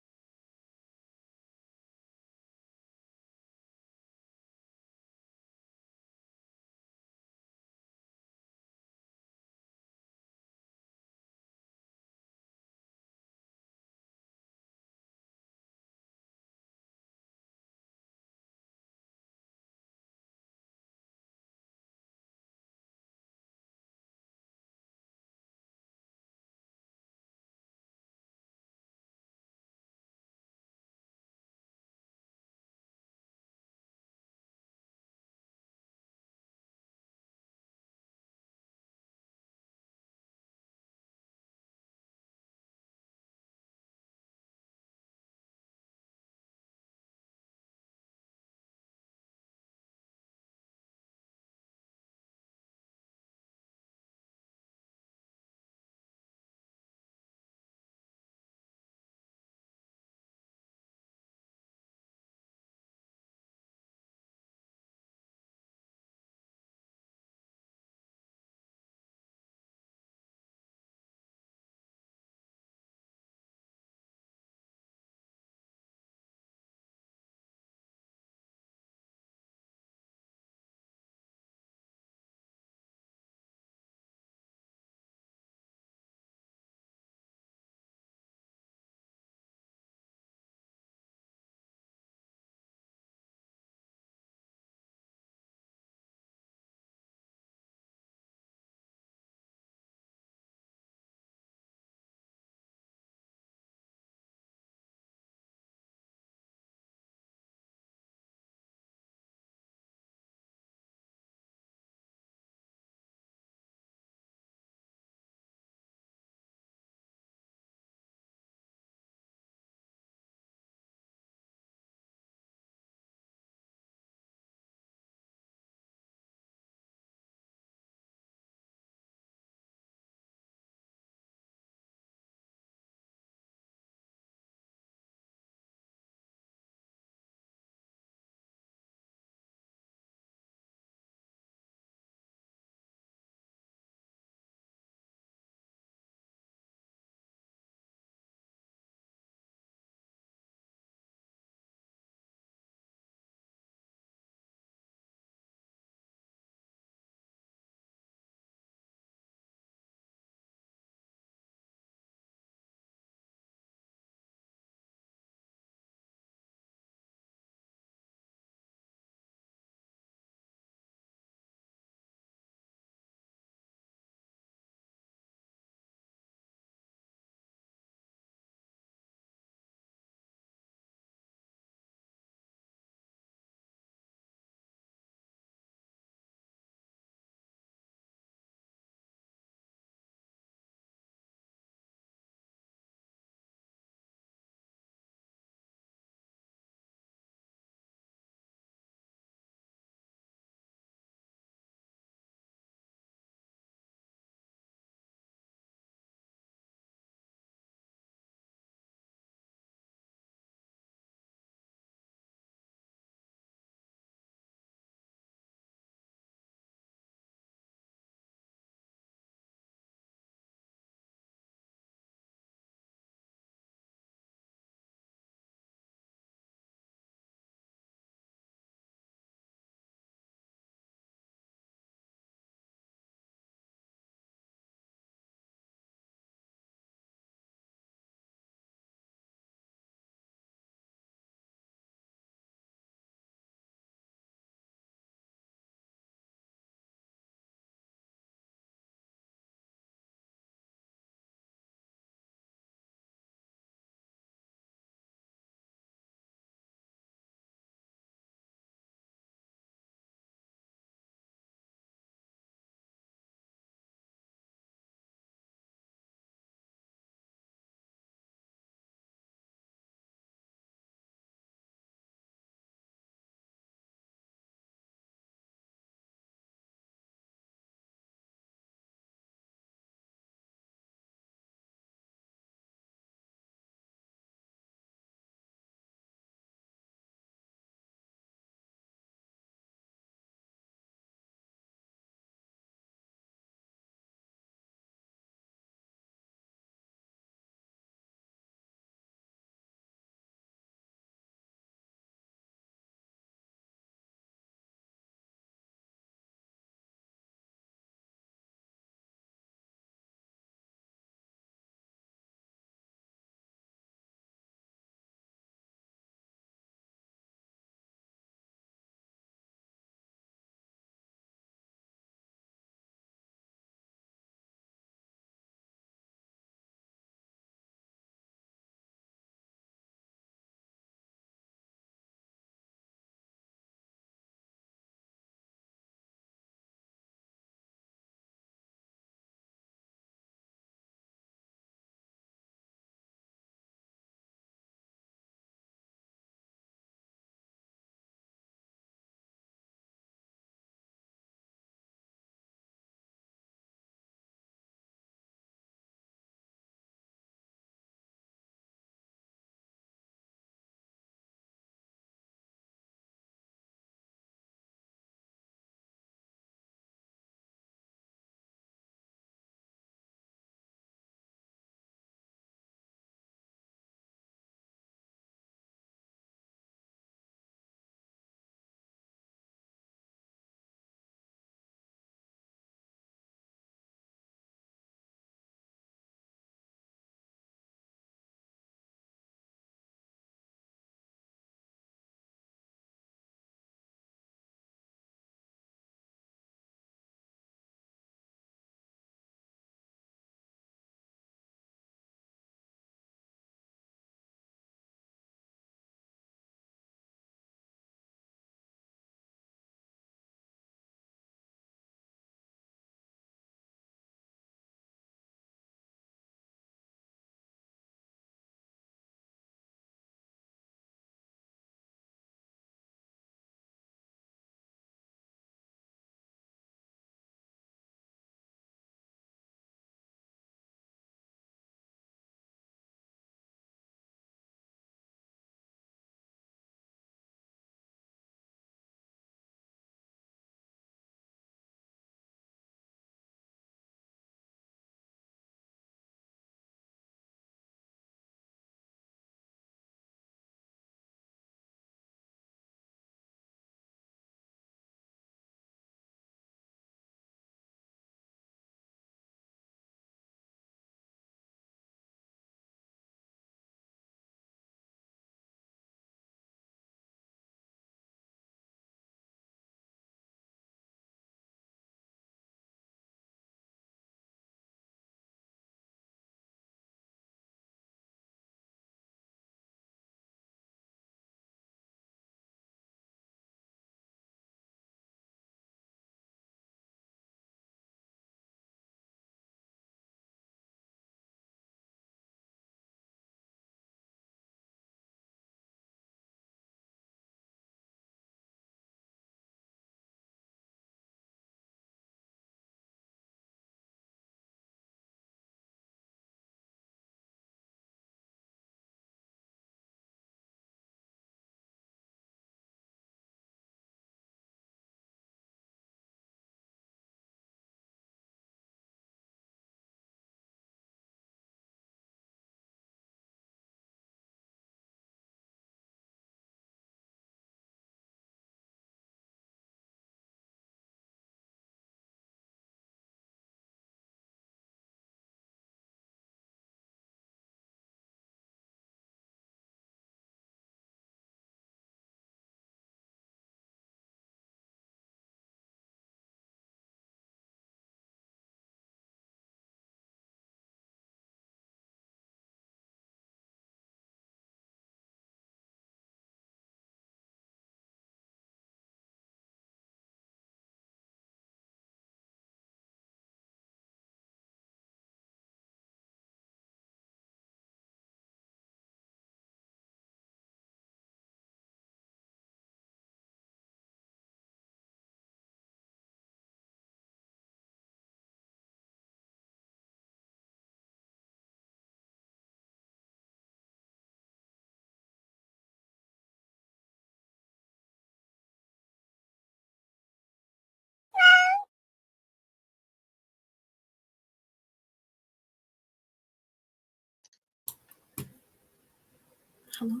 Hello.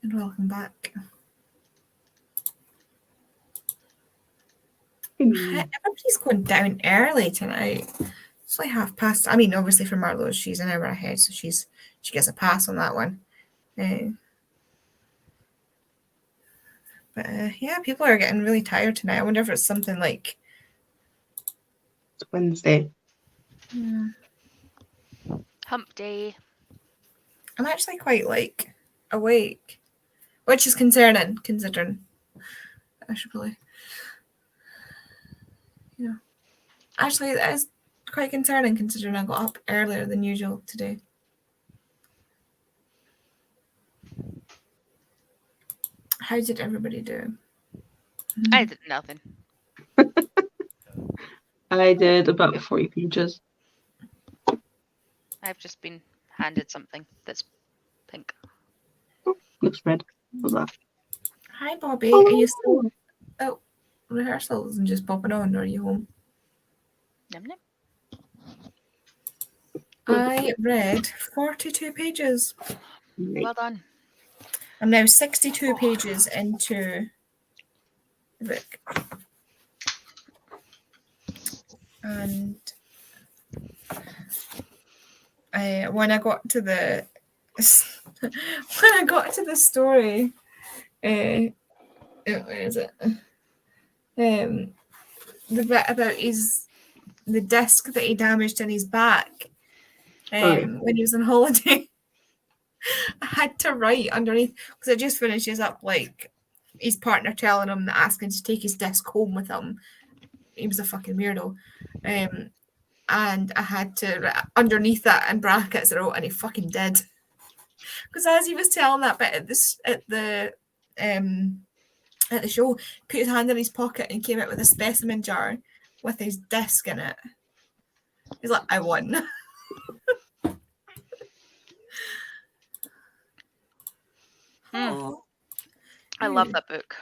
And welcome back. Everybody's going down early tonight. It's like past. I mean, obviously for Marlo, she's an hour ahead, so she gets a pass on that one. But yeah, people are getting really tired tonight. I wonder if it's something like It's Wednesday. Hump day. I'm actually quite like awake, which is concerning considering I should probably, actually that is quite concerning considering I got up earlier than usual today. How did everybody do? I did nothing. I did about 40 pages. I've just been handed something that's pink. Oh, looks red. What's that? Hi, Bobby. Are you still at rehearsals and just popping on, or are you home? Num num. I read 42 pages. Well done. I'm now 62 pages into the book. And when I got to the story, where is it? The bit about the disc that he damaged in his back when he was on holiday. I had to write underneath because it just finishes up like his partner telling him that asking to take his disc home with him. He was a fucking weirdo. And I had to underneath that in brackets I wrote, and he fucking did. Because as he was telling that bit at the show, put his hand in his pocket and came out with a specimen jar with his disc in it. He's like, I won. Oh. I love that book.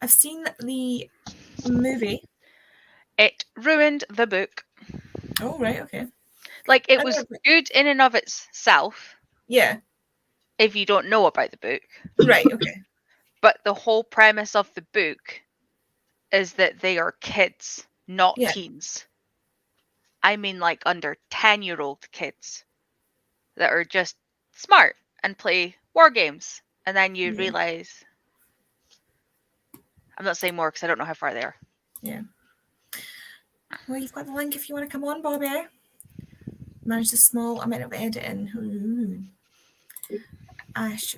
I've seen the movie. It ruined the book. Oh, right, okay. Like, it was good in and of itself. Yeah. If you don't know about the book. Right, okay. But the whole premise of the book is that they are kids, not teens. I mean, like, under 10-year-old kids that are just smart and play war games. And then you realise... I'm not saying more because I don't know how far they are. Yeah. Well, you've got the link if you want to come on, Bobby. Managed a small amount of editing. Ooh. Ash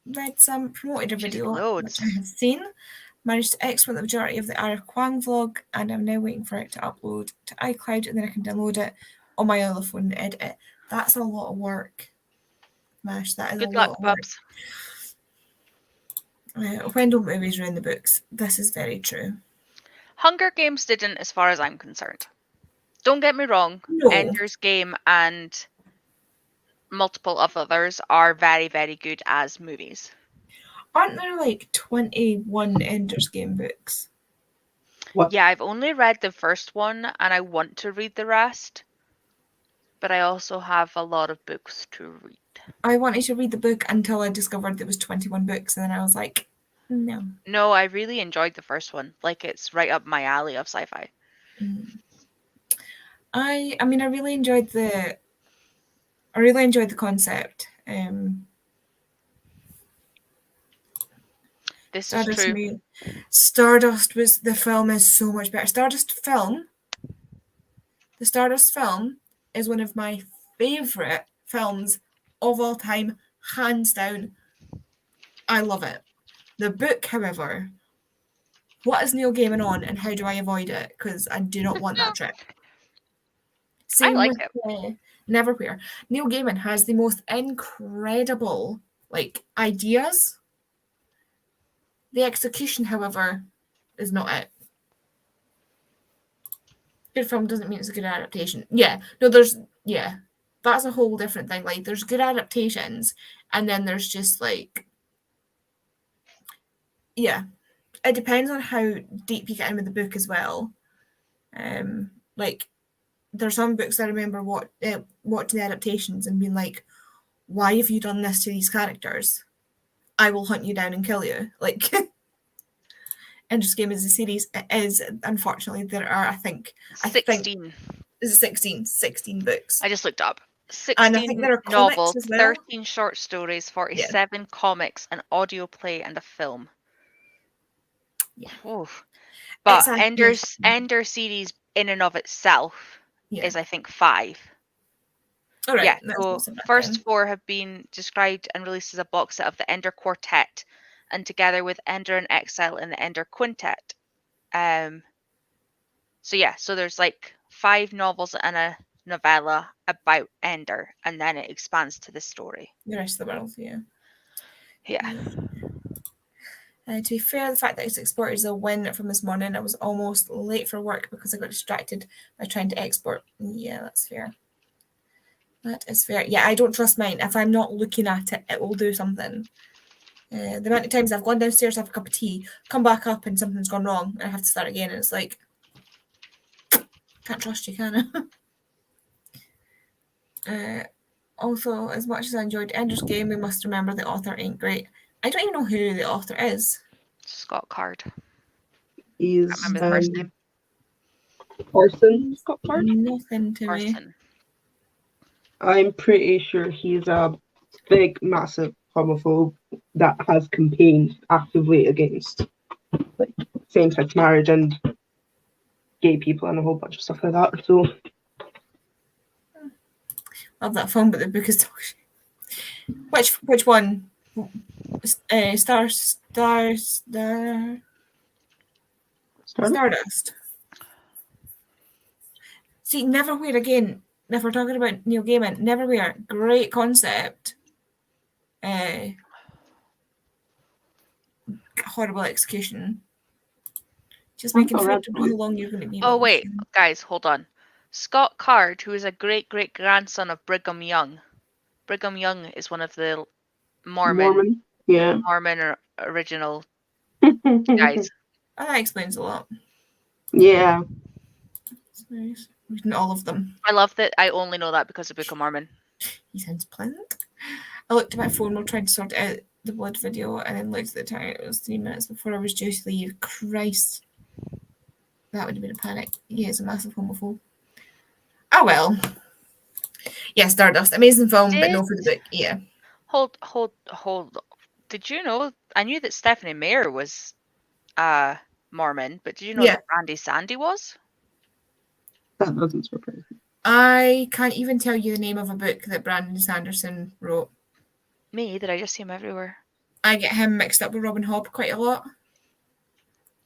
read some promoted a video which I have seen. Managed to export the majority of the Ara Kwang vlog, and I'm now waiting for it to upload to iCloud, and then I can download it on my other phone and edit it. That's a lot of work, Mash. That is Good a luck, lot of work. Bubs. When don't movies ruin the books? This is very true. Hunger Games didn't, as far as I'm concerned. Don't get me wrong. No. Ender's Game and multiple of others are very, very good as movies. Aren't there like 21 Ender's Game books? What? Yeah, I've only read the first one and I want to read the rest. But I also have a lot of books to read. I wanted to read the book until I discovered there was 21 books, and then I was like, no. No, I really enjoyed the first one. Like, it's right up my alley of sci-fi. I mean, I really enjoyed the concept. This Stardust is true. Stardust the film is so much better. The Stardust film is one of my favorite films of all time, hands down. I love it. The book, however, what is Neil Gaiman on, and how do I avoid it? Because I do not want that trick. Same I like with Neverwhere. Neil Gaiman has the most incredible ideas. The execution, however, is not it. Good film doesn't mean it's a good adaptation. That's a whole different thing. Like, there's good adaptations, and then there's just it depends on how deep you get in with the book as well. There's some books I remember watching the adaptations and being like, why have you done this to these characters? I will hunt you down and kill you. Like, Ender's Game is a series. It is, unfortunately, there are, I think 16. Is it 16? 16 books. I just looked up. And I think 16 there are comics novels, as well. 13 short stories, 47 comics, an audio play, and a film. Yeah. Oof. But It's Ender series in and of itself Yeah. is, I think, 5. All right. Yeah, that's so not so bad first then. 4 have been described and released as a box set of the Ender Quartet, and together with Ender in Exile and the Ender Quintet. So yeah, so there's like 5 novels and a novella about Ender, and then it expands to the story. The rest of the world, yeah. Yeah. To be fair, the fact that it's exported is a win from this morning. I was almost late for work because I got distracted by trying to export. Yeah, that's fair. That is fair. Yeah, I don't trust mine. If I'm not looking at it, it will do something. The amount of times I've gone downstairs to have a cup of tea, come back up and something's gone wrong, and I have to start again, and it's like, can't trust you, can I? Also, as much as I enjoyed Ender's Game, we must remember the author ain't great. I don't even know who the author is. Scott Card. He's I remember the first name. Orson Scott Card? Nothing to me. Orson. I'm pretty sure he's a big, massive homophobe that has campaigned actively against like same-sex marriage and gay people and a whole bunch of stuff like that. So Love that film, but the book is dog shit. Which one? Stardust. See, Neverwhere again. If we're talking about Neil Gaiman, Neverwhere, great concept. Horrible execution. Just making Oh, sure that's to know how long you're going to be. Oh wait, guys, hold on. Scott Card, who is a great-great-grandson of Brigham Young. Brigham Young is one of the Mormon original guys. Oh, that explains a lot. Yeah. That's nice. Reading all of them. I love that I only know that because of Book of Mormon. He sounds pleasant. I looked at my phone while trying to sort out the blood video and then looked at the time. It was 3 minutes before I was due to leave. Christ. That would have been a panic. He is a massive homophobe. Oh well. Yeah, Stardust. Amazing film, but no for the book. Yeah. Hold. Did you know? I knew that Stephanie Meyer was Mormon, but did you know that Brandy Sandy was? That doesn't surprise me. I can't even tell you the name of a book that Brandon Sanderson wrote. Me either. I just see him everywhere. I get him mixed up with Robin Hobb quite a lot.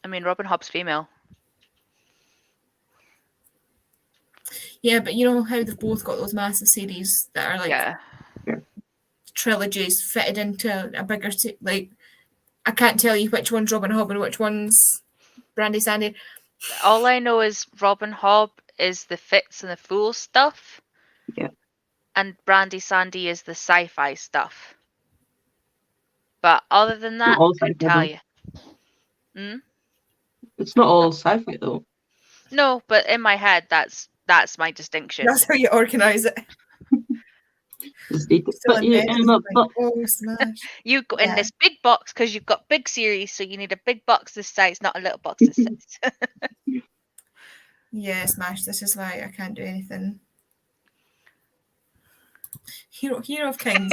I mean, Robin Hobb's female. Yeah, but you know how they've both got those massive series that are like trilogies fitted into a bigger like. I can't tell you which one's Robin Hobb and which one's Brandy Sandy. All I know is Robin Hobb is the Fitz and the Fool stuff. Yeah. And Brandy Sandy is the sci-fi stuff. But other than that, I couldn't tell you. It's not all sci-fi though. No, but in my head, that's my distinction. That's how you organise it. You go in this big box because you've got big series, so you need a big box this size, not a little box this size. Yeah, Smash. This is why I can't do anything. Hero of Kings.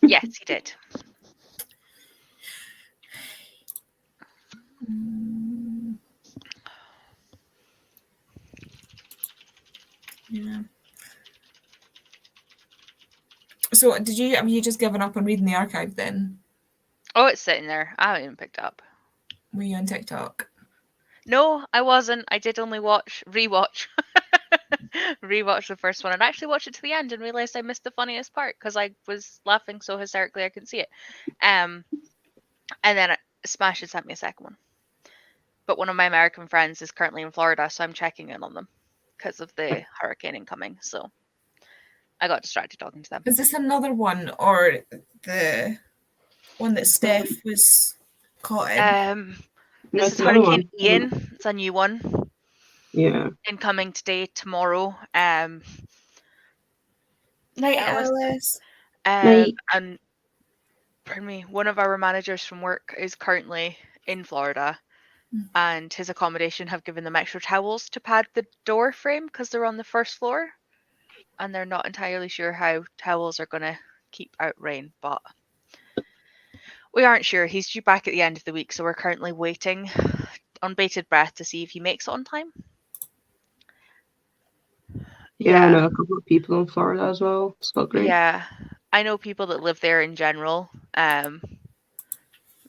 Yes, he did. Yeah. So, have you just given up on reading the archive then? Oh, it's sitting there. I haven't even picked it up. Were you on TikTok? No, I wasn't. I did only rewatch the first one and actually watched it to the end and realized I missed the funniest part because I was laughing so hysterically I couldn't see it. And then Smash had sent me a second one. But one of my American friends is currently in Florida, so I'm checking in on them because of the hurricane incoming. So I got distracted talking to them. Is this another one or the one that Steph was caught in? This is Hurricane Ian. It's a new one. Yeah. Incoming today, tomorrow. Night Alice. Right. And pardon me, one of our managers from work is currently in Florida, and his accommodation have given them extra towels to pad the door frame because they're on the first floor, and they're not entirely sure how towels are going to keep out rain, but we aren't sure. He's due back at the end of the week, so we're currently waiting on bated breath to see if he makes it on time. Yeah, I know a couple of people in Florida as well. It's not great. Yeah, I know people that live there in general, that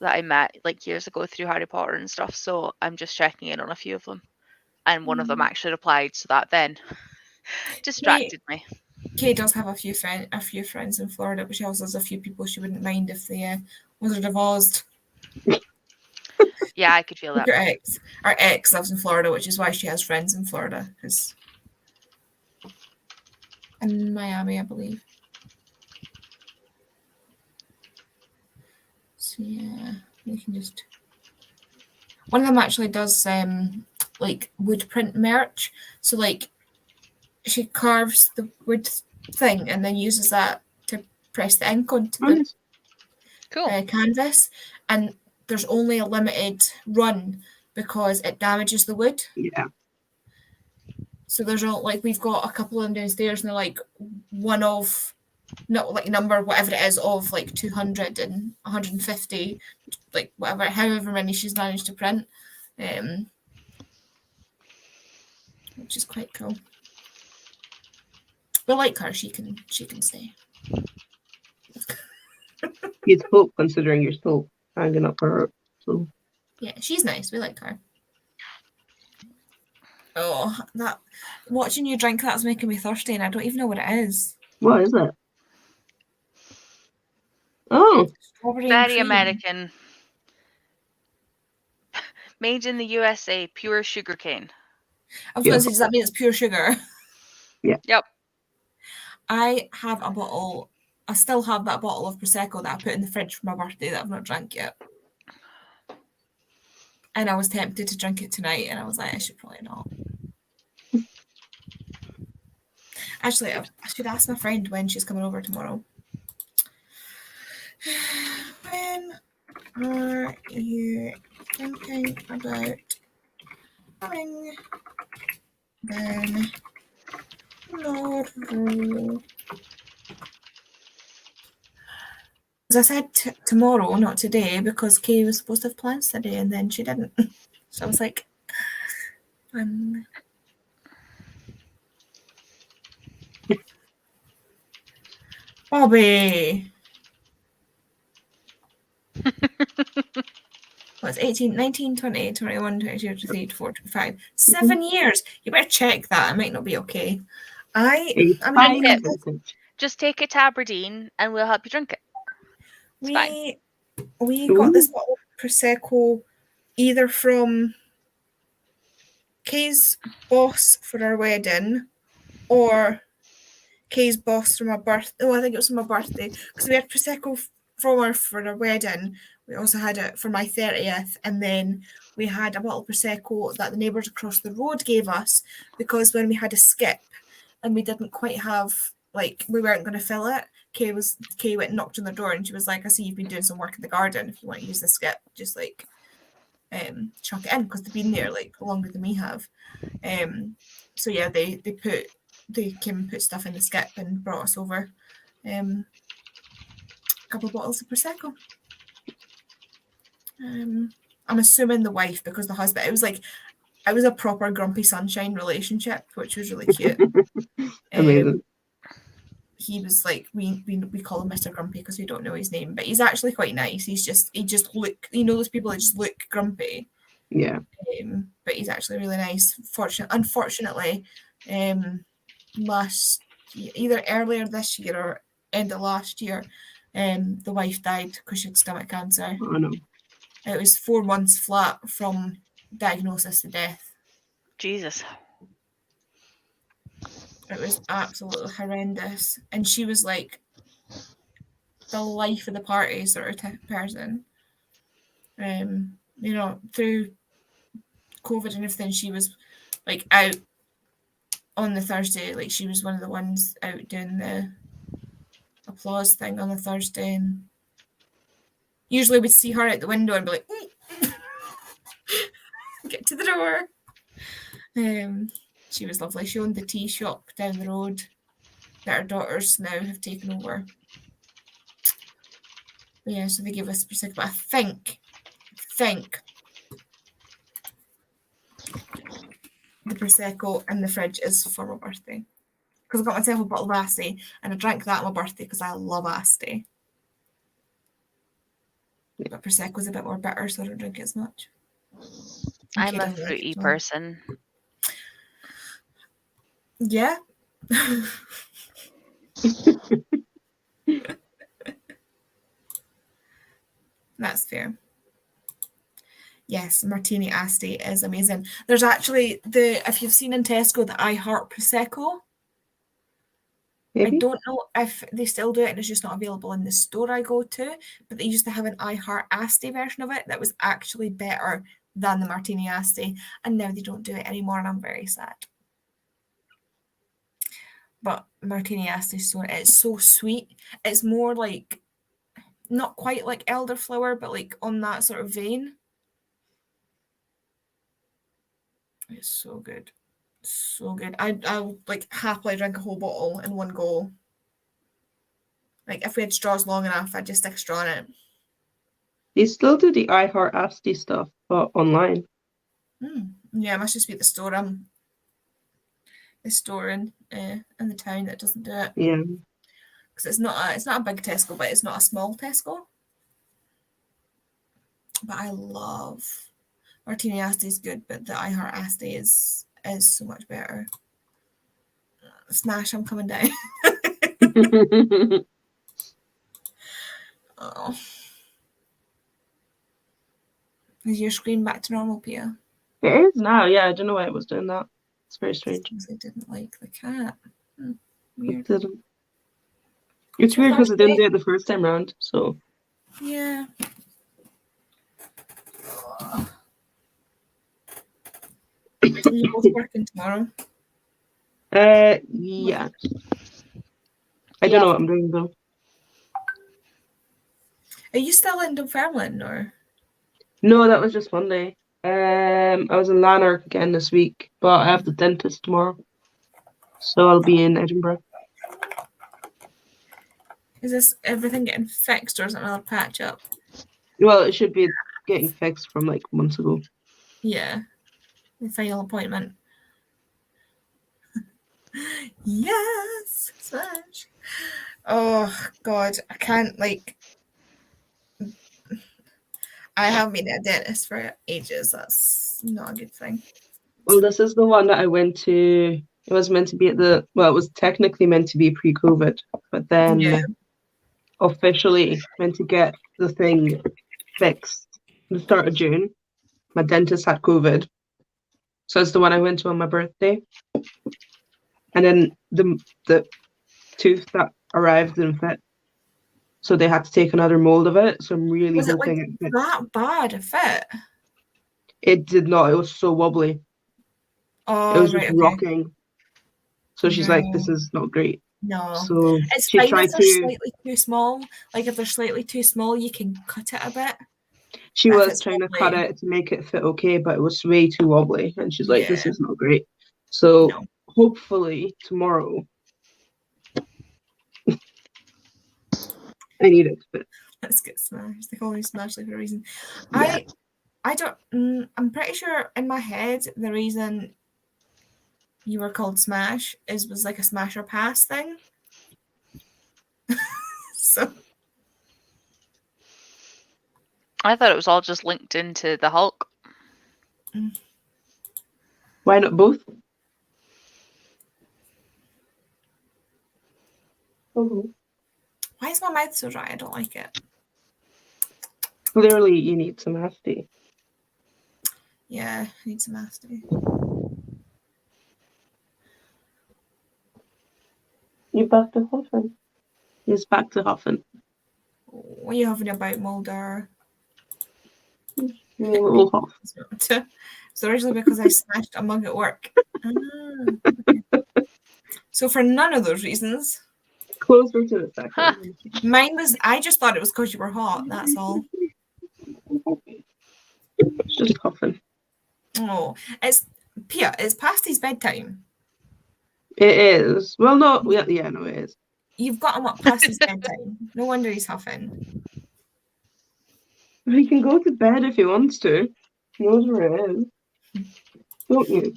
I met like years ago through Harry Potter and stuff. So I'm just checking in on a few of them, and one of them actually replied, so that then distracted me. Kay does have a few friends in Florida, but she also has a few people she wouldn't mind if they Wizard of Oz. Yeah, I could feel that. Our ex lives in Florida, which is why she has friends in Florida, because in Miami, I believe. So yeah, you can just. One of them actually does like wood print merch. So like, she carves the wood thing and then uses that to press the ink onto the Cool. canvas, and there's only a limited run because it damages the wood. Yeah. So there's all like we've got a couple of them downstairs, and they're like one of not like number whatever it is of like 200 and 150, like whatever, however many she's managed to print, which is quite cool. We like her. She can stay. You'd hope, considering you're still hanging up her. So Yeah, she's nice. We like her. Oh, that watching you drink that's making me thirsty, and I don't even know what it is. what is it? Oh, Strawberry Very and cream. American. Made in the USA, pure sugarcane. I was going to say, does that mean it's pure sugar? Yeah. Yep. I have a bottle. I still have that bottle of Prosecco that I put in the fridge for my birthday that I've not drank yet. And I was tempted to drink it tonight, and I was like, I should probably not. Actually, I should ask my friend when she's coming over tomorrow. When are you thinking about coming then tomorrow? As I said tomorrow, not today, because Kay was supposed to have plans today and then she didn't. So I was like, Bobby. Well, it's 18, 19, 20, 21, 22, 23, 24, 25. 7 years. You better check that. It might not be okay. Just take it to Aberdeen and we'll help you drink it. We got this bottle of Prosecco either from Kay's boss for our wedding or Kay's boss for my birthday. Oh, I think it was for my birthday, because we had Prosecco from her for our wedding. We also had it for my 30th, and then we had a bottle of Prosecco that the neighbours across the road gave us, because when we had a skip and we didn't quite have, like, we weren't going to fill it, Kay went and knocked on the door, and she was like, I see you've been doing some work in the garden. If you want to use the skip, just like chuck it in, because they've been there like longer than we have. So yeah, they came and put stuff in the skip and brought us over a couple of bottles of Prosecco. I'm assuming the wife, because the husband, it was a proper grumpy sunshine relationship, which was really cute. Amazing. He was like, we call him Mr. Grumpy because we don't know his name, but he's actually quite nice. He just look, those people that just look grumpy. Yeah. But he's actually really nice. Unfortunately, either earlier this year or end of last year, the wife died because she had stomach cancer. Oh no. It was 4 months flat from diagnosis to death. Jesus. It was absolutely horrendous. And she was like the life of the party sort of person. Through COVID and everything, she was like out on the Thursday. Like, she was one of the ones out doing the applause thing on a Thursday, and usually we'd see her out the window and be like, get to the door. She was lovely. She owned the tea shop down the road that her daughters now have taken over. But yeah, so they gave us Prosecco. But I think the Prosecco in the fridge is for my birthday. Because I got myself a bottle of Asti and I drank that on my birthday because I love Asti. But Prosecco's a bit more bitter, so I don't drink it as much. I'm a fruity person. Yeah. That's fair. Yes, Martini Asti is amazing. There's actually if you've seen in Tesco, the I Heart Prosecco. Maybe? I don't know if they still do it and it's just not available in the store I go to, but they used to have an I Heart Asti version of it that was actually better than the Martini Asti, and now they don't do it anymore, and I'm very sad. But Martini Asti it's so sweet. It's more like, not quite like elderflower, but like on that sort of vein. It's so good. So good. I'll like happily drink a whole bottle in one go. Like if we had straws long enough, I'd just stick a straw in it. They still do the I Heart Asti stuff, but online. Yeah, it must just be the store in the town that doesn't do it. Yeah. Because it's not a big Tesco, but it's not a small Tesco. But I love Martini Asti is good, but the I Heart Asti is so much better. Smash, I'm coming down. Oh. Is your screen back to normal, Pia? It is now, yeah. I don't know why it was doing that. It's very strange. I didn't like the cat. Weird. It didn't. It's weird because it didn't do it the first time round, so. Yeah. Are you both working tomorrow? Yeah. I don't know what I'm doing though. Are you still in Dunfermline or? No, that was just Monday. I was in Lanark again this week, but I have the dentist tomorrow, so I'll be in Edinburgh. Is this everything getting fixed, or is it another patch up? Well, it should be getting fixed from like months ago. Yeah, the final appointment. Yes, smash. Oh God, I can't like. I haven't been at a dentist for ages. That's not a good thing. Well, this is the one that I went to. It was meant to be it was technically meant to be pre-COVID, but then officially meant to get the thing fixed at the start of June. My dentist had COVID. So it's the one I went to on my birthday. And then the tooth that arrived didn't fit. So they had to take another mold of it. So I'm really hoping it fits. That bad a fit? It did not. It was so wobbly. Oh, it was just rocking. So she's like, this is not great. No. So it's fine if they're slightly too small. Like if they're slightly too small, you can cut it a bit. She was trying to cut it to make it fit okay, but it was way too wobbly. And she's like, this is not great. So hopefully tomorrow I need it to fit. Let's get smashed. They call me Smashley for a reason. Yeah. I don't. I'm pretty sure in my head the reason you were called Smash was like a smash or pass thing. So I thought it was all just linked into the Hulk. Why not both? Oh. Why is my mouth so dry? I don't like it. Clearly, you need some Asti. Yeah, I need some Asti. You back to Hoffen? He's back to Hoffen. What are you having about Mulder? So originally because I smashed a mug at work. Okay. So for none of those reasons. Closer to the second. Huh. Mine was, I just thought it was because you were hot, that's all. It's just huffing. Oh, it's, Pia, it's past his bedtime. It is. Well, no, yeah, no, it is. You've got him up past his bedtime. No wonder he's huffing. He can go to bed if he wants to. He knows where it is. Don't you?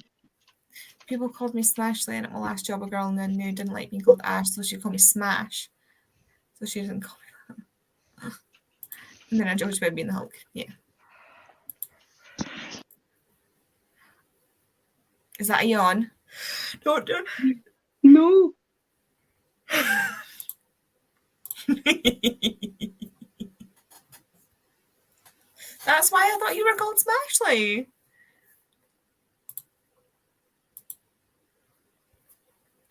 People called me Smashley and at my last job a girl and then knew didn't like being called Ash, so she called me Smash. So she didn't call me that. And then I joked about being the Hulk. Yeah. Is that a yawn? Don't do No. That's why I thought you were called Smashley.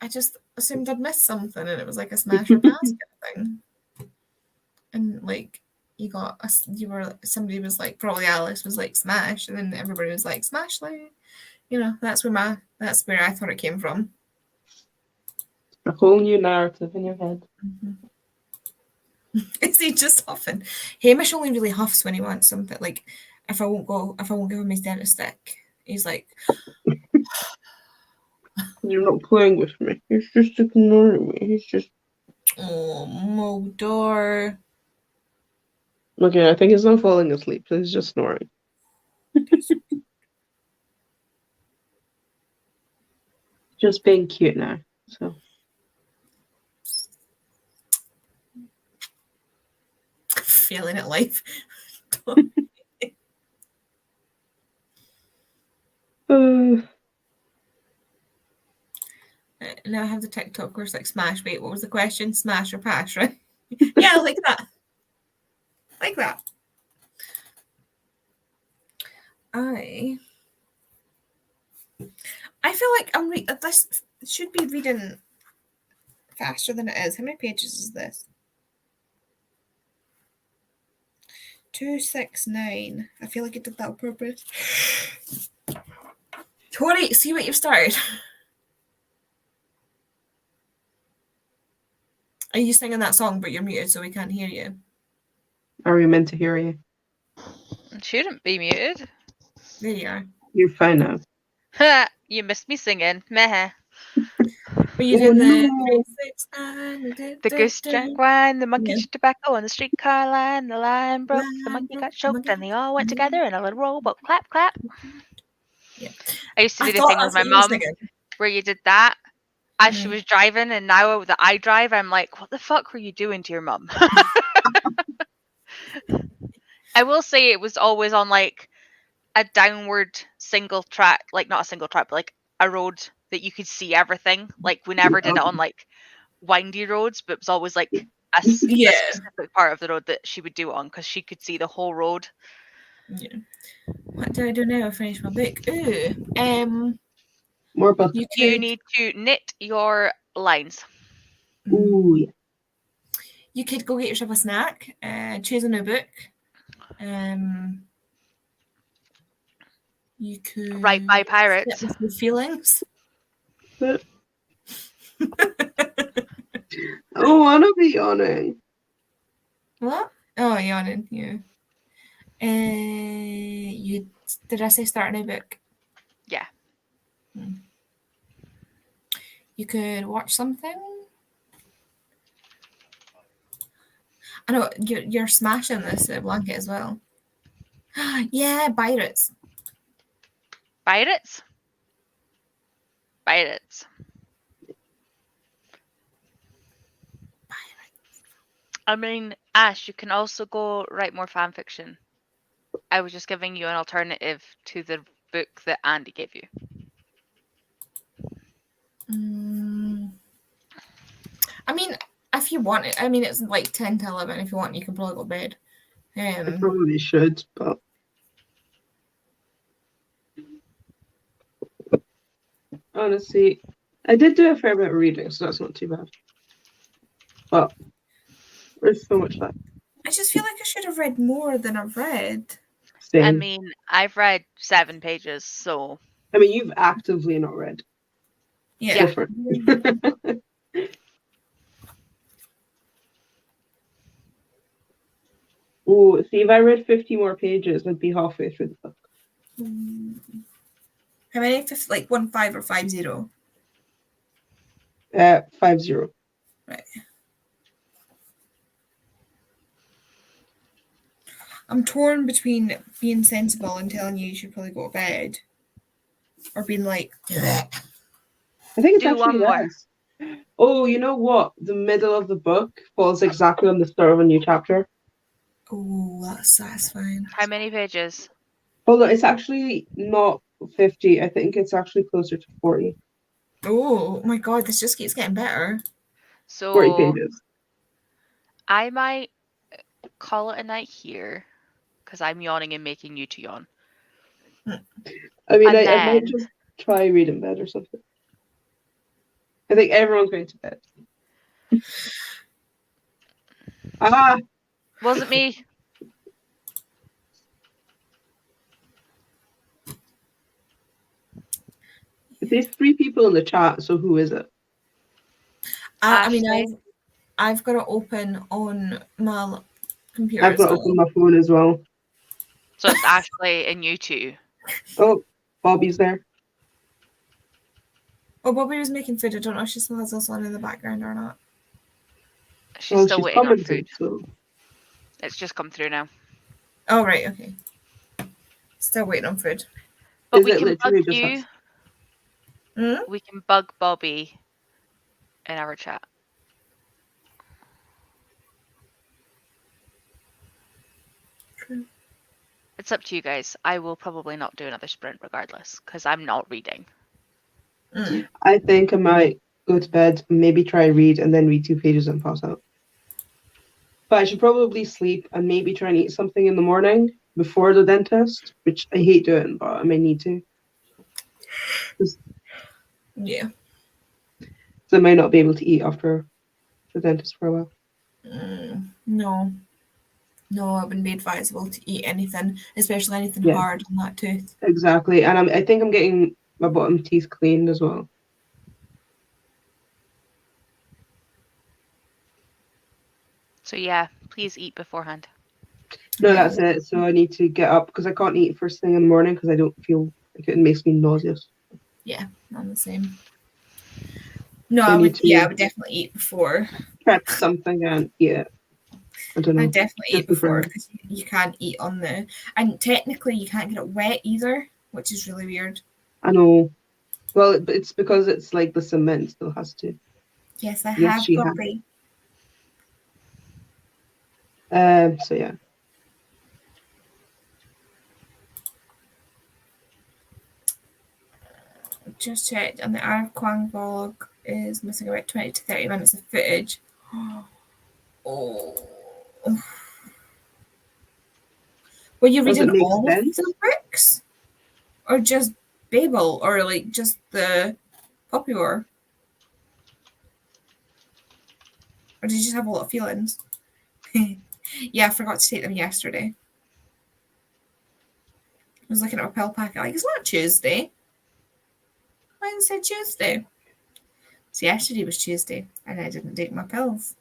I just assumed I'd missed something and it was like a smash or basket thing. And like somebody was like, probably Alice was like Smash, and then everybody was like Smashley. You know, that's where I thought it came from. A whole new narrative in your head. Mm-hmm. Is he just huffing? Hamish only really huffs when he wants something. Like if I won't give him his dentist stick, he's like, You're not playing with me. He's just ignoring me. He's just. oh, Modor. Okay, I think he's not falling asleep. So he's just snoring. Just being cute now. So. Failing at life. Now I have the TikTok course like Smash. Wait, what was the question? Smash or pass, right? Yeah, like that. Like that. I feel like this should be reading faster than it is. How many pages is this? 269. I feel like I did that on purpose. Tori, see what you've started. Are you singing that song but you're muted so we can't hear you? Are we meant to hear you? It shouldn't be muted. There you are. You're fine now. Ha! You missed me singing. Meh. Were you doing the The goose drank wine, the monkey Yeah. chewed tobacco on the streetcar line, the line broke, the monkey got choked, and they all went together in a little rowboat. Clap, clap. Yeah. I used to do the thought thing that's with my what you were mum singing. where you did that as she Mhm. was driving, and now that I drive, I'm like, what the fuck were you doing to your mum? I will say it was always on like a downward single track, like not a single track, but like a road that you could see everything. Like we never did it on like windy roads, but it was always like a specific part of the road that she would do it on because she could see the whole road. Yeah. What do I do now? I finish my book. Ooh. More about You need to knit your lines. Ooh, yeah. You could go get yourself a snack, choose a new book. You could Right by pirates. sit with your feelings. I want to be yawning. What? Oh, yawning. Yeah. Did I say start a new book? Yeah. You could watch something. I know you're smashing this blanket as well. Yeah, pirates. Pirates? Pirates. I mean, Ash, you can also go write more fan fiction. I was just giving you an alternative to the book that Andy gave you. I mean, if you want it, I mean, it's like 10 to 11. If you want, you can probably go to bed. I probably should, but honestly, I did do a fair bit of reading, so that's not too bad. But there's so much left. I just feel like I should have read more than I've read. Same. I mean, I've read 7 pages, so... I mean, you've actively not read. Yeah. Different. Oh, see, if I read 50 more pages, I'd be halfway through the book. How many? Like 1-5 or 5-0? 5-0. Right. I'm torn between being sensible and telling you should probably go to bed, or being like, I think it's Do one actually more. yes. Oh, you know what? The middle of the book falls exactly on the start of a new chapter. oh, that's fine. How many pages? Hold on, it's actually not 50. I think it's actually closer to 40. Oh my god, this just keeps getting better. 40 So pages. I might call it a night here because I'm yawning and making you two yawn. I mean, And I might then- just try read in bed or something. I think everyone's going to bed. Ah, Wasn't me. there's 3 people in the chat, so who is it? I mean, Ashley. I've got it open on my computer. I've got to open my phone as well. So it's Ashley and you two. Oh, Bobby's there. Oh, Bobby was making food. I don't know if she still has us on in the background or not. She's Well, still she's waiting on commented, food. so It's just come through now. Oh, right, okay. Still waiting on food. But Is we it can bug literally just you. us? Hmm? We can bug Bobby in our chat. True. It's up to you guys. I will probably not do another sprint regardless because I'm not reading. Mm. I think I might go to bed, maybe try read, and then read 2 pages and pass out. But I should probably sleep and maybe try and eat something in the morning before the dentist, which I hate doing, but I may need to. Yeah. So I might not be able to eat after the dentist for a while. No. No, it wouldn't be advisable to eat anything, especially anything Yeah. hard on that tooth. Exactly. And I think I'm getting my bottom teeth cleaned as well. So yeah, please eat beforehand. No, Yeah. that's it. So I need to get up because I can't eat first thing in the morning because I don't feel like it makes me nauseous. Yeah, I'm the same. No, So I I need would. to Yeah, I would definitely eat before. prep something and eat it. I don't know. I definitely eat Just before. before because you can't eat on the, and technically you can't get it wet either, which is really weird. I know. Well, it's because it's like the cement still has to. Yes, I Yes, have she has. Bobby. So yeah. Just checked, and the Kwang vlog is missing about 20 to 30 minutes of footage. Oh. Were you Does it reading make all sense? of the books? Or just Babel? Or like just the Poppy War? Or did you just have a lot of feelings? Yeah, I forgot to take them yesterday. I was looking at my pill packet like, it's not Tuesday. Why didn't it say Tuesday? So yesterday was Tuesday and I didn't take my pills.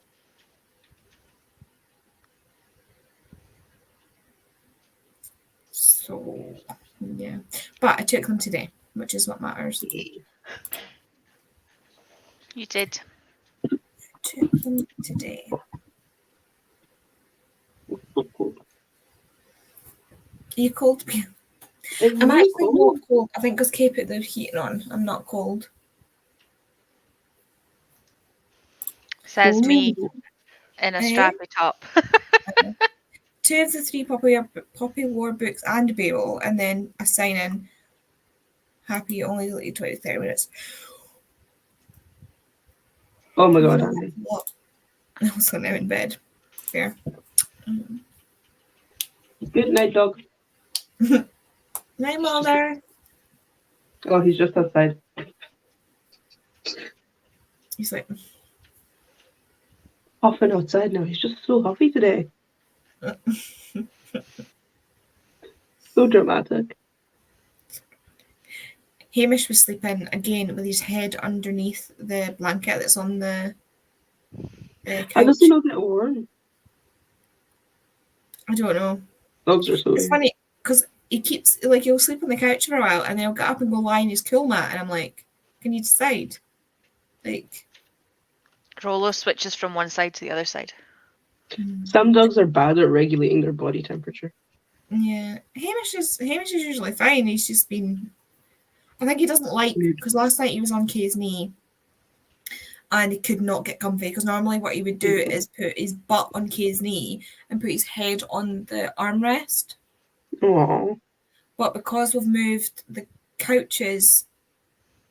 So yeah. But I took them today, which is what matters. You did. Took them today. So cold. Are you cold? It's I'm really actually cold. not cold. I think because Kay put the heating on. I'm not cold. Says me Ooh. in a Hey? strappy top. 2 of the 3 Poppy War books and Babel, and then a sign in. Happy only like 20 30 minutes. Oh my god, No, Andy. what? I was now in bed. Fair. Good night, dog. Night, Mulder. Oh, he's just outside. He's like, Huffing outside now. He's just so huffy today. So dramatic. Hamish was sleeping again with his head underneath the blanket that's on the How does he couch. not get warm? I don't know. Dogs are so It's weird. funny because he keeps like he'll sleep on the couch for a while and then he'll get up and go lie in his cool mat, and I'm like, can you decide? Like, Rolo switches from one side to the other side. Some dogs are bad at regulating their body temperature. yeah, Hamish is usually fine. He's just been. I think he doesn't like because last night he was on Kay's knee and he could not get comfy because normally what he would do is put his butt on Kay's knee and put his head on the armrest. Aww. But because we've moved the couches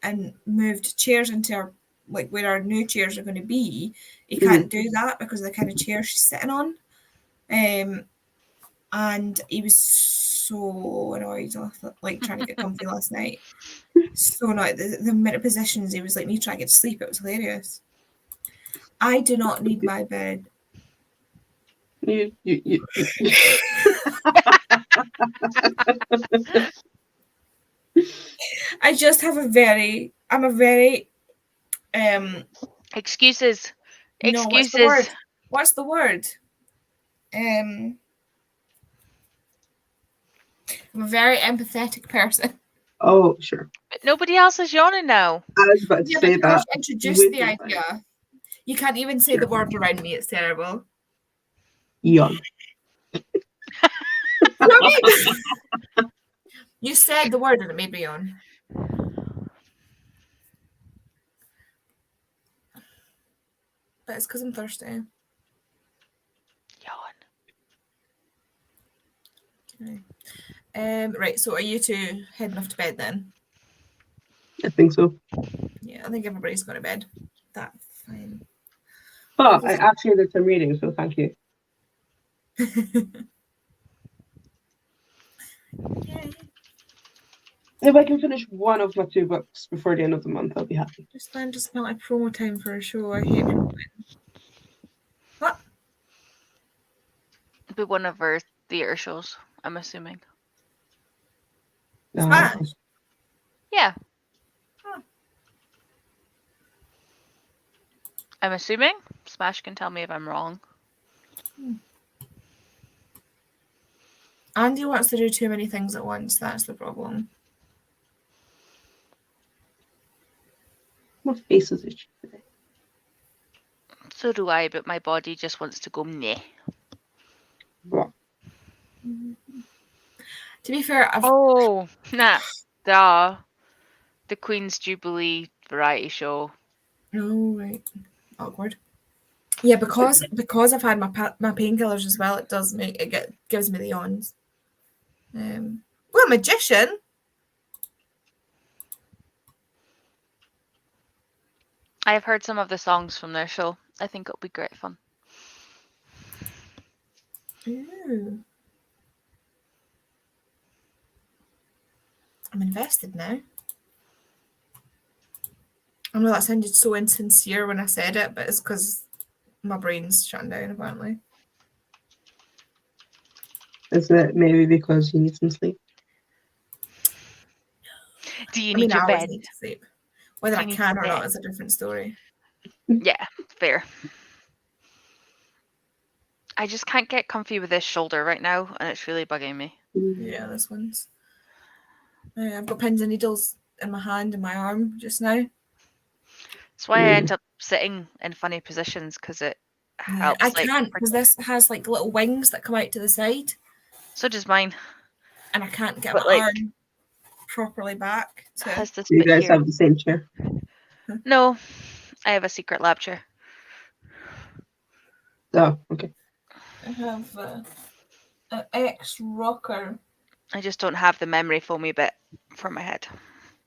and moved chairs into our, like where our new chairs are going to be, he can't do that because of the kind of chair she's sitting on. And he was so annoyed, like trying to get comfy last night. So annoyed. The amount of positions he was like me trying to get to sleep, it was hilarious. I do not need my bed. You. I just have I'm a very Excuses. no, Excuses. What's the word? I'm a very empathetic person. Oh, sure. But nobody else is yawning now. I was about to Yeah, say but because that. you introduced the idea. You can't even say the word around me, it's terrible. Yawn. You said the word and it made me yawn. But it's because I'm thirsty. Yawn. Okay. Right, so are you two heading off to bed then? I think so. Yeah, I think everybody's going to bed. That's fine. But I actually did some reading, so thank you. Yay. If I can finish one of my 2 books before the end of the month, I'll be happy. Just not a promo time for a show. I hate promoting. What? It'll be one of our theatre shows, I'm assuming. Smash? Yeah. Huh. I'm assuming. Smash can tell me if I'm wrong. Andy wants to do too many things at once. That's the problem. What faces is she today? So do I, but my body just wants to go meh. What? To be fair, duh. The Queen's Jubilee variety show. Oh, right. Awkward. Yeah, because I've had my painkillers as well, it does make gives me the yawns. Well, magician. I have heard some of the songs from their show. I think it'll be great fun. Ooh. I'm invested now. I know that sounded so insincere when I said it, but it's because my brain's shutting down, apparently. Is it maybe because you need some sleep? Do you need your I always bed? need to sleep. Whether I can or not is a different story. Yeah, fair. I just can't get comfy with this shoulder right now, and it's really bugging me. Yeah, this one's. I've got pins and needles in my hand and my arm just now. That's why I end up sitting in funny positions, because it helps. I can't, because this has like little wings that come out to the side. So does mine. And I can't get my arm properly back. Has this you bit guys here. have the same chair? No, I have a secret lab chair. Oh, okay. I have an X rocker. I just don't have the memory foamy bit for my head.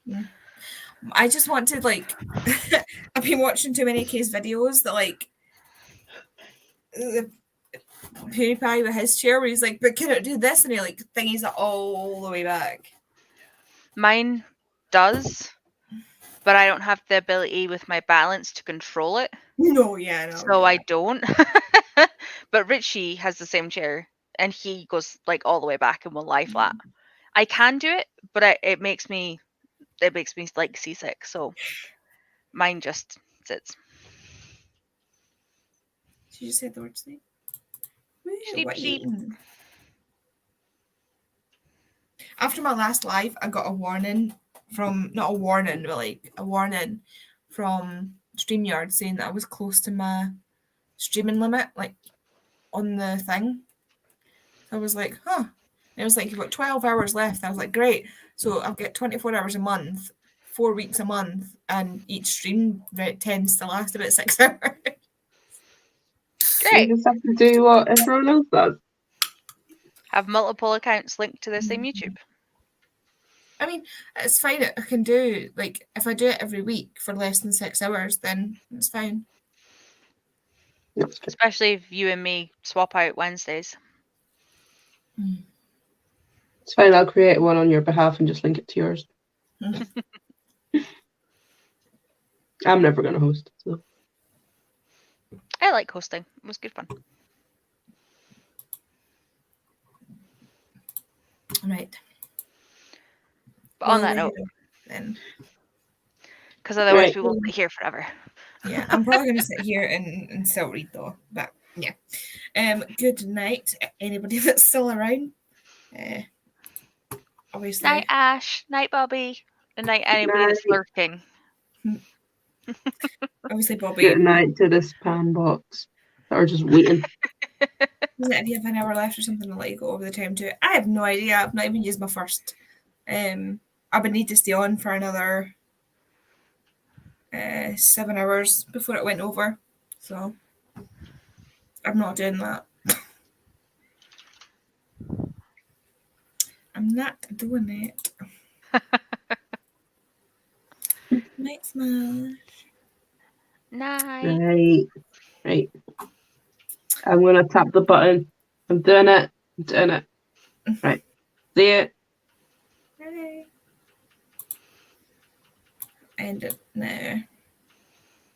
Yeah. I just want to I've been watching too many Kay's videos that the PewDiePie with his chair where he's like, but can it do this? And he thingies it all the way back. Mine does, but I don't have the ability with my balance to control it. No, yeah, no. So I don't. But Richie has the same chair, and he goes all the way back and will lie flat. I can do it, but it makes me seasick. So mine just sits. Did you say the word sleep? Sleep, what sleep. After my last live, I got a warning from, not a warning, but like a warning from StreamYard saying that I was close to my streaming limit, like on the thing. I was like, huh. And it was like, you've got 12 hours left. I was like, great. So I'll get 24 hours a month, 4 weeks a month, and each stream tends to last about 6 hours. Great. You just have to do what everyone else does. Have multiple accounts linked to the same YouTube. I mean, it's fine. I can do, like, if I do it every week for less than 6 hours, then it's fine. That's good. Especially if you and me swap out Wednesdays. It's fine. I'll create one on your behalf and just link it to yours. I'm never going to host. So. I like hosting. It was good fun. Right. But on that note, then, because otherwise Right. we will sit here forever. yeah, I'm probably going to sit here and still read though. But yeah. Good night, anybody that's still around. Obviously. Night, Ash. Night, Bobby. And night, anybody that's Night. lurking. Obviously, Bobby. Good night to the spam box. Or just waiting. If you have an hour left or something, I'll let you go over the time too. I have no idea. I've not even used my first. I would need to stay on for another 7 hours before it went over. So I'm not doing that. I'm not doing it. Night, Smash. Night. Right. I'm going to tap the button. I'm doing it. Right. See it. Hey. End it now.